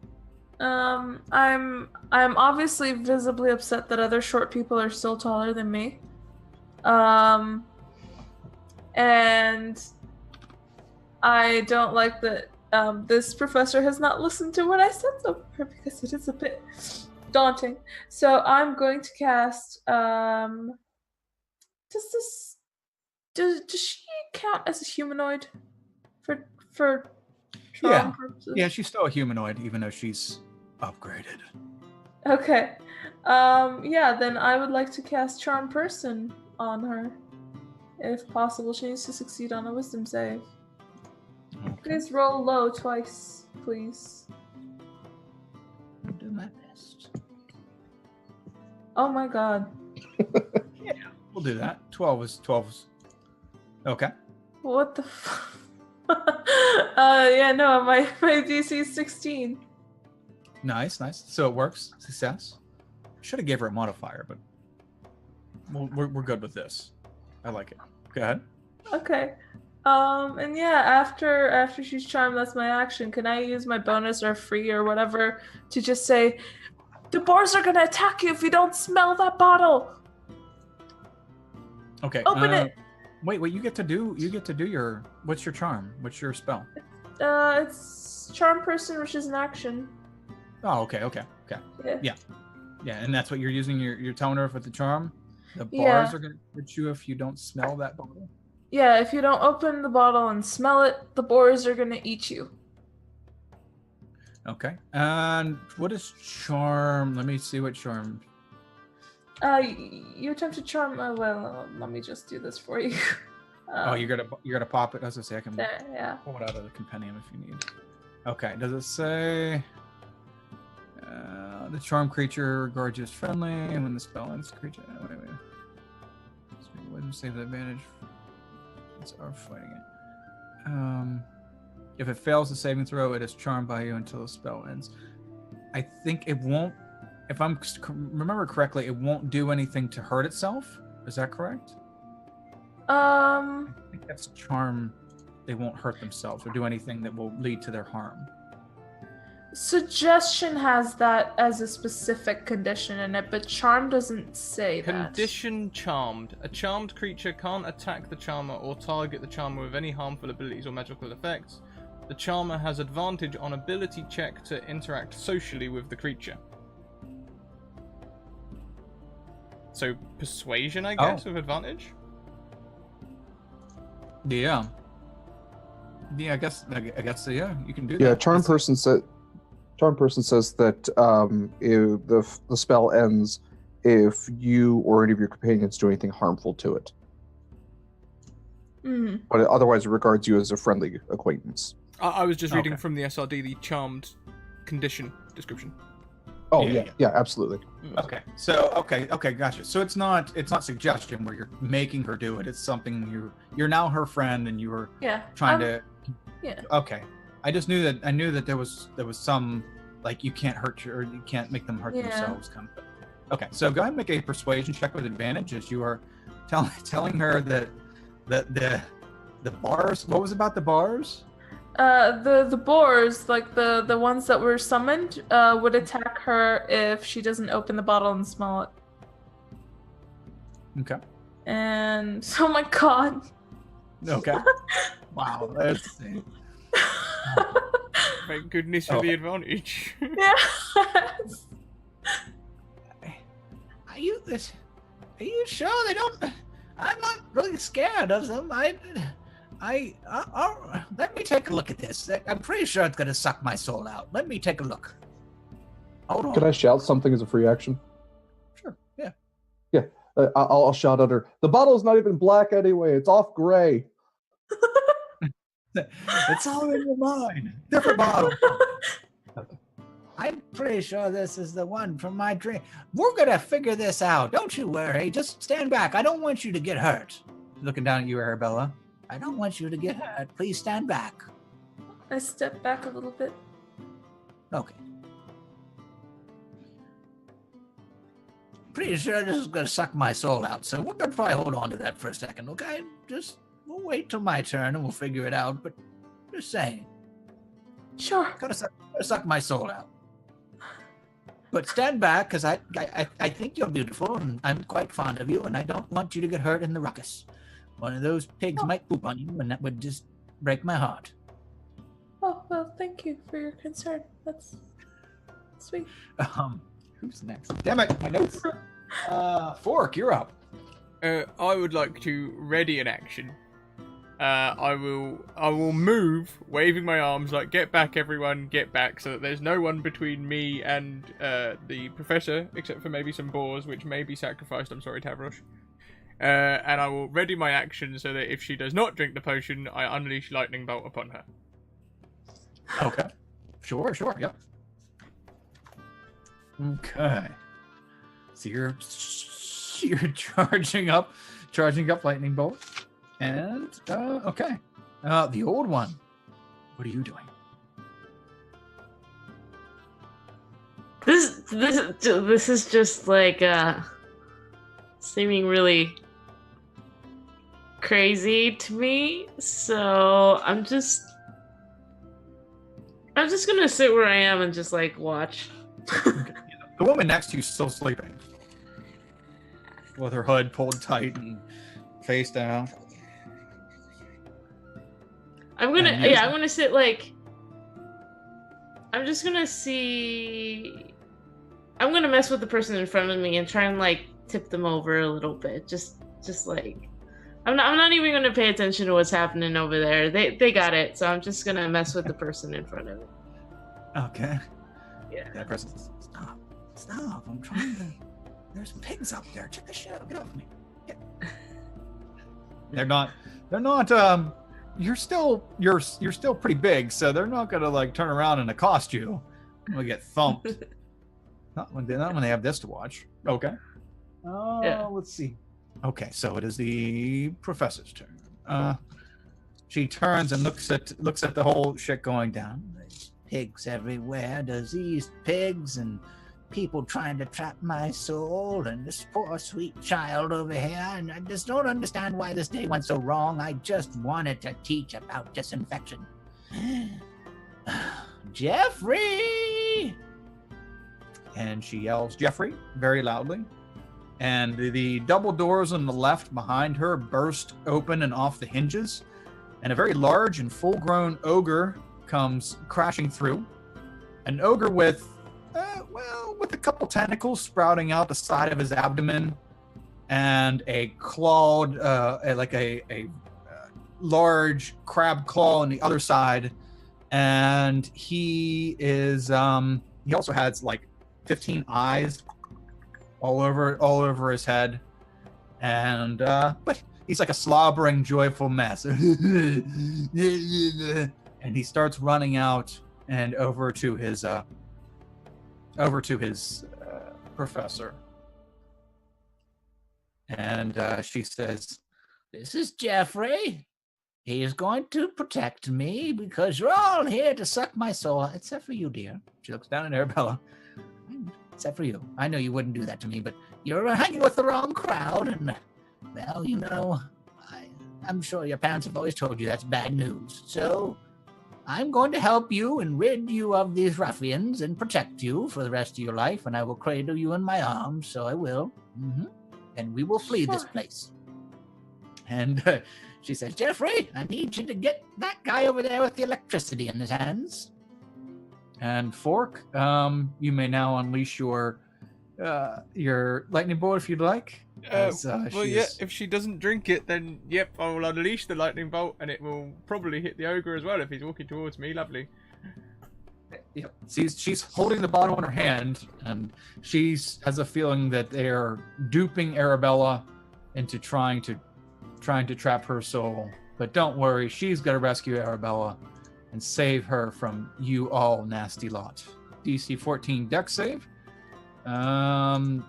I'm obviously visibly upset that other short people are still taller than me. And I don't like that this professor has not listened to what I said so far because it is a bit daunting. So I'm going to cast does she count as a humanoid for charm purposes? Yeah, she's still a humanoid even though she's upgraded. Okay. Then I would like to cast Charm Person on her. If possible, she needs to succeed on a wisdom save. Okay. Please roll low twice, please. I'll do my best. Oh my god. Yeah, we'll do that. 12 is okay. What the fuck? My DC is 16. Nice. So it works. Success. Should have gave her a modifier, but we're good with this. I like it. Go ahead. Okay. After she's charmed, that's my action. Can I use my bonus or free or whatever to just say, the boars are gonna attack you if you don't smell that bottle? Okay. Open it. Wait. You get to do your. What's your charm? What's your spell? It's Charm Person, which is an action. Oh, okay. Yeah. Yeah, and that's what you're using. You're telling her with the charm. The bars are gonna hurt you if you don't smell that bottle. Yeah, if you don't open the bottle and smell it, the boars are gonna eat you. Okay. And what is charm? Let me see what charm. You attempt to charm. Let me just do this for you. You're gonna pop it. As I say, I can there, yeah. pull it out of the compendium if you need. Okay. Does it say the charm creature regards you as friendly, and when the spell ends, creature. Wait. Wouldn't save the advantage. It's our fighting it. If it fails the saving throw, it is charmed by you until the spell ends. I think it won't. If I'm remember correctly, it won't do anything to hurt itself. Is that correct? I think that's charm. They won't hurt themselves or do anything that will lead to their harm. Suggestion has that as a specific condition in it, but charm doesn't say that. Condition charmed. A charmed creature can't attack the charmer or target the charmer with any harmful abilities or magical effects. The charmer has advantage on ability check to interact socially with the creature. So persuasion, I guess, with advantage? Yeah. Yeah, I guess yeah, you can do that. Yeah, Charm Person says that if the spell ends if you or any of your companions do anything harmful to it. Mm-hmm. But otherwise, it regards you as a friendly acquaintance. I was just reading from the SRD the charmed condition description. Oh yeah, absolutely. Okay. So okay, gotcha. So it's not suggestion where you're making her do it. It's something you're now her friend and you were trying to. Yeah. Okay. I just knew that there was some like you can't hurt or you can't make them hurt themselves kind of thing. Okay. So go ahead and make a persuasion check with advantage as you are telling her that the bars. What was about the bars? The boars, like the ones that were summoned, would attack her if she doesn't open the bottle and smell it. Okay. And oh my god. Okay. Wow, that's insane. Thank goodness for the advantage. Yeah. Are you sure they don't? I'm not really scared of them. Let me take a look at this. I'm pretty sure it's gonna suck my soul out. Let me take a look. Hold on. Can I shout something as a free action? Sure. Yeah. Yeah. I'll shout at her. The bottle's not even black anyway. It's off gray. It's all in your mind. Different bottle. I'm pretty sure this is the one from my dream. We're gonna figure this out. Don't you worry. Just stand back. I don't want you to get hurt. Looking down at you, Arabella. I don't want you to get hurt. Please stand back. I step back a little bit. Okay. Pretty sure this is gonna suck my soul out, so we're gonna probably hold on to that for a second, okay? We'll wait till my turn and we'll figure it out, but just saying. Sure. Gonna suck my soul out. But stand back, because I think you're beautiful, and I'm quite fond of you, and I don't want you to get hurt in the ruckus. One of those pigs might poop on you, and that would just break my heart. Oh, well, thank you for your concern. That's sweet. Who's next? Damn it, my notes. Fork, you're up. I would like to ready an action. I will move, waving my arms like "Get back, everyone! Get back!" so that there's no one between me and the professor, except for maybe some boars, which may be sacrificed. I'm sorry, Tavrosh. And I will ready my action so that if she does not drink the potion, I unleash lightning bolt upon her. Okay. Sure, yep. Okay. So you're charging up lightning bolt. And okay. The old one. What are you doing? This is just like seeming really crazy to me. So I'm just gonna sit where I am and just like watch. Okay. The woman next to you is still sleeping, with her hood pulled tight and face down. I'm gonna sit like. I'm just gonna see. I'm gonna mess with the person in front of me and try and like tip them over a little bit. Just like. I'm not even gonna pay attention to what's happening over there. They got it. So I'm just gonna mess with the person in front of me. Okay. Yeah. That person. Stop. I'm trying to... There's pigs up there. Check the shit out. Get off me. Get... They're not, you're still pretty big, so they're not gonna like turn around and accost you. You'll get thumped. not when they have this to watch. Okay. Yeah. Let's see. Okay, so it is the professor's turn. She turns and looks at the whole shit going down. There's pigs everywhere. Diseased pigs and people trying to trap my soul, and this poor sweet child over here, and I just don't understand why this day went so wrong. I just wanted to teach about disinfection. Jeffrey! And she yells, "Jeffrey," very loudly. And the double doors on the left behind her burst open and off the hinges, and a very large and full-grown ogre comes crashing through. An ogre with a couple tentacles sprouting out the side of his abdomen, and a clawed, like a large crab claw on the other side. And he is, he also has like 15 eyes all over his head, and but he's like a slobbering, joyful mess. And he starts running out and over to his professor. And she says, "This is Jeffrey. He is going to protect me because you're all here to suck my soul, except for you, dear." She looks down at Arabella. "Except for you. I know you wouldn't do that to me, but you're hanging with the wrong crowd, and, well, you know, I'm sure your parents have always told you that's bad news. So I'm going to help you and rid you of these ruffians and protect you for the rest of your life, and I will cradle you in my arms, so I will. And we will flee this place." And she says, "Jeffrey, I need you to get that guy over there with the electricity in his hands." And Fork, you may now unleash your lightning bolt if you'd like. If she doesn't drink it, then yep, I will unleash the lightning bolt, and it will probably hit the ogre as well if he's walking towards me. Lovely. Yep. She's holding the bottle in her hand, and she has a feeling that they are duping Arabella into trying to trap her soul. But don't worry, she's gonna rescue Arabella and save her from you all nasty lot. DC 14 Dex save.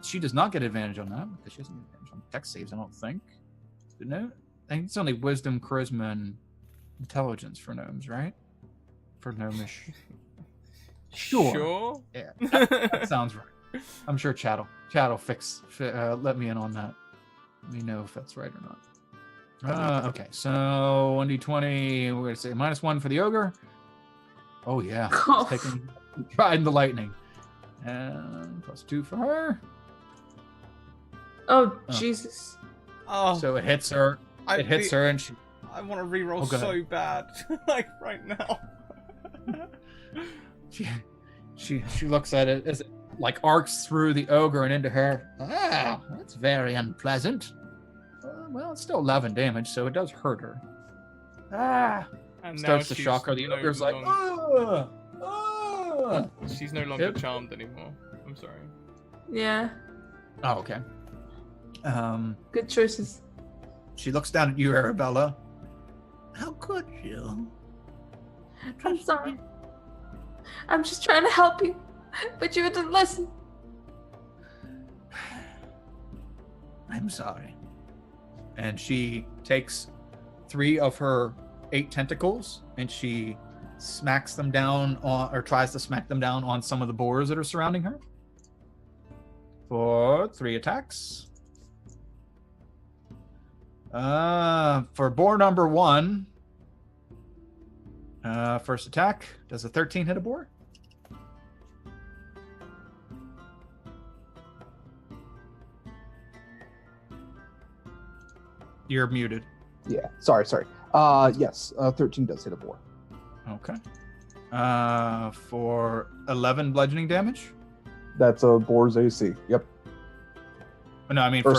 She does not get advantage on that because she doesn't get advantage on Dex saves, I don't think. No, I think it's only Wisdom, Charisma, and Intelligence for gnomes, right? For gnomish. Sure. Yeah, that sounds right. I'm sure Chad will let me in on that. Let me know if that's right or not. Okay, so 1d20, we're going to say -1 for the ogre. Oh, yeah. Trying the lightning. And +2 for her. Oh, Jesus. Oh, So it hits her. It hits her, and she. I want to reroll go so bad, like right now. She looks at it as it like arcs through the ogre and into her. Ah, that's very unpleasant. Well, it's still 11 damage, so it does hurt her. Ah, And starts now to shock her. The ogre's like, she's no longer charmed anymore. I'm sorry. Yeah. Oh, okay. Good choices. She looks down at you, Arabella. How could you? I'm sorry. I'm just trying to help you, but you didn't listen. I'm sorry. And she takes 3 of her 8 tentacles and she smacks them down on, or tries to smack them down on some of the boars that are surrounding her for 3 attacks. For boar number 1, first attack, does a 13 hit a boar? You're muted. Yeah. Sorry. Yes. 13 does hit a boar. Okay. For 11 bludgeoning damage? That's a boar's AC. Yep. No, I mean for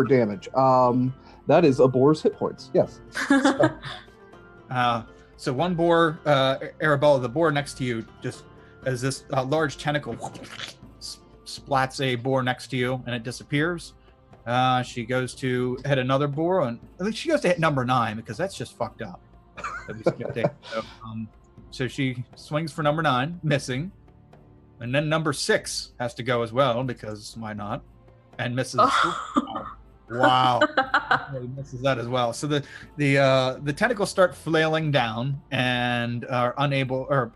damage. That is a boar's hit points. Yes. So one boar, Arabella, the boar next to you, just as this large tentacle splats a boar next to you and it disappears. She goes to hit another boar, and I think she goes to hit number 9 because that's just fucked up. So she swings for number 9, missing, and then number 6 has to go as well because why not? And misses. Wow. He misses that as well. So the tentacles start flailing down and are unable, or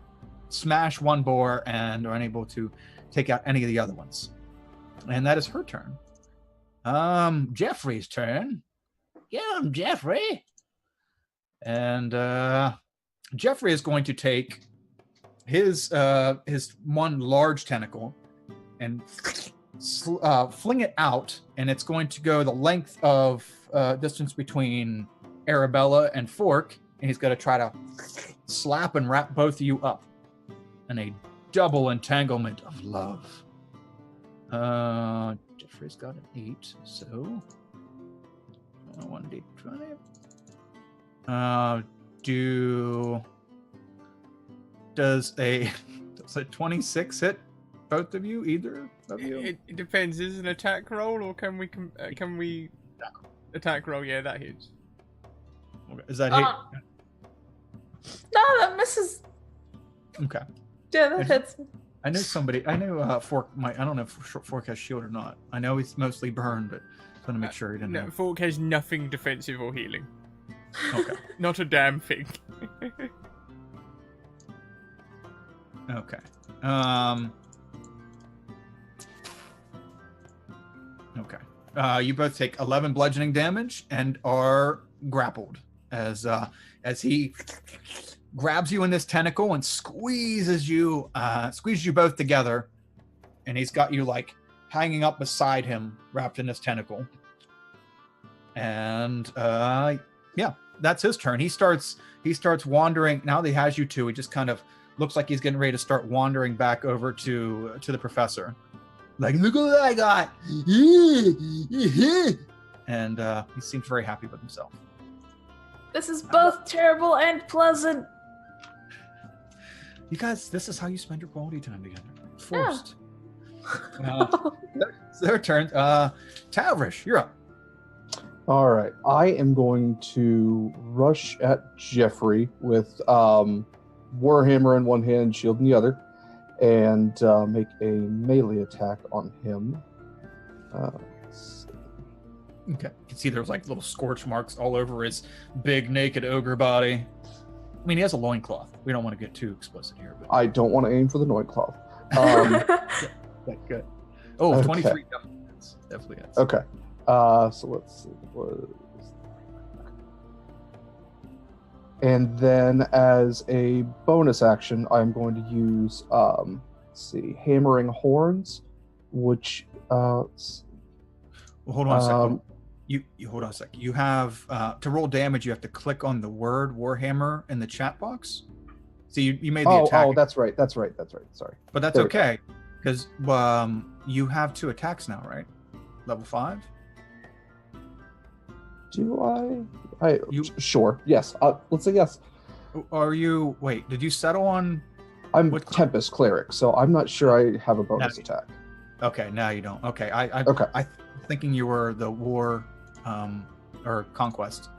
smash one boar and are unable to take out any of the other ones. And that is her turn. Jeffrey's turn. Yeah, I'm Jeffrey. And Jeffrey is going to take his one large tentacle and fling it out, and it's going to go the length of distance between Arabella and Fork, and he's going to try to slap and wrap both of you up in a double entanglement of love. Jeffrey's got an 8, so 1d20. Does a 26 hit both of you? Either of you? It depends. Is it an attack roll or can we attack roll? Yeah, that hits. Okay. Is that hit? No, that misses. Okay. Yeah, that hits. I know Fork might. I don't know if Fork has shield or not. I know he's mostly burned, but I want to make sure he didn't. No, Fork has nothing defensive or healing. Okay. Not a damn thing. Okay. Okay. You both take 11 bludgeoning damage and are grappled as he grabs you in this tentacle and squeezes you both together, and he's got you like hanging up beside him, wrapped in this tentacle. And yeah, that's his turn. He starts wandering. Now that he has you two, he just kind of looks like he's getting ready to start wandering back over to the professor. Like, look at what I got. And he seems very happy with himself. This is both terrible and pleasant. You guys, this is how you spend your quality time together. Forced. Yeah. It's their turn. Tavrish, you're up. All right. I am going to rush at Jeffrey with Warhammer in one hand, shield in the other. and make a melee attack on him. Let's see. Okay. You can see there's like little scorch marks all over his big naked ogre body. I mean, he has a loincloth. We don't want to get too explicit here. But... I don't want to aim for the loincloth. Good. Oh, Okay. 23 definitely hits. Okay. So let's see. And then as a bonus action, I'm going to use, let's see, Hammering Horns, which, Well, hold on a second. um, You hold on a sec. You have to roll damage. You have to click on the word Warhammer in the chat box. So you made the attack. Oh, that's right. Sorry. But that's there we go. okay because you have 2 attacks now, right? Level 5. Do I? You- Sure. Yes. Let's say yes. Are you? Wait, did you settle on? I'm What- Tempest Cleric, so I'm not sure I have a bonus No. attack. Okay, now you don't. Okay, I Okay. thinking you were the war, or conquest.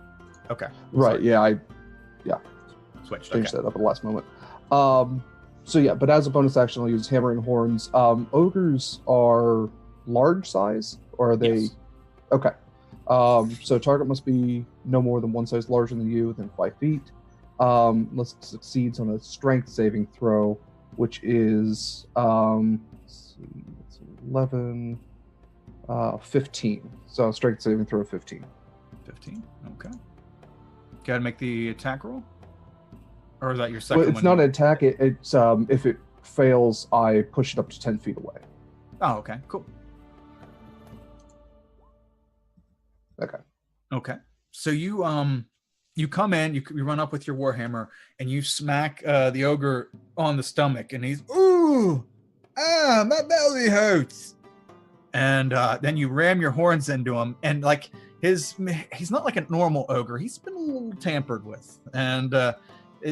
Okay, Right. sorry. Yeah. I Switched. changed Okay. that up at the last moment. So yeah, but as a bonus action, I'll use Hammering Horns. Ogres are large size, or are they? Yes. Okay. So target must be no more than one size larger than you, within 5 feet. Unless it succeeds on a strength saving throw, which is let's see, it's 11, 15. So strength saving throw 15. 15. Okay. Got to make the attack roll, or is that your second Well, it's one? not an attack. It's if it fails, I push it up to 10 feet away. Oh, okay. Cool. Okay. Okay. So you come in, you run up with your warhammer, and you smack the ogre on the stomach, and he's my belly hurts. And then you ram your horns into him, and like he's not like a normal ogre. He's been a little tampered with, and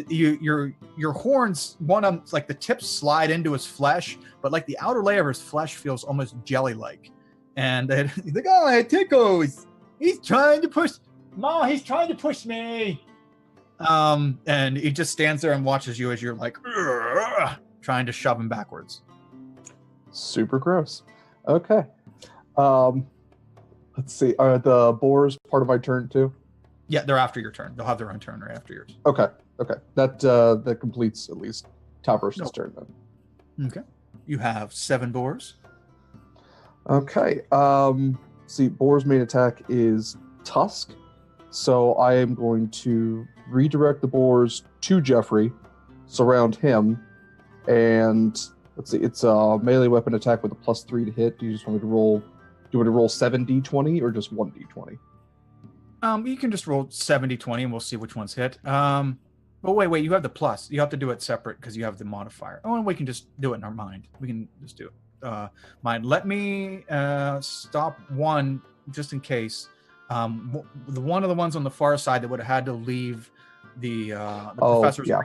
your horns, one of them, like the tips slide into his flesh, but like the outer layer of his flesh feels almost jelly-like, and he's like, oh, it tickles. He's trying to push. Ma, he's trying to push me. And he just stands there and watches you as you're like trying to shove him backwards. Super gross. Okay. Let's see. Are the boars part of my turn too? Yeah, they're after your turn. They'll have their own turn right after yours. Okay. That completes at least Tavros' No. turn then. Okay. You have 7 boars. Okay. See, boar's main attack is Tusk, so I am going to redirect the boars to Jeffrey, surround him, and let's see. It's a melee weapon attack with a +3 to hit. Do you just want me to roll? Do you want to roll 7d20 or just 1d20? You can just roll 70-20 and we'll see which ones hit. But wait, you have the plus. You have to do it separate because you have the modifier. Oh, and we can just do it in our mind. We can just do it. Mind. Let me stop one just in case. The one of the ones on the far side that would have had to leave the professor's. Yeah.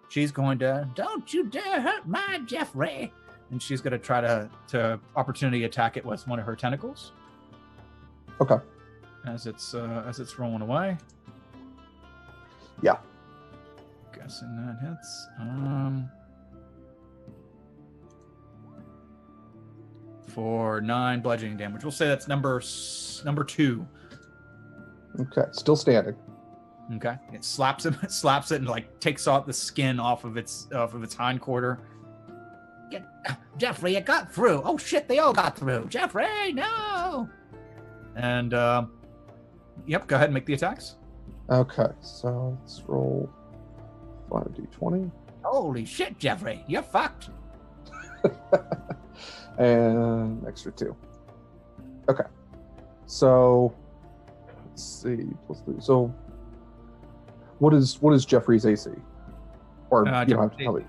She's going to, don't you dare hurt my Jeffrey, and she's going to try to opportunity attack it with one of her tentacles. Okay. As it's rolling away. Yeah. Guessing that hits. For 9 bludgeoning damage. We'll say that's number 2. Okay. Still standing. Okay. It slaps it, and like takes off the skin off of its hindquarter. Jeffrey, it got through. Oh shit, they all got through. Jeffrey, no. And yep, go ahead and make the attacks. Okay. So let's roll 5d20. Holy shit, Jeffrey, you're fucked. And extra 2. Okay. So let's see. +3. So what is Jeffrey's AC? Or you don't have to tell me.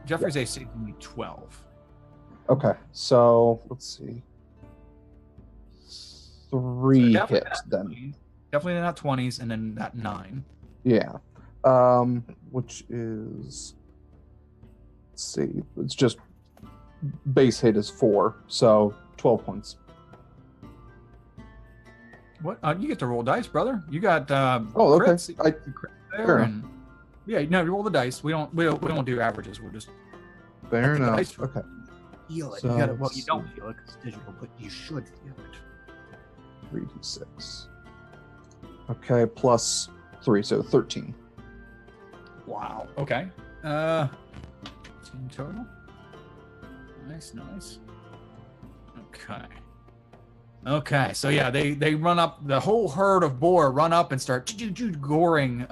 Jeffrey's AC is only 12. Okay. So let's see. 3 So definitely hits not then. 20s. Definitely not 20s, and then that 9. Yeah. Which is, let's see. It's just base hit is 4, so 12 points. What? You get to roll dice, brother. You got Oh, okay. crits. Fair There enough. and, yeah, no, you roll the dice. We don't do averages. We'll just Fair the enough. dice Okay. feel it. So, You gotta, well, let's you don't feel it because it's digital, but you should feel it. 3d6. Okay, plus 3, so 13. Wow. Okay. 10 total. Nice. Okay. So yeah, they run up. The whole herd of boar run up and start goring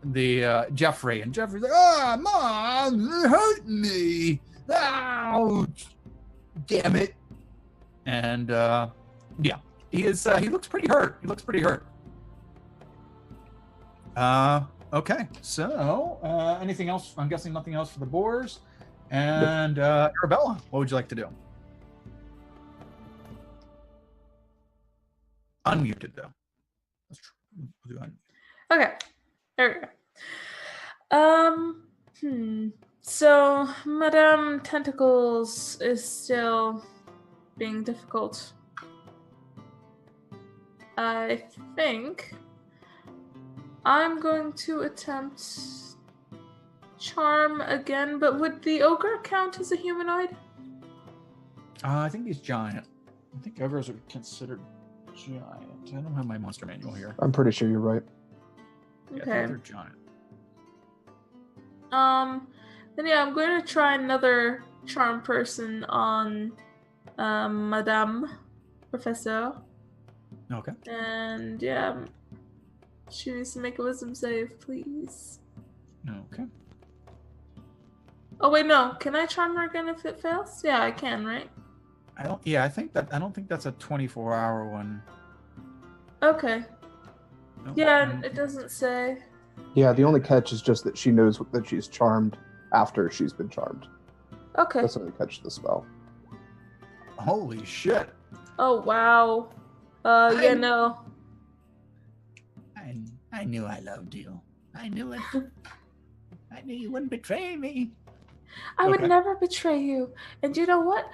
the Jeffrey. And Jeffrey's like, "Ah, Mom, they're hurting me. Oh, damn it!" And yeah, he is. He looks pretty hurt. Okay. So anything else? I'm guessing nothing else for the boars. And Arabella, what would you like to do? Unmuted though. We'll do unmuted. Okay. There we go. So Madame Tentacles is still being difficult. I think I'm going to attempt charm again, but would the ogre count as a humanoid? I think he's giant. I think ogres are considered giant. I don't have my monster manual here. I'm pretty sure you're right. Yeah, I Okay. think they're giant. Then yeah, I'm going to try another charm person on Madame Professor. Okay. And yeah, she needs to make a wisdom save, please. Okay. Oh wait, no. Can I charm her again if it fails? Yeah, I can, right? I don't think that's a 24-hour one. Okay. No, Yeah, it doesn't say. Yeah, the only catch is just that she knows that she's charmed after she's been charmed. Okay. That's the only catch to the spell. Holy shit. Oh wow. Yeah, no. I knew I loved you. I knew it. I knew you wouldn't betray me. I would Okay. never betray you. And you know what?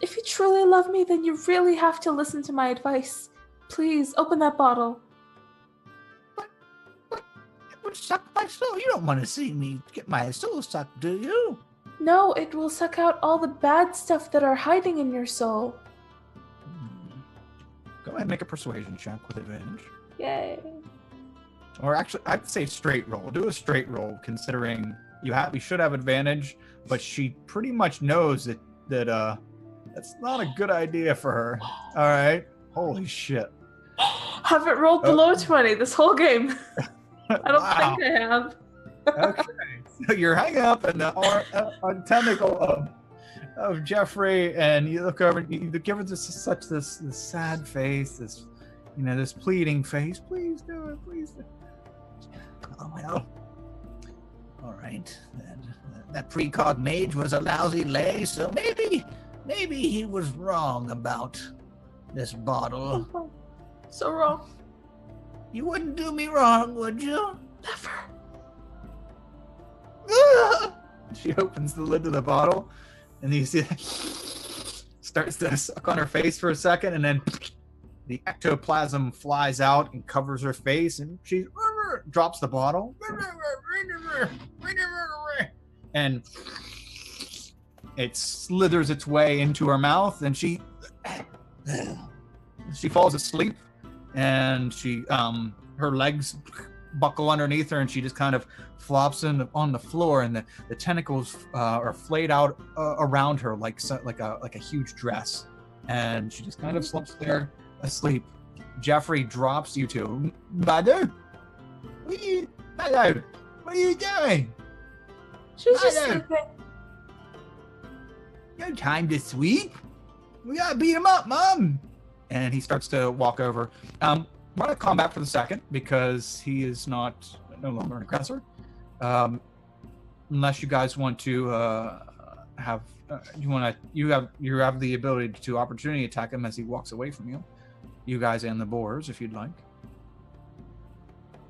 If you truly love me, then you really have to listen to my advice. Please, open that bottle. It would suck my soul. You don't want to see me get my soul sucked, do you? No, it will suck out all the bad stuff that are hiding in your soul. Go ahead and make a persuasion check with advantage. Yay. Or actually, I'd say straight roll. Do a straight roll, considering you should have advantage, but she pretty much knows that that's not a good idea for her. All right. Holy shit. Haven't rolled below 20 this whole game. I don't Wow. think I have. Okay. So you're hanging up in the tentacle of Jeffrey, and you look over, you give her this sad face, this pleading face. Please do it. Please do it. Oh, well. All right. That precog mage was a lousy lay, so maybe he was wrong about this bottle. So wrong. You wouldn't do me wrong, would you? Never. She opens the lid of the bottle, and you see starts to suck on her face for a second, and then the ectoplasm flies out and covers her face, and she drops the bottle, and it slithers its way into her mouth, and she falls asleep, and her legs buckle underneath her, and she just kind of flops on the floor, and the tentacles are flayed out around her like a huge dress, and she just kind of slumps there asleep. Jeffrey drops you two. Mother, what are you doing? She's just Mother. sleeping. No time to sleep. We gotta beat him up, Mom. And he starts to walk over. Run a combat for the second, because he is no longer an aggressor. Unless you guys want to you have the ability to opportunity attack him as he walks away from you. You guys and the boars, if you'd like.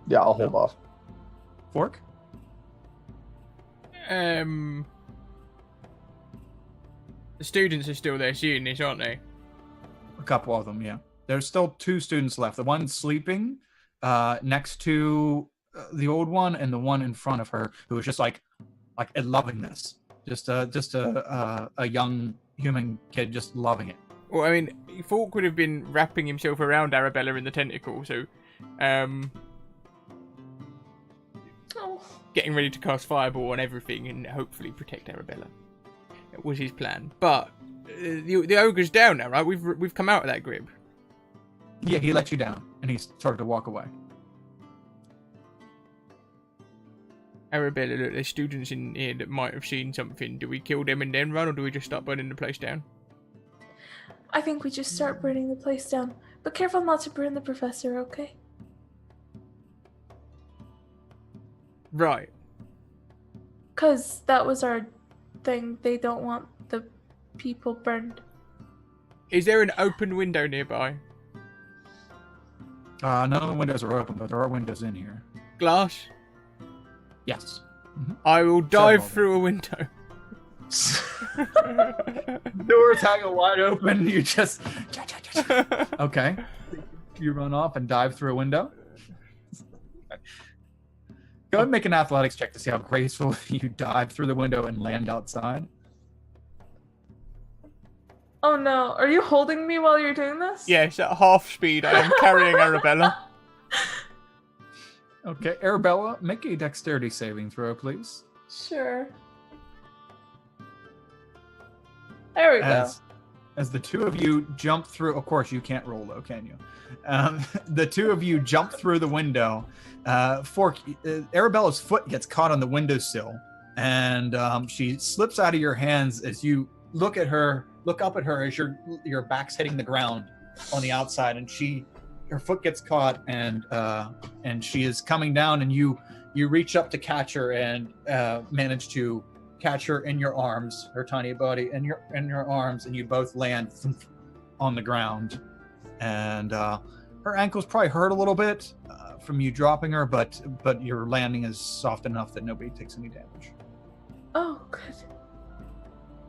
Yeah, I'll hold off. Fork? The students are still there shooting this, aren't they? A couple of them, yeah. There's still two students left. The one sleeping next to the old one, and the one in front of her who is just like loving this. Just a young human kid just loving it. Well, I mean, Fork would have been wrapping himself around Arabella in the tentacle, so, Oh. getting ready to cast Fireball on everything and hopefully protect Arabella. That was his plan. But the ogre's down now, right? We've come out of that grip. Yeah, he let you down, and he started to walk away. Arabella, look, there's students in here that might have seen something. Do we kill them and then run, or do we just start burning the place down? I think we just start burning the place down. But careful not to burn the professor, okay? Right. Because that was our thing. They don't want the people burned. Is there an open window nearby? None of the windows are open, but there are windows in here. Glass? Yes. I will dive Several. through a window. Doors hanging wide open. You just okay. You run off and dive through a window. Go ahead and make an athletics check to see how graceful you dive through the window and land outside. Oh no, are you holding me while you're doing this? Yes, at half speed, I am carrying Arabella. Okay, Arabella, make a dexterity saving throw, please. Sure. There we go. As the two of you jump through, of course you can't roll though, can you? The two of you jump through the window. Fork, Arabella's foot gets caught on the windowsill, and she slips out of your hands as you look up at her as your back's hitting the ground on the outside, and her foot gets caught, and she is coming down, and you reach up to catch her and manage to catch her in your arms, her tiny body in your arms, and you both land on the ground. And her ankles probably hurt a little bit from you dropping her, but your landing is soft enough that nobody takes any damage. Oh, good.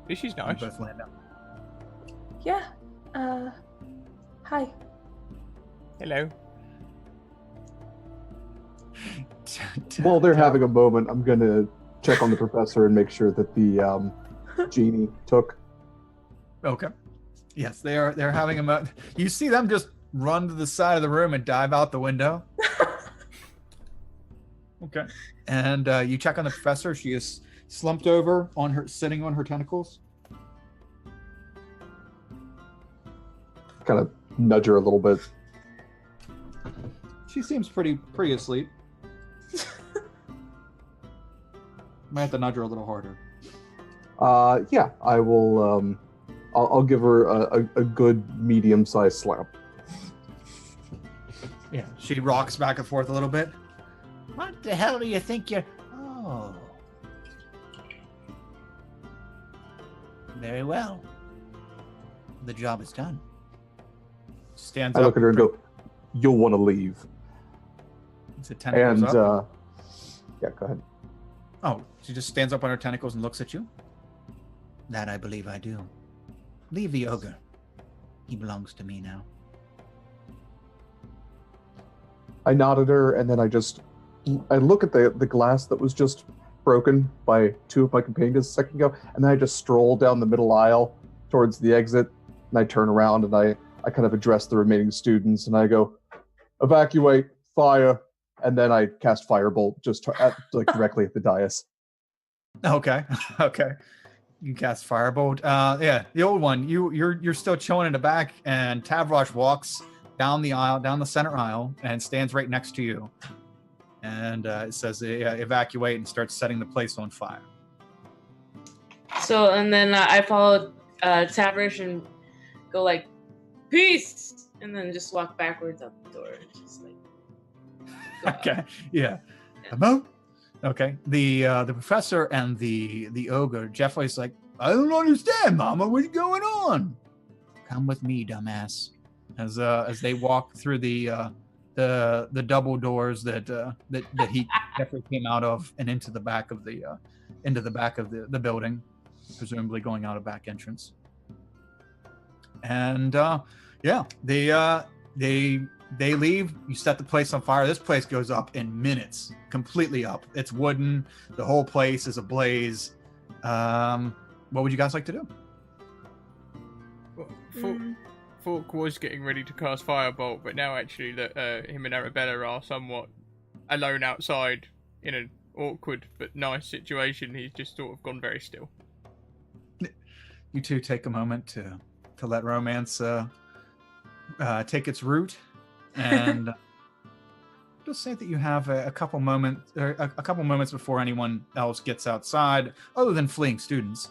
This is You nice. both land down. Yeah. Hi. Hello. While they're having a moment, I'm gonna check on the professor and make sure that the genie took. Okay. Yes, they're having a moment. You see them just run to the side of the room and dive out the window. Okay. And you check on the professor. She is slumped over sitting on her tentacles. Kind of nudge her a little bit. She seems pretty asleep. Might have to nudge her a little harder. Yeah, I will. I'll give her a good medium-sized slap. Yeah. She rocks back and forth a little bit. What the hell do you think you're... Oh. Very well. The job is done. Stands I up. look at her and go, "You'll want to leave." The tentacles And up. yeah, go ahead. Oh, she just stands up on her tentacles and looks at you. That I believe I do. Leave the ogre. He belongs to me now. I nod at her, and then I look at the glass that was just broken by two of my companions a second ago, and then I just stroll down the middle aisle towards the exit, and I turn around and I kind of address the remaining students, and I go, "Evacuate, fire," and then I cast Firebolt just directly at the dais. Okay. Okay. You cast Firebolt. Yeah, the old one. You're still chilling in the back, and Tavrosh walks down the center aisle, and stands right next to you. And it says evacuate, and starts setting the place on fire. So, and then I followed Tavrish and go like, peace! And then just walk backwards out the door. And just like, go out. Okay. Yeah. About. Okay. The professor and the ogre, Jeffrey's like, I don't understand, Mama. What's going on? Come with me, dumbass. As they walk through the double doors that he Jeffrey came out of and into the back of the building, presumably going out a back entrance. And yeah, they leave. You set the place on fire. This place goes up in minutes, completely up. It's wooden. The whole place is ablaze. What would you guys like to do? Well, Fork was getting ready to cast Firebolt, but now actually that him and Arabella are somewhat alone outside in an awkward but nice situation, he's just sort of gone very still. You two take a moment to let romance take its root, and just say that you have a couple moments before anyone else gets outside, other than fleeing students,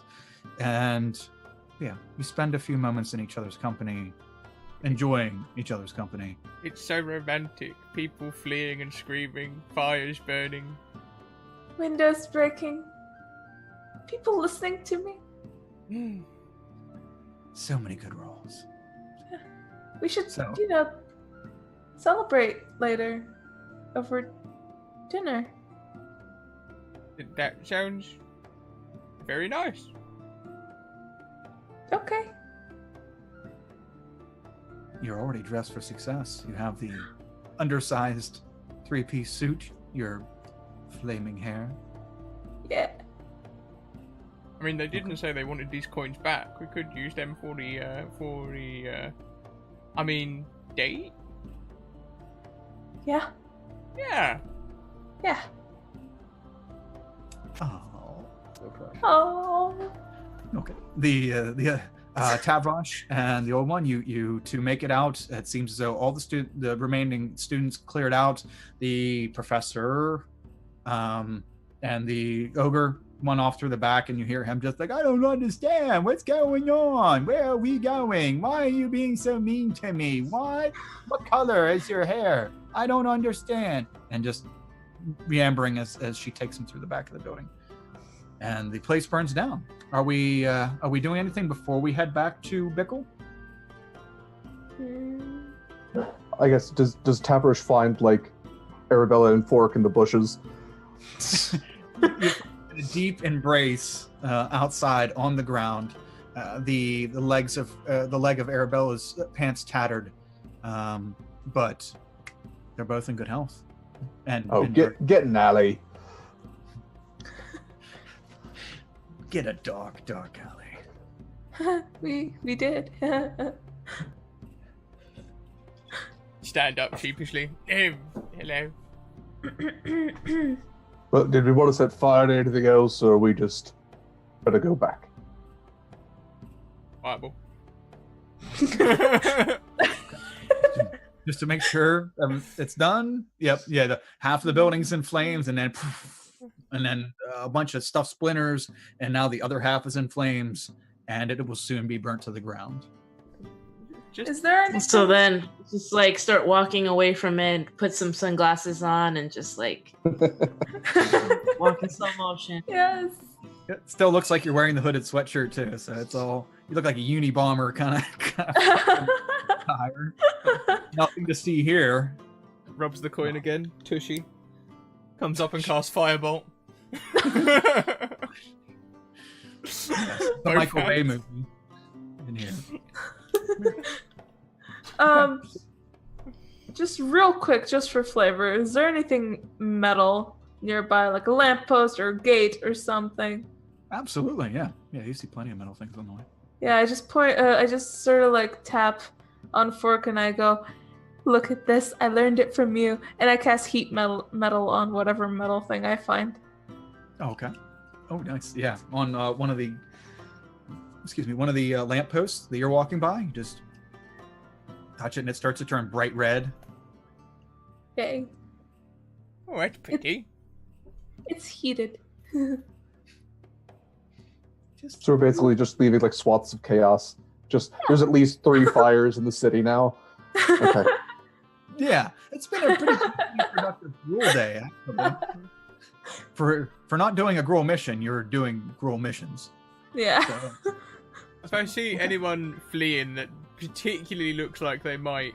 and yeah, you spend a few moments in each other's company, enjoying each other's company. It's so romantic. People fleeing and screaming, fires burning. Windows breaking. People listening to me. So many good roles. We should, So- celebrate later over dinner. That sounds very nice. Okay. You're already dressed for success. You have the undersized three-piece suit, your flaming hair. Yeah. I mean, they didn't say they wanted these coins back. We could use them for the date? Yeah. Yeah. Yeah. Oh. Oh. Okay. The Tavrosh and the old one, you to make it out. It seems as though all the remaining students cleared out. The professor, and the ogre went off through the back, and you hear him just like, I don't understand. What's going on? Where are we going? Why are you being so mean to me? What color is your hair? I don't understand. And just meandering as she takes him through the back of the building. And the place burns down. Are we doing anything before we head back to Bickle? I guess does Tavrosh find like Arabella and Fork in the bushes? A deep embrace outside on the ground. The leg of Arabella's pants tattered, but they're both in good health. And Get an alley. Get a dark alley. we did. Stand up sheepishly. Hello. But did we want to set fire to anything else, or are we just better go back? Bible. Just to make sure it's done. Yep. Yeah. Half of the building's in flames, and then a bunch of stuff splinters, and now the other half is in flames, and it will soon be burnt to the ground. Is there anything? So then, just like start walking away from it, put some sunglasses on, and just like walk in slow motion. Yes. It still looks like you're wearing the hooded sweatshirt too, so it's all, you look like a Unabomber kind of attire. Nothing to see here. Rubs the coin again. Tushy. Comes up and casts Firebolt. Yes, the Michael Bay movie in here. Just real quick, just for flavor, is there anything metal nearby, like a lamppost or a gate or something? Absolutely, yeah. Yeah, you see plenty of metal things on the way. Yeah, I just I just sort of like tap on Fork and I go, look at this, I learned it from you. And I cast heat metal on whatever metal thing I find. Oh, okay. Oh, nice. Yeah, on one of the lampposts that you're walking by, you just touch it and it starts to turn bright red. Yay. Oh, that's pretty. It's heated. So we're basically just leaving like swaths of chaos. Just there's at least 3 fires in the city now. Okay. Yeah, it's been a pretty productive Gruul day, actually. For not doing a Gruul mission, you're doing Gruul missions. Yeah. So, If I see anyone fleeing that particularly looks like they might,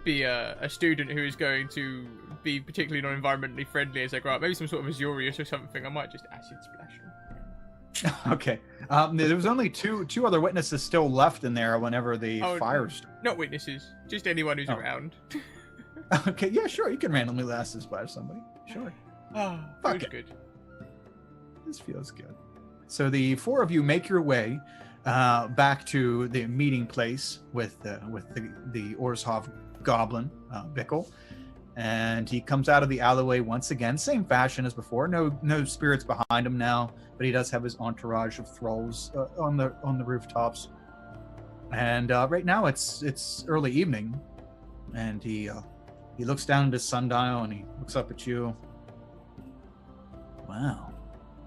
be a student who is going to be particularly non-environmentally friendly as they grow up, maybe some sort of Azurius or something, I might just acid splash them. okay. There was only two other witnesses still left in there whenever the fire started. Not witnesses, just anyone who's around. Okay, yeah, sure. You can randomly acid splash somebody. Sure. Oh, Fuck it. good. This feels good. So the four of you make your way back to the meeting place with the Orzhov goblin, Bickle. And he comes out of the alleyway once again, same fashion as before. No spirits behind him now, but he does have his entourage of thralls on the rooftops. And right now it's early evening, and he looks down at his sundial and he looks up at you. Wow.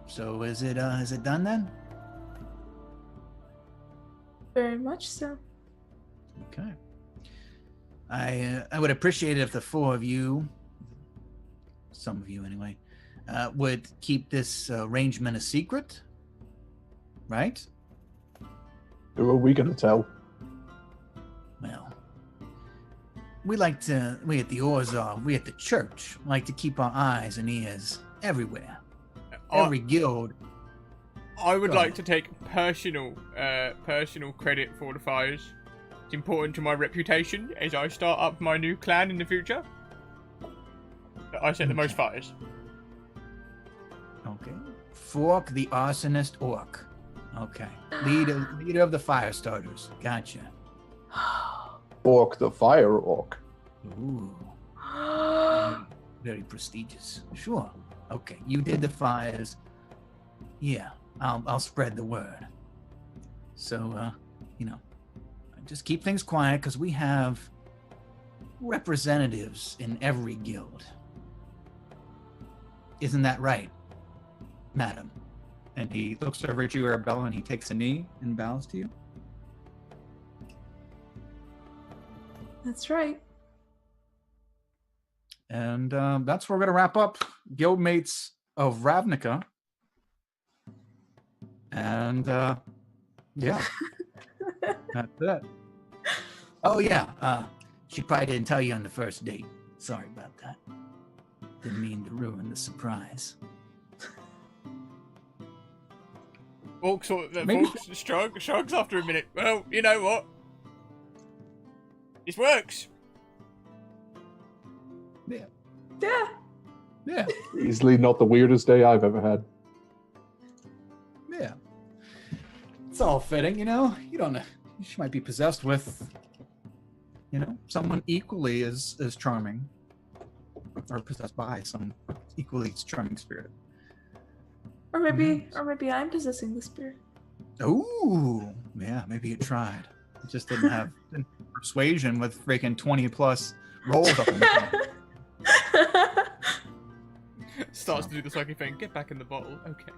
So is it done then? Very much so. Okay. I would appreciate it if the four of you, some of you anyway, would keep this arrangement a secret, right? Who are we going to tell? Well, we at the Orzhov, we at the church, like to keep our eyes and ears everywhere. Every guild. I would Go like ahead. to take personal credit for the fires. It's important to my reputation as I start up my new clan in the future. I set the most fires. Okay. Fork the arsonist orc. Okay. Leader of the fire starters. Gotcha. Orc the fire orc. Ooh. Very prestigious. Sure. Okay. You did the fires. Yeah. I'll spread the word. So, just keep things quiet because we have representatives in every guild. Isn't that right, madam? And he looks over at you, Arabella, and he takes a knee and bows to you. That's right. And that's where we're going to wrap up Guildmates of Ravnica. And, yeah. That's it. Oh, yeah. She probably didn't tell you on the first date. Sorry about that. Didn't mean to ruin the surprise. Orc shrugs after a minute. Well, you know what? This works. Yeah. Yeah. Yeah. Easily not the weirdest day I've ever had. Yeah. It's all fitting, You don't know. She might be possessed with, someone equally as charming. Or possessed by some equally charming spirit. Or maybe I'm possessing the spirit. Ooh. Yeah, maybe it tried. It just didn't have persuasion with freaking 20 plus rolls up in the Starts to do the psychic thing. Get back in the bottle. Okay.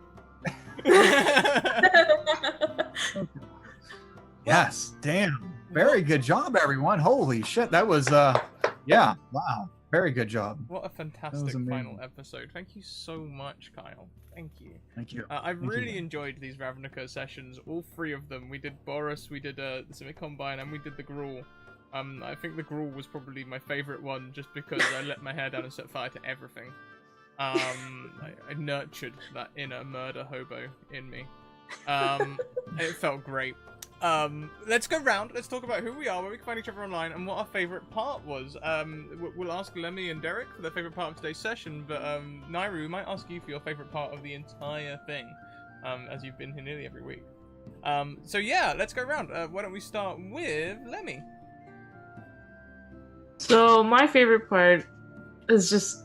Yes, damn. Very good job, everyone. Holy shit, that was, yeah, wow. Very good job. What a fantastic amazing. final episode. Thank you so much, Kyle. Thank you. Thank you. I Thank really you. enjoyed these Ravnica sessions, all three of them. We did Boris, we did the Simic Combine, and we did the Gruul. I think the Gruul was probably my favourite one, just because I let my hair down and set fire to everything. I nurtured that inner murder hobo in me. It felt great. Let's go round. Let's talk about who we are, where we can find each other online, and what our favourite part was. We'll ask Lemmy and Derek for their favourite part of today's session, but Nairu, we might ask you for your favourite part of the entire thing, as you've been here nearly every week. So yeah, let's go round. Why don't we start with Lemmy? So my favorite part is just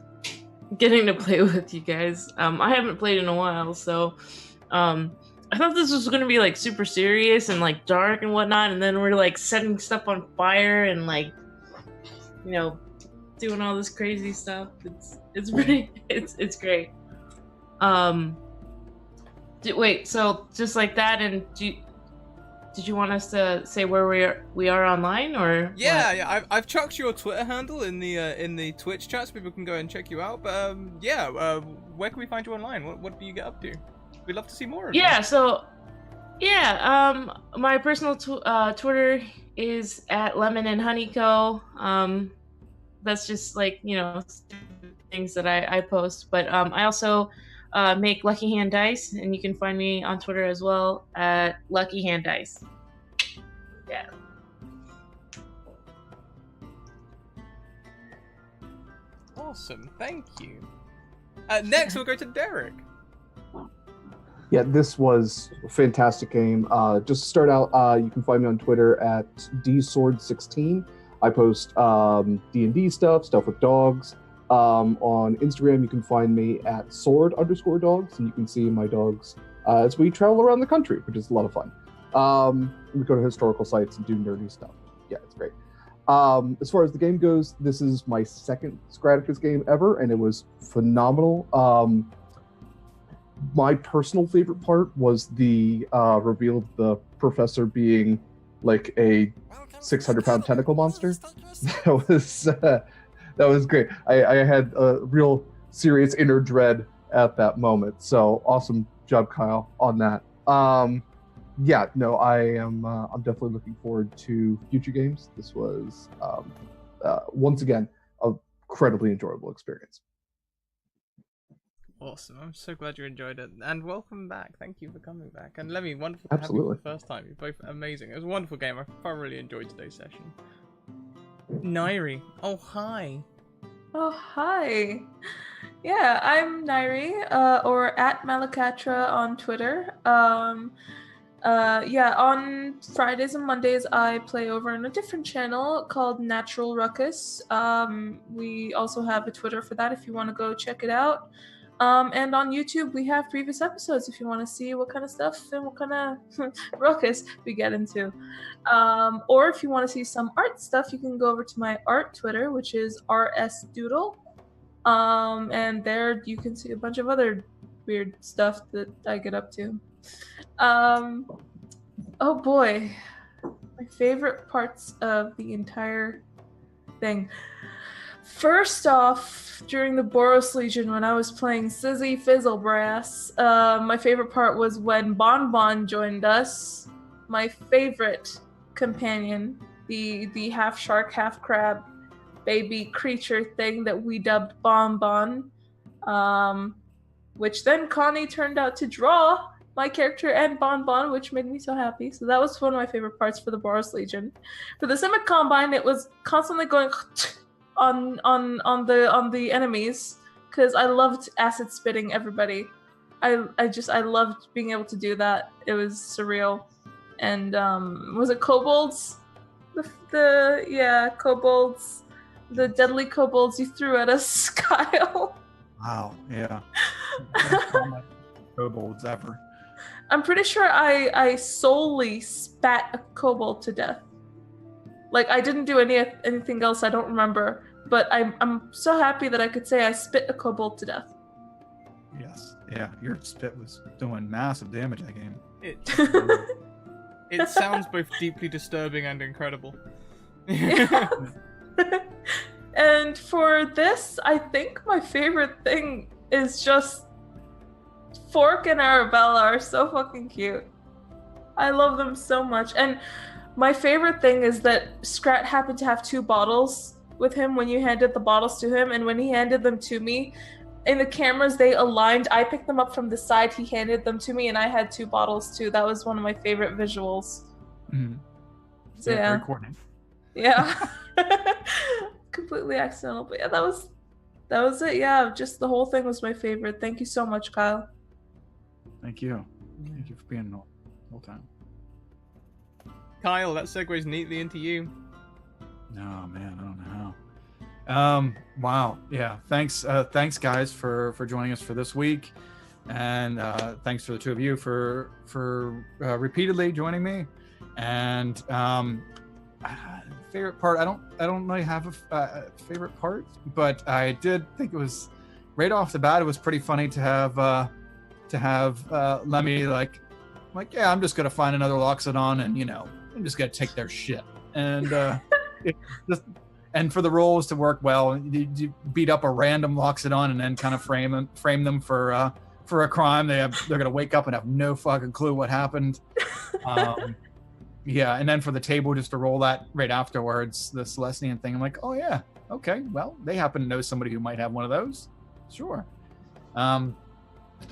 getting to play with you guys. I haven't played in a while, so I thought this was gonna be like super serious and like dark and whatnot, and then we're like setting stuff on fire and like, doing all this crazy stuff. It's pretty. It's great. Wait, so just like that, and did you want us to say where we are online, or Yeah, what? yeah. I've chucked your Twitter handle in the Twitch chat, so people can go and check you out. But where can we find you online? What do you get up to? We'd love to see more of you. My personal Twitter is at Lemon and Honeyco. That's just like things that I post, but I also make Lucky Hand Dice, and you can find me on Twitter as well at Lucky Hand Dice. Yeah. Awesome, thank you. Next, we'll go to Derek. Yeah, this was a fantastic game. Just to start out, you can find me on Twitter at dsword16. I post D&D stuff with dogs. On Instagram, you can find me at sword_dogs, and you can see my dogs as we travel around the country, which is a lot of fun. We go to historical sites and do nerdy stuff. Yeah, it's great. As far as the game goes, this is my second Scratticus game ever, and it was phenomenal. My personal favorite part was the reveal of the professor being like a 600-pound tentacle monster. That was great. I had a real serious inner dread at that moment. So awesome job, Kyle, on that. Yeah, no, I'm definitely looking forward to future games. This was once again an incredibly enjoyable experience. Awesome. I'm so glad you enjoyed it. And welcome back. Thank you for coming back. And Lemmy, wonderful to have you Absolutely. for the first time. You're both amazing. It was a wonderful game. I thoroughly enjoyed today's session. Nairi. Oh, hi. Oh, hi. Yeah, I'm Nairi, or at Malakatra on Twitter. Yeah, on Fridays and Mondays, I play over on a different channel called Natural Ruckus. We also have a Twitter for that if you want to go check it out. And on YouTube, we have previous episodes if you want to see what kind of stuff and what kind of ruckus we get into. Or if you want to see some art stuff, you can go over to my art Twitter, which is rsdoodle. And there you can see a bunch of other weird stuff that I get up to. Oh boy, my favorite parts of the entire thing. First off, during the Boros Legion, when I was playing Sizzy Fizzlebrass, my favorite part was when Bon Bon joined us. My favorite companion, the half shark, half crab baby creature thing that we dubbed Bon Bon, which then Connie turned out to draw my character and Bon Bon, which made me so happy. So that was one of my favorite parts for the Boros Legion. For the Simic Combine, it was constantly going on the enemies because I loved acid spitting everybody. I loved being able to do that. It was surreal. And was it kobolds? The kobolds, the deadly kobolds you threw at us, Kyle. Wow, yeah. Kobolds ever. I'm pretty sure I solely spat a kobold to death. Like, I didn't do anything else, I don't remember. But I'm so happy that I could say I spit a kobold to death. Yes, yeah. Your spit was doing massive damage that game. It sounds both deeply disturbing and incredible. And for this, I think my favorite thing is just Fork and Arabella are so fucking cute. I love them so much. And my favorite thing is that Scrat happened to have 2 bottles with him when you handed the bottles to him, and when he handed them to me, in the cameras they aligned. I picked them up from the side, he handed them to me, and I had 2 bottles too. That was one of my favorite visuals. Mm-hmm. So yeah. Very coordinated. Yeah. Completely accidental, but yeah, that was it. Yeah, just the whole thing was my favorite. Thank you so much, Kyle. Thank you. Thank you for being the whole time. Kyle, that segues neatly into you. No, man, I don't know how. Wow. Yeah. Thanks guys for joining us for this week. And thanks for the 2 of you for repeatedly joining me. And favorite part, I don't really have a favorite part, but I did think it was right off the bat, it was pretty funny to have Lemmy like, yeah, I'm just gonna find another Loxodon and I'm just gonna take their shit. And and for the roles to work well, you beat up a random Loxodon and then kind of frame them for a crime. They're gonna wake up and have no fucking clue what happened. Yeah, and then for the table just to roll that right afterwards, the Celestian thing. I'm like, oh yeah, okay. Well, they happen to know somebody who might have one of those. Sure.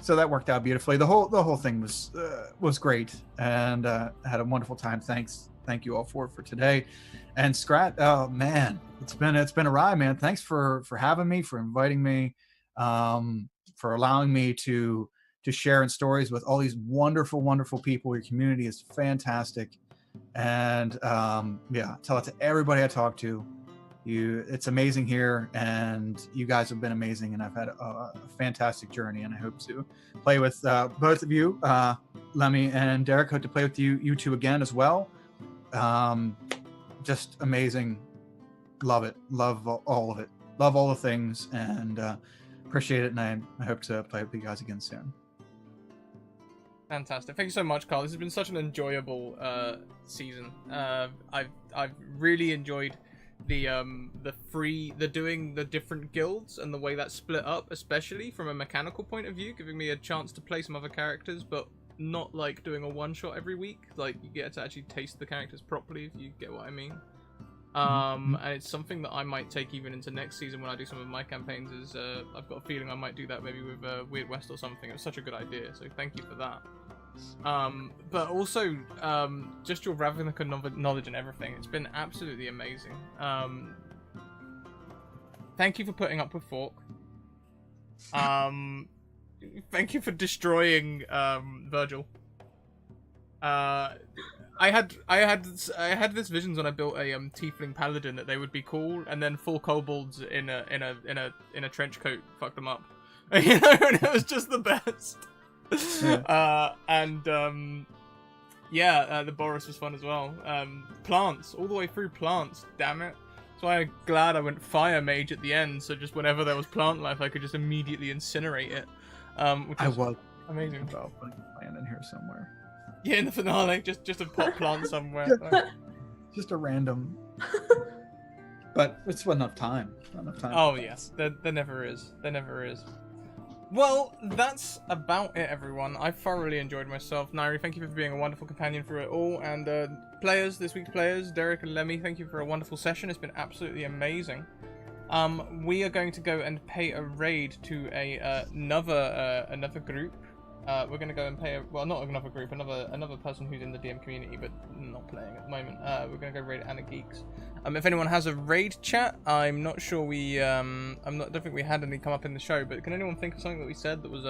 So that worked out beautifully. The whole thing was great, and had a wonderful time. Thank you all for today. And Scrat, oh man, it's been a ride, man. Thanks for having me, for inviting me, for allowing me to just sharing stories with all these wonderful, wonderful people. Your community is fantastic. And yeah, tell it to everybody I talk to. It's amazing here, and you guys have been amazing, and I've had a fantastic journey, and I hope to play with both of you, Lemmy and Derek. Hope to play with you two again as well. Just amazing. Love it. Love all of it. Love all the things, and appreciate it, and I hope to play with you guys again soon. Fantastic. Thank you so much, Carl. This has been such an enjoyable season. I've really enjoyed doing the different guilds and the way that's split up, especially from a mechanical point of view, giving me a chance to play some other characters, but not like doing a one-shot every week. Like, you get to actually taste the characters properly, if you get what I mean. And it's something that I might take even into next season when I do some of my campaigns. I've got a feeling I might do that maybe with Weird West or something. It's such a good idea, so thank you for that. But also, just your Ravnica knowledge and everything. It's been absolutely amazing. Thank you for putting up with Fork. Thank you for destroying Virgil. I had this visions when I built a tiefling paladin that they would be cool, and then 4 kobolds in a trench coat fucked them up. You know, and it was just the best. Yeah. The Boris was fun as well. Plants, all the way through plants, damn it. That's why I'm glad I went Fire Mage at the end, so just whenever there was plant life, I could just immediately incinerate it. Which was amazing. About putting a plant in here somewhere. Yeah, in the finale, just a pot plant somewhere. Just a random. But it's not enough time. Not enough time. Oh yes, there never is. There never is. Well, that's about it, everyone. I thoroughly enjoyed myself. Nairi, thank you for being a wonderful companion through it all. And this week's players, Derek and Lemmy, thank you for a wonderful session. It's been absolutely amazing. We are going to go and pay a raid to another group. We're going to go and pay not another group, another person who's in the DM community but not playing at the moment. We're going to go raid Anna Geeks. If anyone has a raid chat, I'm not sure I don't think we had any come up in the show, but can anyone think of something that we said that was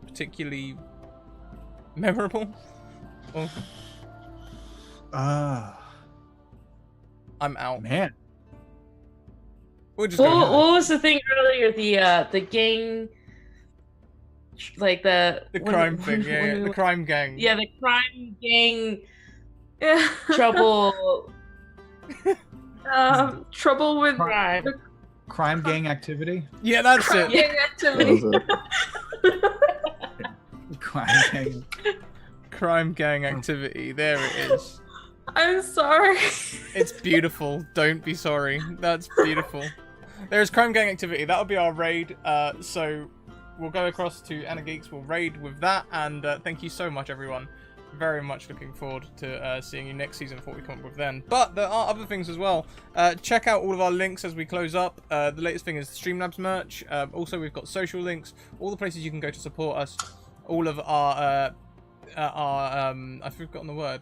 particularly memorable? Or... I'm out. Man. We'll just what was the thing earlier? The gang, like the crime thing, the crime gang. Yeah, the crime gang. Trouble. Trouble with crime gang activity. Yeah, that's crime it. Gang activity. Crime gang activity. There it is. I'm sorry. It's beautiful. Don't be sorry. That's beautiful. There's crime gang activity. That'll be our raid. So we'll go across to Anna Geeks. We'll raid with that. And thank you so much, everyone. Very much looking forward to seeing you next season for what we come up with then. But there are other things as well. Check out all of our links as we close up. The latest thing is Streamlabs merch. Also, we've got social links. All the places you can go to support us. All of our I've forgotten the word.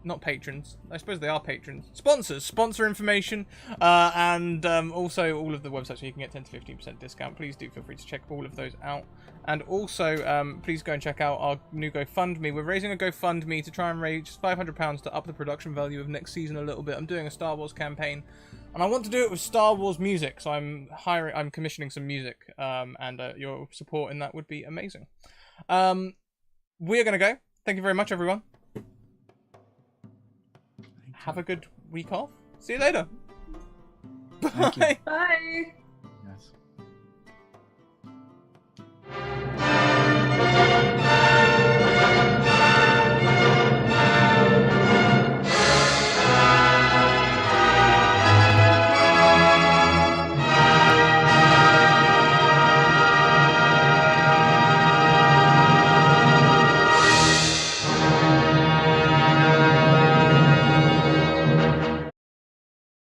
Not patrons. I suppose they are patrons. Sponsors. Sponsor information. And also all of the websites where you can get 10 to 15% discount. Please do feel free to check all of those out. And also, please go and check out our new GoFundMe. We're raising a GoFundMe to try and raise £500 to up the production value of next season a little bit. I'm doing a Star Wars campaign. And I want to do it with Star Wars music. So I'm commissioning some music. And your support in that would be amazing. We're going to go. Thank you very much, everyone. Have a good week off. See you later. Thank you. Bye. Yes.